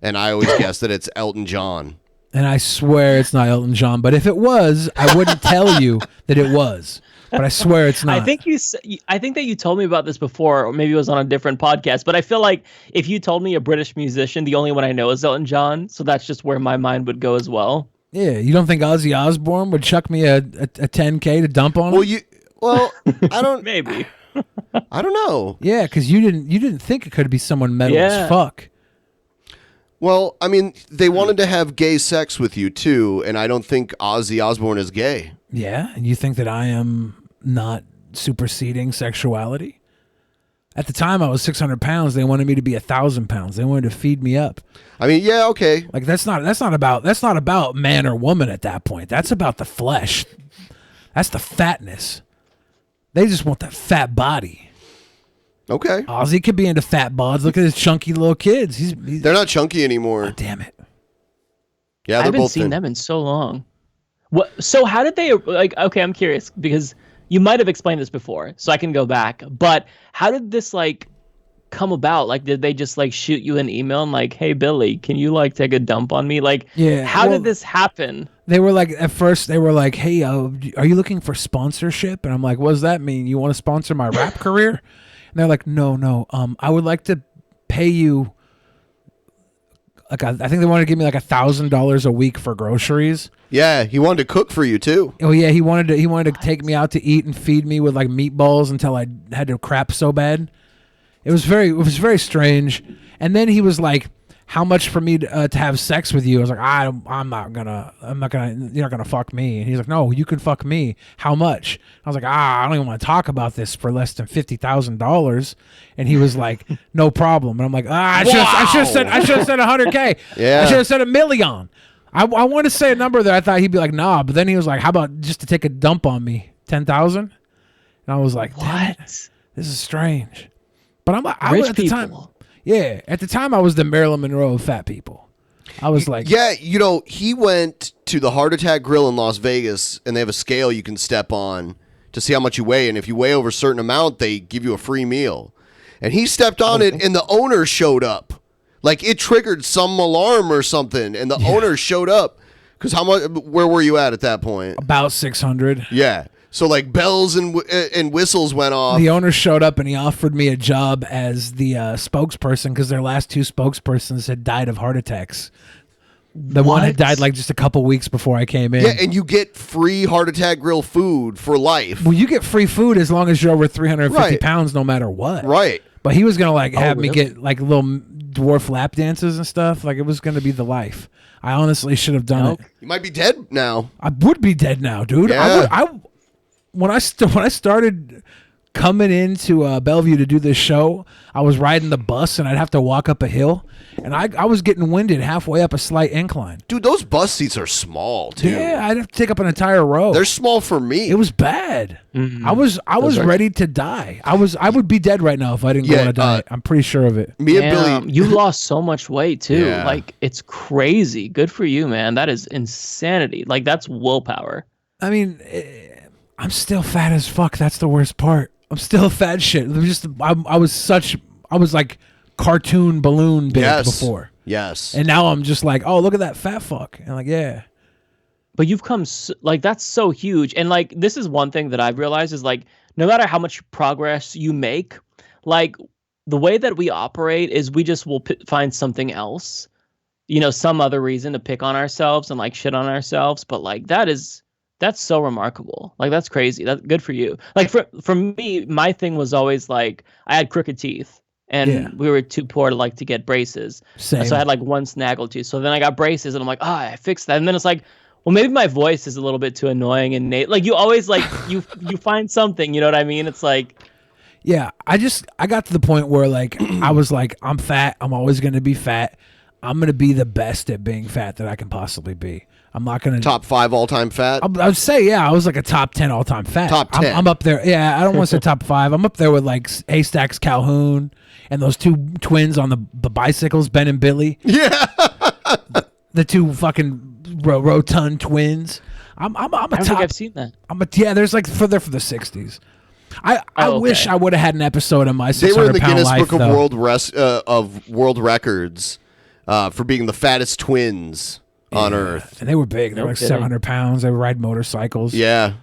And I always guess that it's Elton John. And I swear it's not Elton John. But if it was, I wouldn't tell you that it was. But I swear it's not. I think that you told me about this before, or maybe it was on a different podcast. But I feel like if you told me a British musician, the only one I know is Elton John. So that's just where my mind would go as well. Yeah, you don't think Ozzy Osbourne would chuck me a $10K to dump on him? Well, I don't. Maybe. I don't know. Yeah, because you didn't think it could be someone metal as fuck. Well, I mean, they wanted to have gay sex with you too, and I don't think Ozzy Osbourne is gay. Yeah, and you think that I am not superseding sexuality? At the time, I was 600 pounds. They wanted me to be 1,000 pounds. They wanted to feed me up. I mean, yeah, okay. Like that's not about man or woman at that point. That's about the flesh. That's the fatness. They just want that fat body. Okay. Ozzy could be into fat bods. Look at his chunky little kids. They're not chunky anymore. Oh, damn it. Yeah, I they're haven't both seen thin. them in so long. What? So how did they Okay, I'm curious because you might have explained this before, so I can go back. But how did this come about? Like, did they just shoot you an email and hey Billy, can you take a dump on me? How did this happen? They were at first they were like, hey, are you looking for sponsorship? And I'm like, what does that mean? You want to sponsor my rap career? And they're like, no. I would like to pay you. I think they wanted to give me $1,000 a week for groceries. Yeah, he wanted to cook for you too. Oh yeah, he wanted to take me out to eat and feed me with meatballs until I had to crap so bad. It was very strange. And then he was like, how much for me to have sex with you? I was like, I'm not gonna, you're not gonna fuck me. And he's like, no, you can fuck me. How much? I was like, I don't even want to talk about this for less than $50,000. And he was like, no problem. And I'm like, I should have said 100K. Yeah. I should have said $1 million. I want to say a number that I thought he'd be like, nah. But then he was like, how about just to take a dump on me, 10,000? And I was like, what? This is strange. But I Rich at the time, people. yeah, at the time I was the Marilyn Monroe of fat people. I was like, yeah, you know, he went to the Heart Attack Grill in Las Vegas, and they have a scale you can step on to see how much you weigh, and if you weigh over a certain amount, they give you a free meal. And he stepped on it, and the owner showed up. Like, it triggered some alarm or something, and the owner showed up. Because how much? Where were you at that point? about 600. Yeah. So, like, bells and whistles went off. The owner showed up and he offered me a job as the spokesperson because their last two spokespersons had died of heart attacks. The one had died like just a couple weeks before I came in. Yeah, and you get free Heart Attack Grill food for life. Well, you get free food as long as you're over 350 Right. pounds, no matter what. Right. But he was gonna like have me really? get like little dwarf lap dances and stuff. Like it was gonna be the life. I honestly should have done it. You might be dead now. I would be dead now, dude. Yeah. When I started coming into Bellevue to do this show, I was riding the bus and I'd have to walk up a hill, and I was getting winded halfway up a slight incline. Dude, those bus seats are small, too. Yeah, I'd have to take up an entire row. They're small for me. It was bad. I was Those are- ready to die. I would be dead right now if I didn't go on a diet. I'm pretty sure of it. Me and Damn, you lost so much weight too. Yeah. Like it's crazy. Good for you, man. That is insanity. Like that's willpower. I mean, I'm still fat as fuck. That's the worst part. I'm still fat shit. I was like cartoon balloon big before. Yes. And now I'm just like, oh, look at that fat fuck. And like, yeah. But you've come like that's so huge. And like this is one thing that I've realized is like no matter how much progress you make, like the way that we operate is we just will find something else, you know, some other reason to pick on ourselves and like shit on ourselves. But like that's so remarkable. Like that's crazy. That's good for you. Like for me, my thing was always like I had crooked teeth. And we were too poor to like to get braces. Same. So I had like one snaggle tooth. So then I got braces and I'm like, I fixed that. And then it's like, well, maybe my voice is a little bit too annoying and like you always like you find something, you know what I mean? It's like Yeah, I got to the point where like I was like, I'm fat. I'm always going to be fat. I'm going to be the best at being fat that I can possibly be. I'm not going to top 5 all-time fat. I would say, yeah, I was like a top 10 all-time fat. Top 10. I'm up there. Yeah, I don't want to say top 5. I'm up there with like Haystacks Calhoun and those two twins on the bicycles, Ben and Billy. Yeah, the two fucking rotund twins. I'm a I don't top. think I've seen that. There's like for the 60s. I wish I would have had an episode of my They 600 were in the pound Guinness life, Book of though. World Records for being the fattest twins on Earth. And they were big. They were like 700 pounds. They would ride motorcycles. Yeah.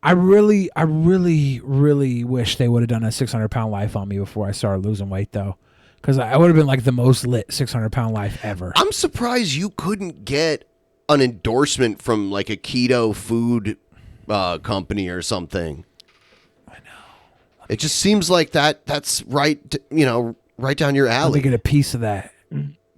I really, really wish they would have done a 600-pound life on me before I started losing weight, though. Because I would have been like the most lit 600-pound life ever. I'm surprised you couldn't get an endorsement from like a keto food company or something. I know. It just seems like that's right down your alley. Let me get a piece of that.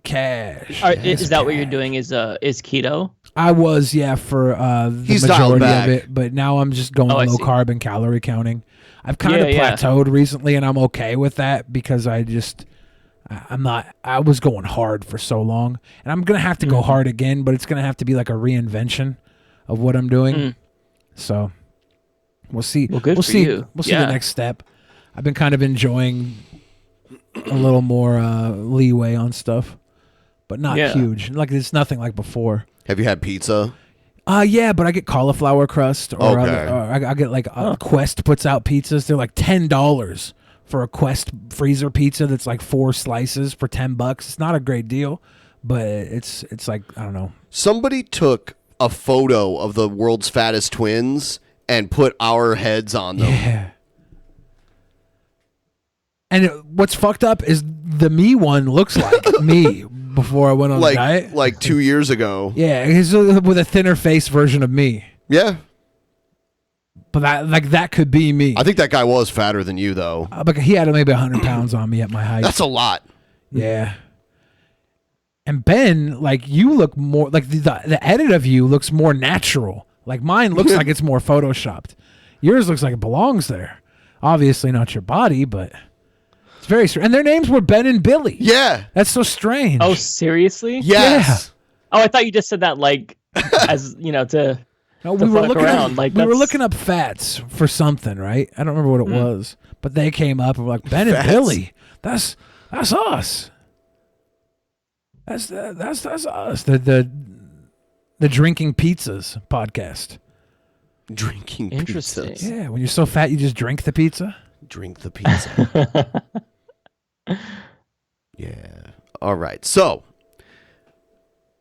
Cash. Is that what you're doing? Is keto? I was, for the He's dialed majority back. of it, but now I'm just going I low see. carb and calorie counting. I've kind of plateaued recently, and I'm okay with that because I was going hard for so long, and I'm gonna have to go hard again, but it's gonna have to be like a reinvention of what I'm doing. So we'll see. Well, good we'll for see. you. We'll see the next step. I've been kind of enjoying a little more leeway on stuff, but not huge. Like it's nothing like before. Have you had pizza? Yeah, but I get cauliflower crust, or I get like Quest puts out pizzas. They're like $10 for a Quest freezer pizza that's like 4 slices for $10. It's not a great deal, but it's like I don't know. Somebody took a photo of the world's fattest twins and put our heads on them. Yeah. And what's fucked up is the me one looks like me before I went on the diet. Like 2 years ago. Yeah, he's with a thinner face version of me. Yeah. But that could be me. I think that guy was fatter than you, though. But he had maybe 100 pounds on me at my height. That's a lot. Yeah. And Ben, like you look more like the edit of you looks more natural. Like mine looks like it's more photoshopped. Yours looks like it belongs there. Obviously not your body, but it's very strange. And their names were Ben and Billy. Yeah. That's so strange. Oh, seriously? Yes. Yeah. Oh, I thought you just said that like as to. No, to we were fuck looking around. up, Like we were that's- looking up fats for something, right? I don't remember what it was, but they came up and were like Ben and Billy. That's us. That's us. The Drinking Pizzas podcast. Drinking Interesting. pizzas. Yeah, when you're so fat, you just drink the pizza. Drink the pizza. Yeah. All right. So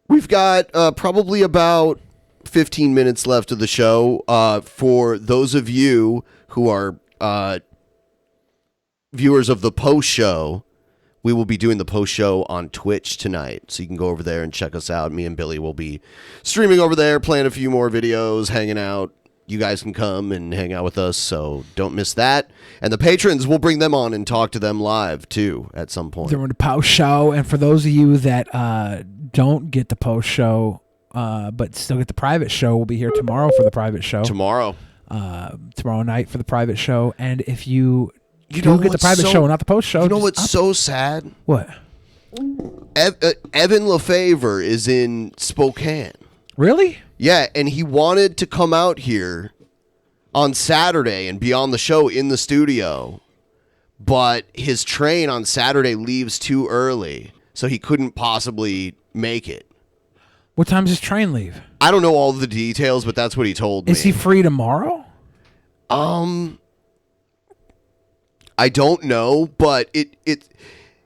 we've got probably about 15 minutes left of the show. For those of you who are viewers of the post show, we will be doing the post show on Twitch tonight. So you can go over there and check us out. Me and Billy will be streaming over there, playing a few more videos, hanging out. You guys can come and hang out with us, so don't miss that. And the patrons, we'll bring them on and talk to them live, too, at some point. During the post show. And for those of you that don't get the post show, but still get the private show, we'll be here tomorrow for the private show. Tomorrow night for the private show. And if you know don't get the what's private so- show, not the post show. You know what's so sad? What? Evan LeFavor is in Spokane. Really? Yeah, and he wanted to come out here on Saturday and be on the show in the studio, but his train on Saturday leaves too early, so he couldn't possibly make it. What time does his train leave? I don't know all the details, but that's what he told me. Is he free tomorrow? I don't know, but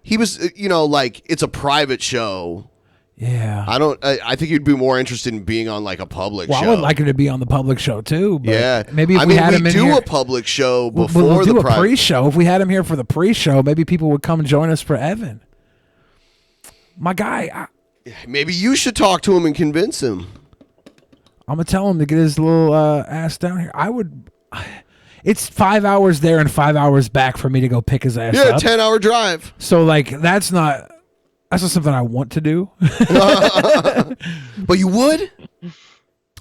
he was, like, it's a private show. Yeah. I think you'd be more interested in being on like a public show. I would like him to be on the public show too. But Yeah. maybe if I we mean, had we him in do here, a public show we'll before do the a pre-show. If we had him here for the pre-show, maybe people would come join us for Evan. My guy. Maybe you should talk to him and convince him. I'm gonna tell him to get his little ass down here. It's 5 hours there and 5 hours back for me to go pick his ass up. 10-hour drive. So like that's not something I want to do. But you would?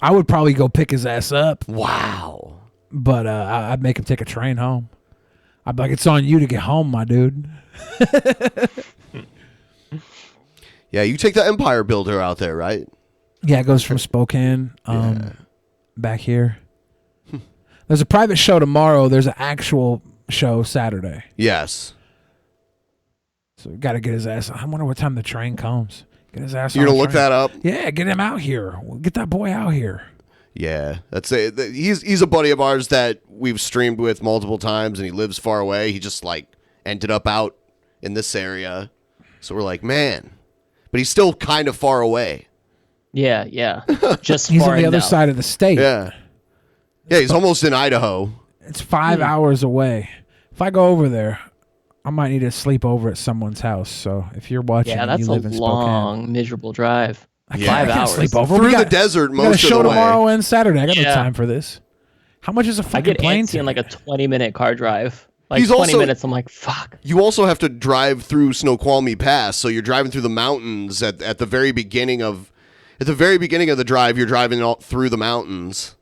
I would probably go pick his ass up. Wow. But I'd make him take a train home. I'd be like, it's on you to get home, my dude. Yeah, you take the Empire Builder out there, right? Yeah, it goes from Spokane back here. There's a private show tomorrow. There's an actual show Saturday. Yes. So we got to get his ass. I wonder what time the train comes. Get his ass. You're on gonna the look train. that up? Yeah, get him out here. Get that boy out here. Yeah, that's it. He's a buddy of ours that we've streamed with multiple times, and he lives far away. He just like ended up out in this area, so we're like, man, but he's still kind of far away. Yeah. Just He's far on the other enough. side of the state. Yeah, he's almost in Idaho. It's 5 hours away. If I go over there, I might need to sleep over at someone's house. So if you're watching, Yeah, and that's you a live in Spokane, long, miserable drive. Yeah. 5 I can't hours. sleep over. Through We the got- desert we got a most of show the way. tomorrow and Saturday. I got no Yeah. time for this. How much is a I fucking get plane antsy in ticket? like a 20-minute car drive. Like He's 20 also- minutes, I'm like, fuck. You also have to drive through Snoqualmie Pass, so you're driving through the mountains at the very beginning of the drive. You're driving all through the mountains.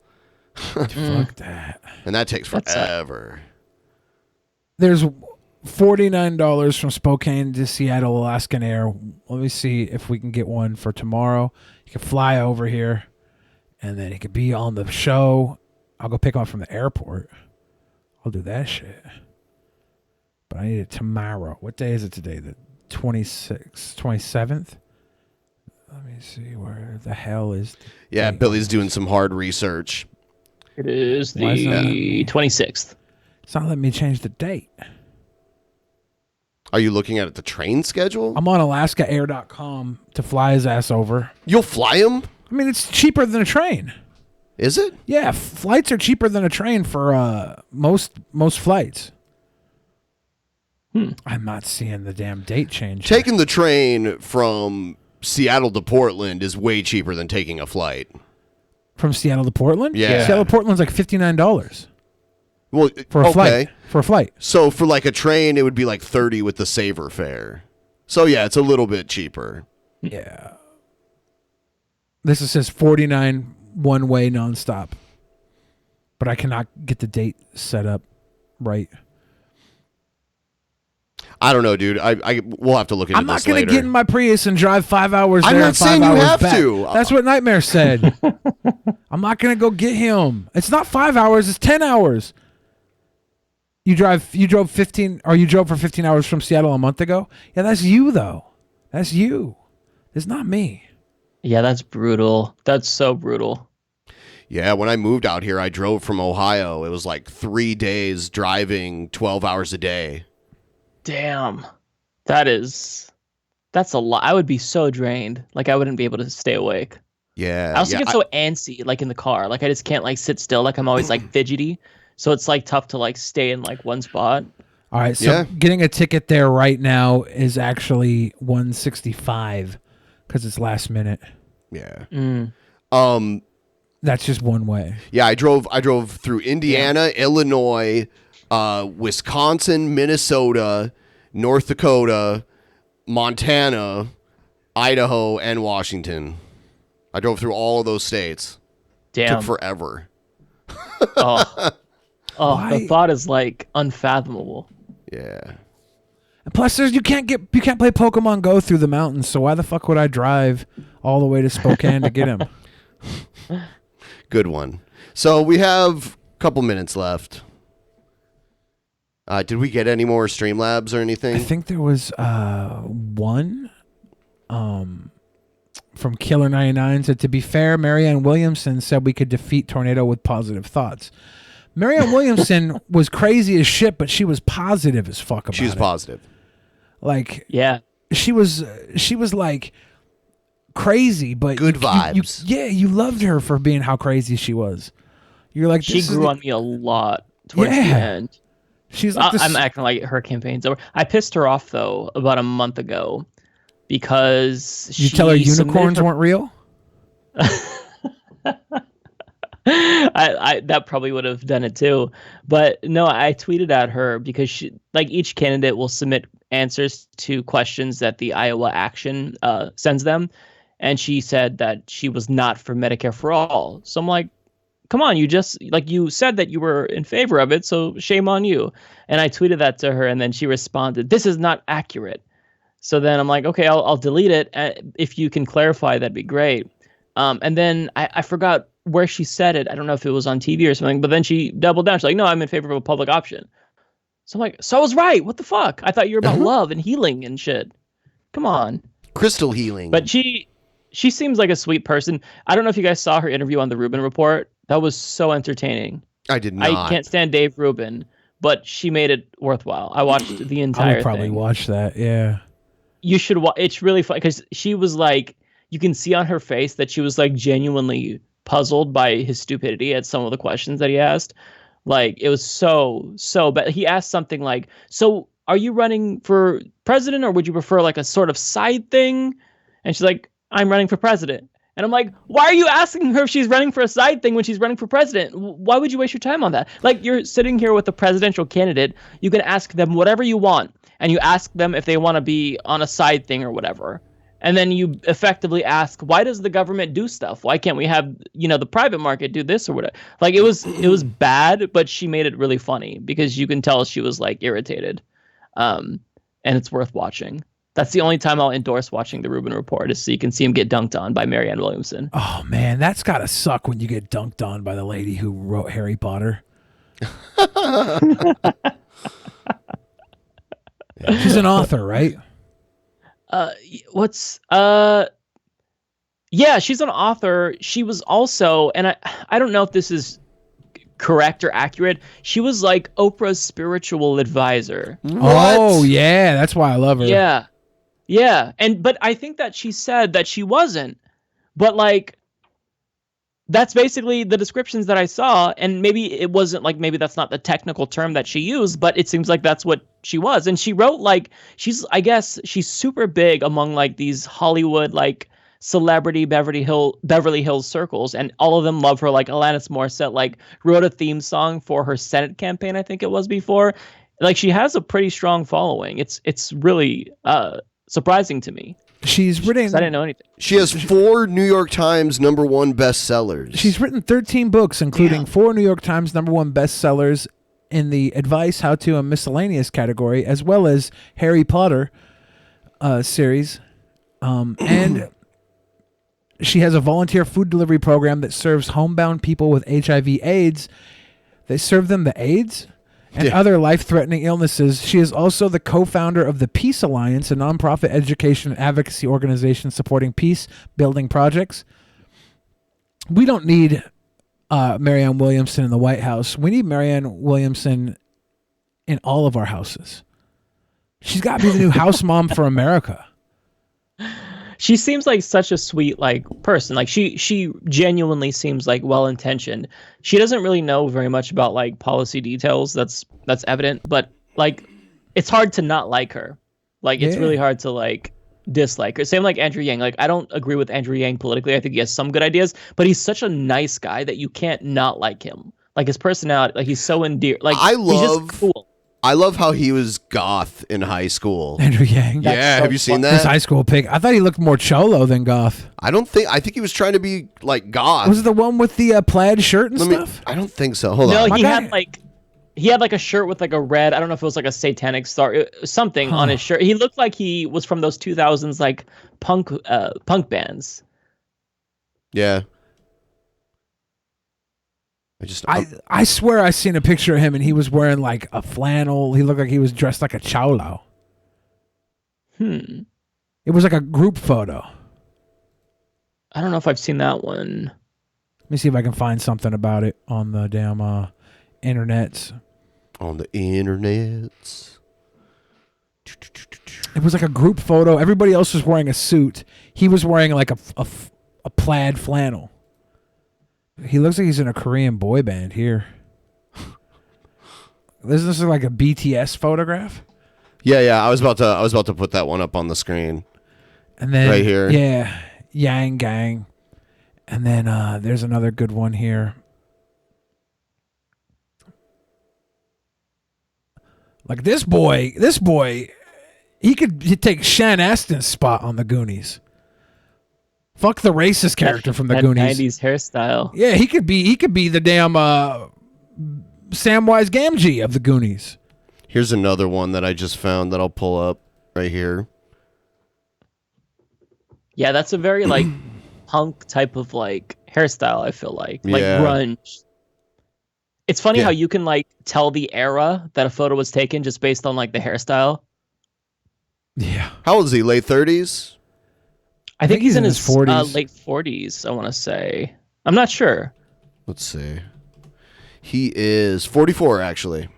Fuck that. And that takes forever. There's $49 from Spokane to Seattle Alaskan Air. Let me see if we can get one for tomorrow. You can fly over here, and then he could be on the show. I'll go pick him up from the airport. I'll do that shit. But I need it tomorrow. What day is it today? The 26th, 27th? Let me see where the hell is. Yeah, Billy's doing some hard research. It is Why is the 26th. It's not letting me change the date. Are you looking at the train schedule? I'm on AlaskaAir.com to fly his ass over. You'll fly him? I mean, it's cheaper than a train. Is it? Yeah, flights are cheaper than a train for most flights. I'm not seeing the damn date change. Taking the train from Seattle to Portland is way cheaper than taking a flight. From Seattle to Portland? Yeah. Seattle to Portland's like $59. Well, For a flight. For a flight. So for like a train, it would be like $30 with the saver fare. So yeah, it's a little bit cheaper. Yeah. This says 49 one-way nonstop. But I cannot get the date set up right. I don't know, dude. We'll have to look into I'm not this going to later. get in my Prius and drive 5 hours I'm there not and 5 saying you hours have back. to. That's what Nightmare said. I'm not going to go get him. It's not 5 hours. It's 10 hours. You drove for 15 hours from Seattle a month ago? Yeah, that's you though. That's you. It's not me. Yeah, that's brutal. That's so brutal. Yeah, when I moved out here, I drove from Ohio. It was like 3 days driving 12 hours a day. Damn. That's a lot. I would be so drained. Like I wouldn't be able to stay awake. Yeah. I also get so antsy, like in the car. Like I just can't like sit still. Like I'm always like fidgety. So it's like tough to like stay in like one spot. All right, so getting a ticket there right now is actually $165 because it's last minute. Yeah. That's just one way. Yeah, I drove through Indiana, Illinois, Wisconsin, Minnesota, North Dakota, Montana, Idaho, and Washington. I drove through all of those states. Damn. Took forever. The thought is like unfathomable. Yeah. And plus, you can't play Pokemon Go through the mountains. So why the fuck would I drive all the way to Spokane to get him? Good one. So we have a couple minutes left. Did we get any more Streamlabs or anything? I think there was one from Killer 99 said, to be fair, Marianne Williamson said we could defeat Tornado with positive thoughts. Marianne Williamson was crazy as shit, but she was positive as fuck about it. She was positive. Like, yeah, she was like crazy, but good vibes. You loved her for being how crazy she was. You're like, she grew on me a lot towards the end. She's like I'm acting like her campaign's over. I pissed her off though about a month ago because you tell her unicorns weren't real. I that probably would have done it too, but no, I tweeted at her because she, like, each candidate will submit answers to questions that the Iowa Action sends them, and she said that she was not for Medicare for all. So I'm like, come on, you said that you were in favor of it, so shame on you. And I tweeted that to her, and then she responded, "This is not accurate." So then I'm like, okay, I'll delete it. If you can clarify, that'd be great. And then I forgot where she said it. I don't know if it was on TV or something, but then she doubled down. She's like, no, I'm in favor of a public option. So I'm like, so I was right. What the fuck? I thought you were about love and healing and shit. Come on. Crystal healing. But she seems like a sweet person. I don't know if you guys saw her interview on the Rubin Report. That was so entertaining. I did not. I can't stand Dave Rubin, but she made it worthwhile. I watched the entire thing. I would probably watch that, yeah. You should watch. It's really fun because she was like, you can see on her face that she was like genuinely puzzled by his stupidity at some of the questions that he asked. Like, it was so bad. He asked something like, so are you running for president or would you prefer like a sort of side thing? And she's like, I'm running for president. And I'm like, why are you asking her if she's running for a side thing when she's running for president? Why would you waste your time on that? Like, you're sitting here with a presidential candidate. You can ask them whatever you want. And you ask them if they want to be on a side thing or whatever. And then you effectively ask, why does the government do stuff? Why can't we have, the private market do this or whatever? Like, it was bad, but she made it really funny because you can tell she was like irritated. And it's worth watching. That's the only time I'll endorse watching the Rubin Report, is so you can see him get dunked on by Marianne Williamson. Oh man, that's gotta suck when you get dunked on by the lady who wrote Harry Potter. She's an author, right? Yeah, she's an author. She was also, and I don't know if this is correct or accurate, she was like Oprah's spiritual advisor. Oh yeah, that's why I love her. Yeah. But I think that she said that she wasn't. But like, that's basically the descriptions that I saw, and maybe it wasn't, like, maybe that's not the technical term that she used, but it seems like that's what she was. And she wrote, like, I guess she's super big among like these Hollywood like celebrity Beverly Hills circles, and all of them love her. Like, Alanis Morissette like wrote a theme song for her Senate campaign, I think it was before. Like, she has a pretty strong following. It's really surprising to me. She's written. I didn't know anything. She has 4 New York Times #1 bestsellers. She's written 13 books, including 4 New York Times #1 bestsellers in the advice, how-to, and miscellaneous category, as well as Harry Potter series. And she has a volunteer food delivery program that serves homebound people with HIV/AIDS. They serve them the AIDS, and other life-threatening illnesses. She is also the co-founder of the Peace Alliance, a nonprofit education and advocacy organization supporting peace-building projects. We don't need Marianne Williamson in the White House. We need Marianne Williamson in all of our houses. She's got to be the new house mom for America. She seems like such a sweet person. Like she genuinely seems like well-intentioned. She doesn't really know very much about policy details. That's evident, but it's hard to not like her. It's really hard to dislike her. Same like Andrew Yang. I don't agree with Andrew Yang politically. I think he has some good ideas, but he's such a nice guy that you can't not like him. His personality, he's so endearing. He's just cool. I love how he was goth in high school. Andrew Yang. Yeah, have you seen that? His high school pic. I thought he looked more cholo than goth. I think he was trying to be goth. Was it the one with the plaid shirt and stuff? I don't think so. Hold no, on. he had a shirt with a red, I don't know if it was a satanic star, something on his shirt. He looked like he was from those 2000s punk bands. Yeah. I swear I seen a picture of him and he was wearing a flannel. He looked like he was dressed like a cholo. It was a group photo. I don't know if I've seen that one. Let me see if I can find something about it on the damn internets. On the internets. It was a group photo. Everybody else was wearing a suit. He was wearing a plaid flannel. He looks like he's in a Korean boy band here. Isn't this like a BTS photograph? Yeah. I was about to put that one up on the screen. And then right here. Yeah, Yang Gang. And then there's another good one here. This boy, he could take Sean Astin's spot on the Goonies. Fuck the racist character from the Goonies. 90s hairstyle. Yeah, he could be the damn Samwise Gamgee of the Goonies. Here's another one that I just found that I'll pull up right here. Yeah, that's a very punk type of hairstyle, I feel like grunge. It's funny how you can tell the era that a photo was taken just based on the hairstyle. Yeah. How old is he? Late 30s? I think he's in his 40s. Late 40s, I want to say. I'm not sure. Let's see. He is 44, actually.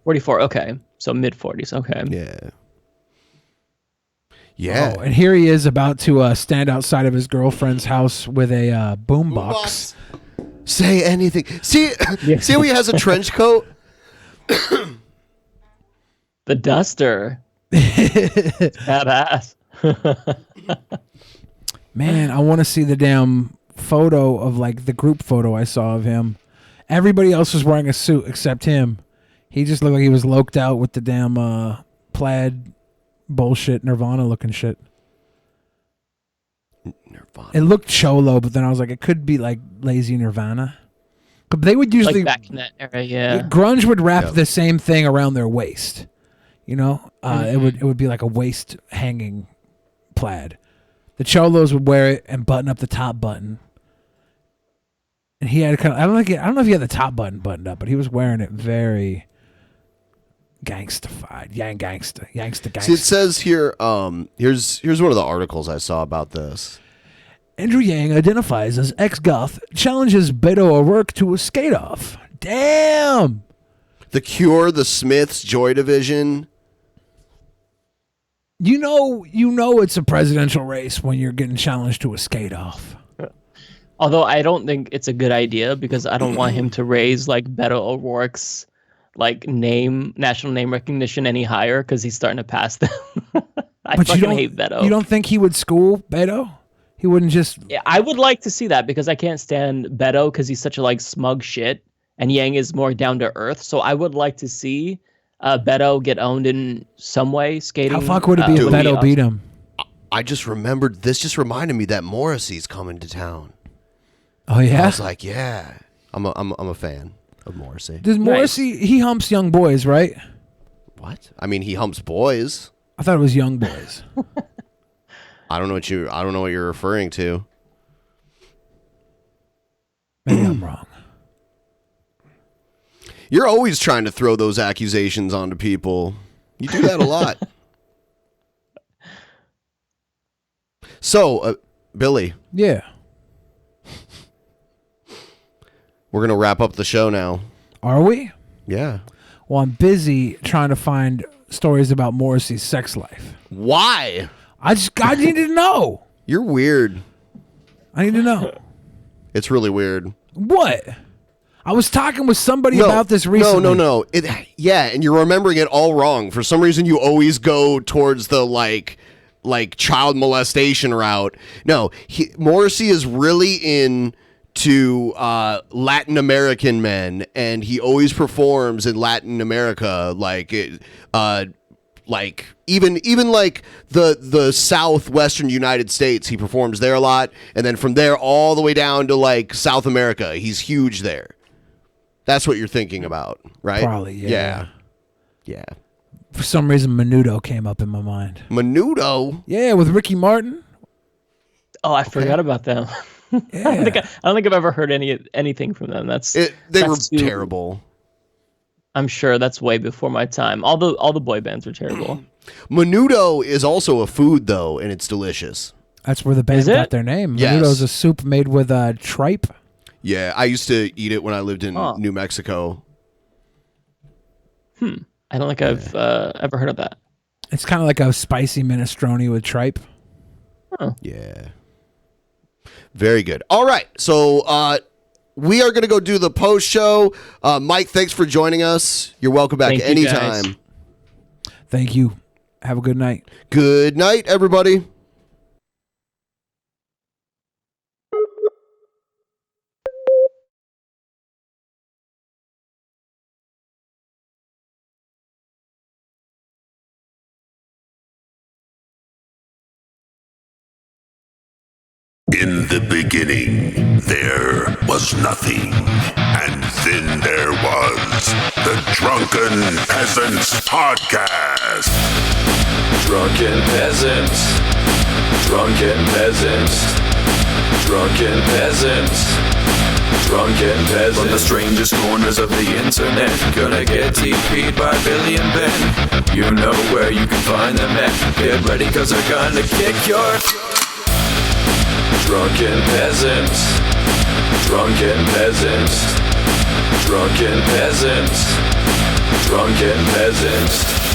44, okay. So mid-40s, okay. Yeah. Yeah. Oh, and here he is about to stand outside of his girlfriend's house with a boombox. Say anything. See how he has a trench coat? The duster. Badass. Man, I want to see the damn photo of the group photo I saw of him. Everybody else was wearing a suit except him. He just looked like he was loked out with the damn plaid bullshit Nirvana looking shit. Nirvana. It looked cholo, but then I was like, it could be lazy Nirvana. But they would usually back in that era, yeah. Grunge would wrap the same thing around their waist. It would be like a waist hanging plaid. The cholos would wear it and button up the top button. And he had I don't know if he had the top button buttoned up, but he was wearing it very gangstified. Gangsta. See, it says here, here's one of the articles I saw about this. Andrew Yang identifies as ex-goth, challenges Beto O'Rourke to a skate-off. Damn! The Cure, the Smiths, Joy Division. You know it's a presidential race when you're getting challenged to a skate-off. Although I don't think it's a good idea because I don't want him to raise Beto O'Rourke's national name recognition any higher because he's starting to pass them. I fucking hate Beto. You don't think he would school Beto? He wouldn't just... Yeah, I would like to see that because I can't stand Beto because he's such a smug shit and Yang is more down to earth. So I would like to see Beto get owned in some way skating. How fuck would it be if Beto beat him? I just remembered, this just reminded me that Morrissey's coming to town. Oh yeah? I was like, yeah. I'm a fan of Morrissey. Does Morrissey, he humps young boys, right? What? I mean, he humps boys. I thought it was young boys. I don't know what you're referring to. Maybe I'm wrong. You're always trying to throw those accusations onto people. You do that a lot. So, Billy. Yeah. We're going to wrap up the show now. Are we? Yeah. Well, I'm busy trying to find stories about Morrissey's sex life. Why? I need to know. You're weird. I need to know. It's really weird. What? I was talking with somebody about this recently. No. And you're remembering it all wrong. For some reason, you always go towards the like child molestation route. No, Morrissey is really into Latin American men, and he always performs in Latin America, even like the southwestern United States. He performs there a lot, and then from there all the way down to like South America, he's huge there. That's what you're thinking about, right? Probably, yeah. Yeah. For some reason, Menudo came up in my mind. Menudo? Yeah, with Ricky Martin. Oh, I forgot about them. Yeah. I don't think I've ever heard anything from them. They were terrible. I'm sure that's way before my time. All the boy bands were terrible. Menudo is also a food though, and it's delicious. That's where the band got their name. Yes. Menudo's a soup made with tripe. Yeah, I used to eat it when I lived in New Mexico. I don't think I've ever heard of that. It's kind of like a spicy minestrone with tripe. Oh. Yeah. Very good. All right. So we are going to go do the post show. Mike, thanks for joining us. You're welcome back anytime. Thank you. Have a good night. Good night, everybody. In the beginning, there was nothing, and then there was the Drunken Peasants Podcast. Drunken Peasants, Drunken Peasants, Drunken Peasants, Drunken Peasants. From the strangest corners of the internet, gonna get TP'd by Billy and Ben. You know where you can find them at. Get ready, cause they're gonna kick your... Drunken Peasants, Drunken Peasants, Drunken Peasants, Drunken Peasants.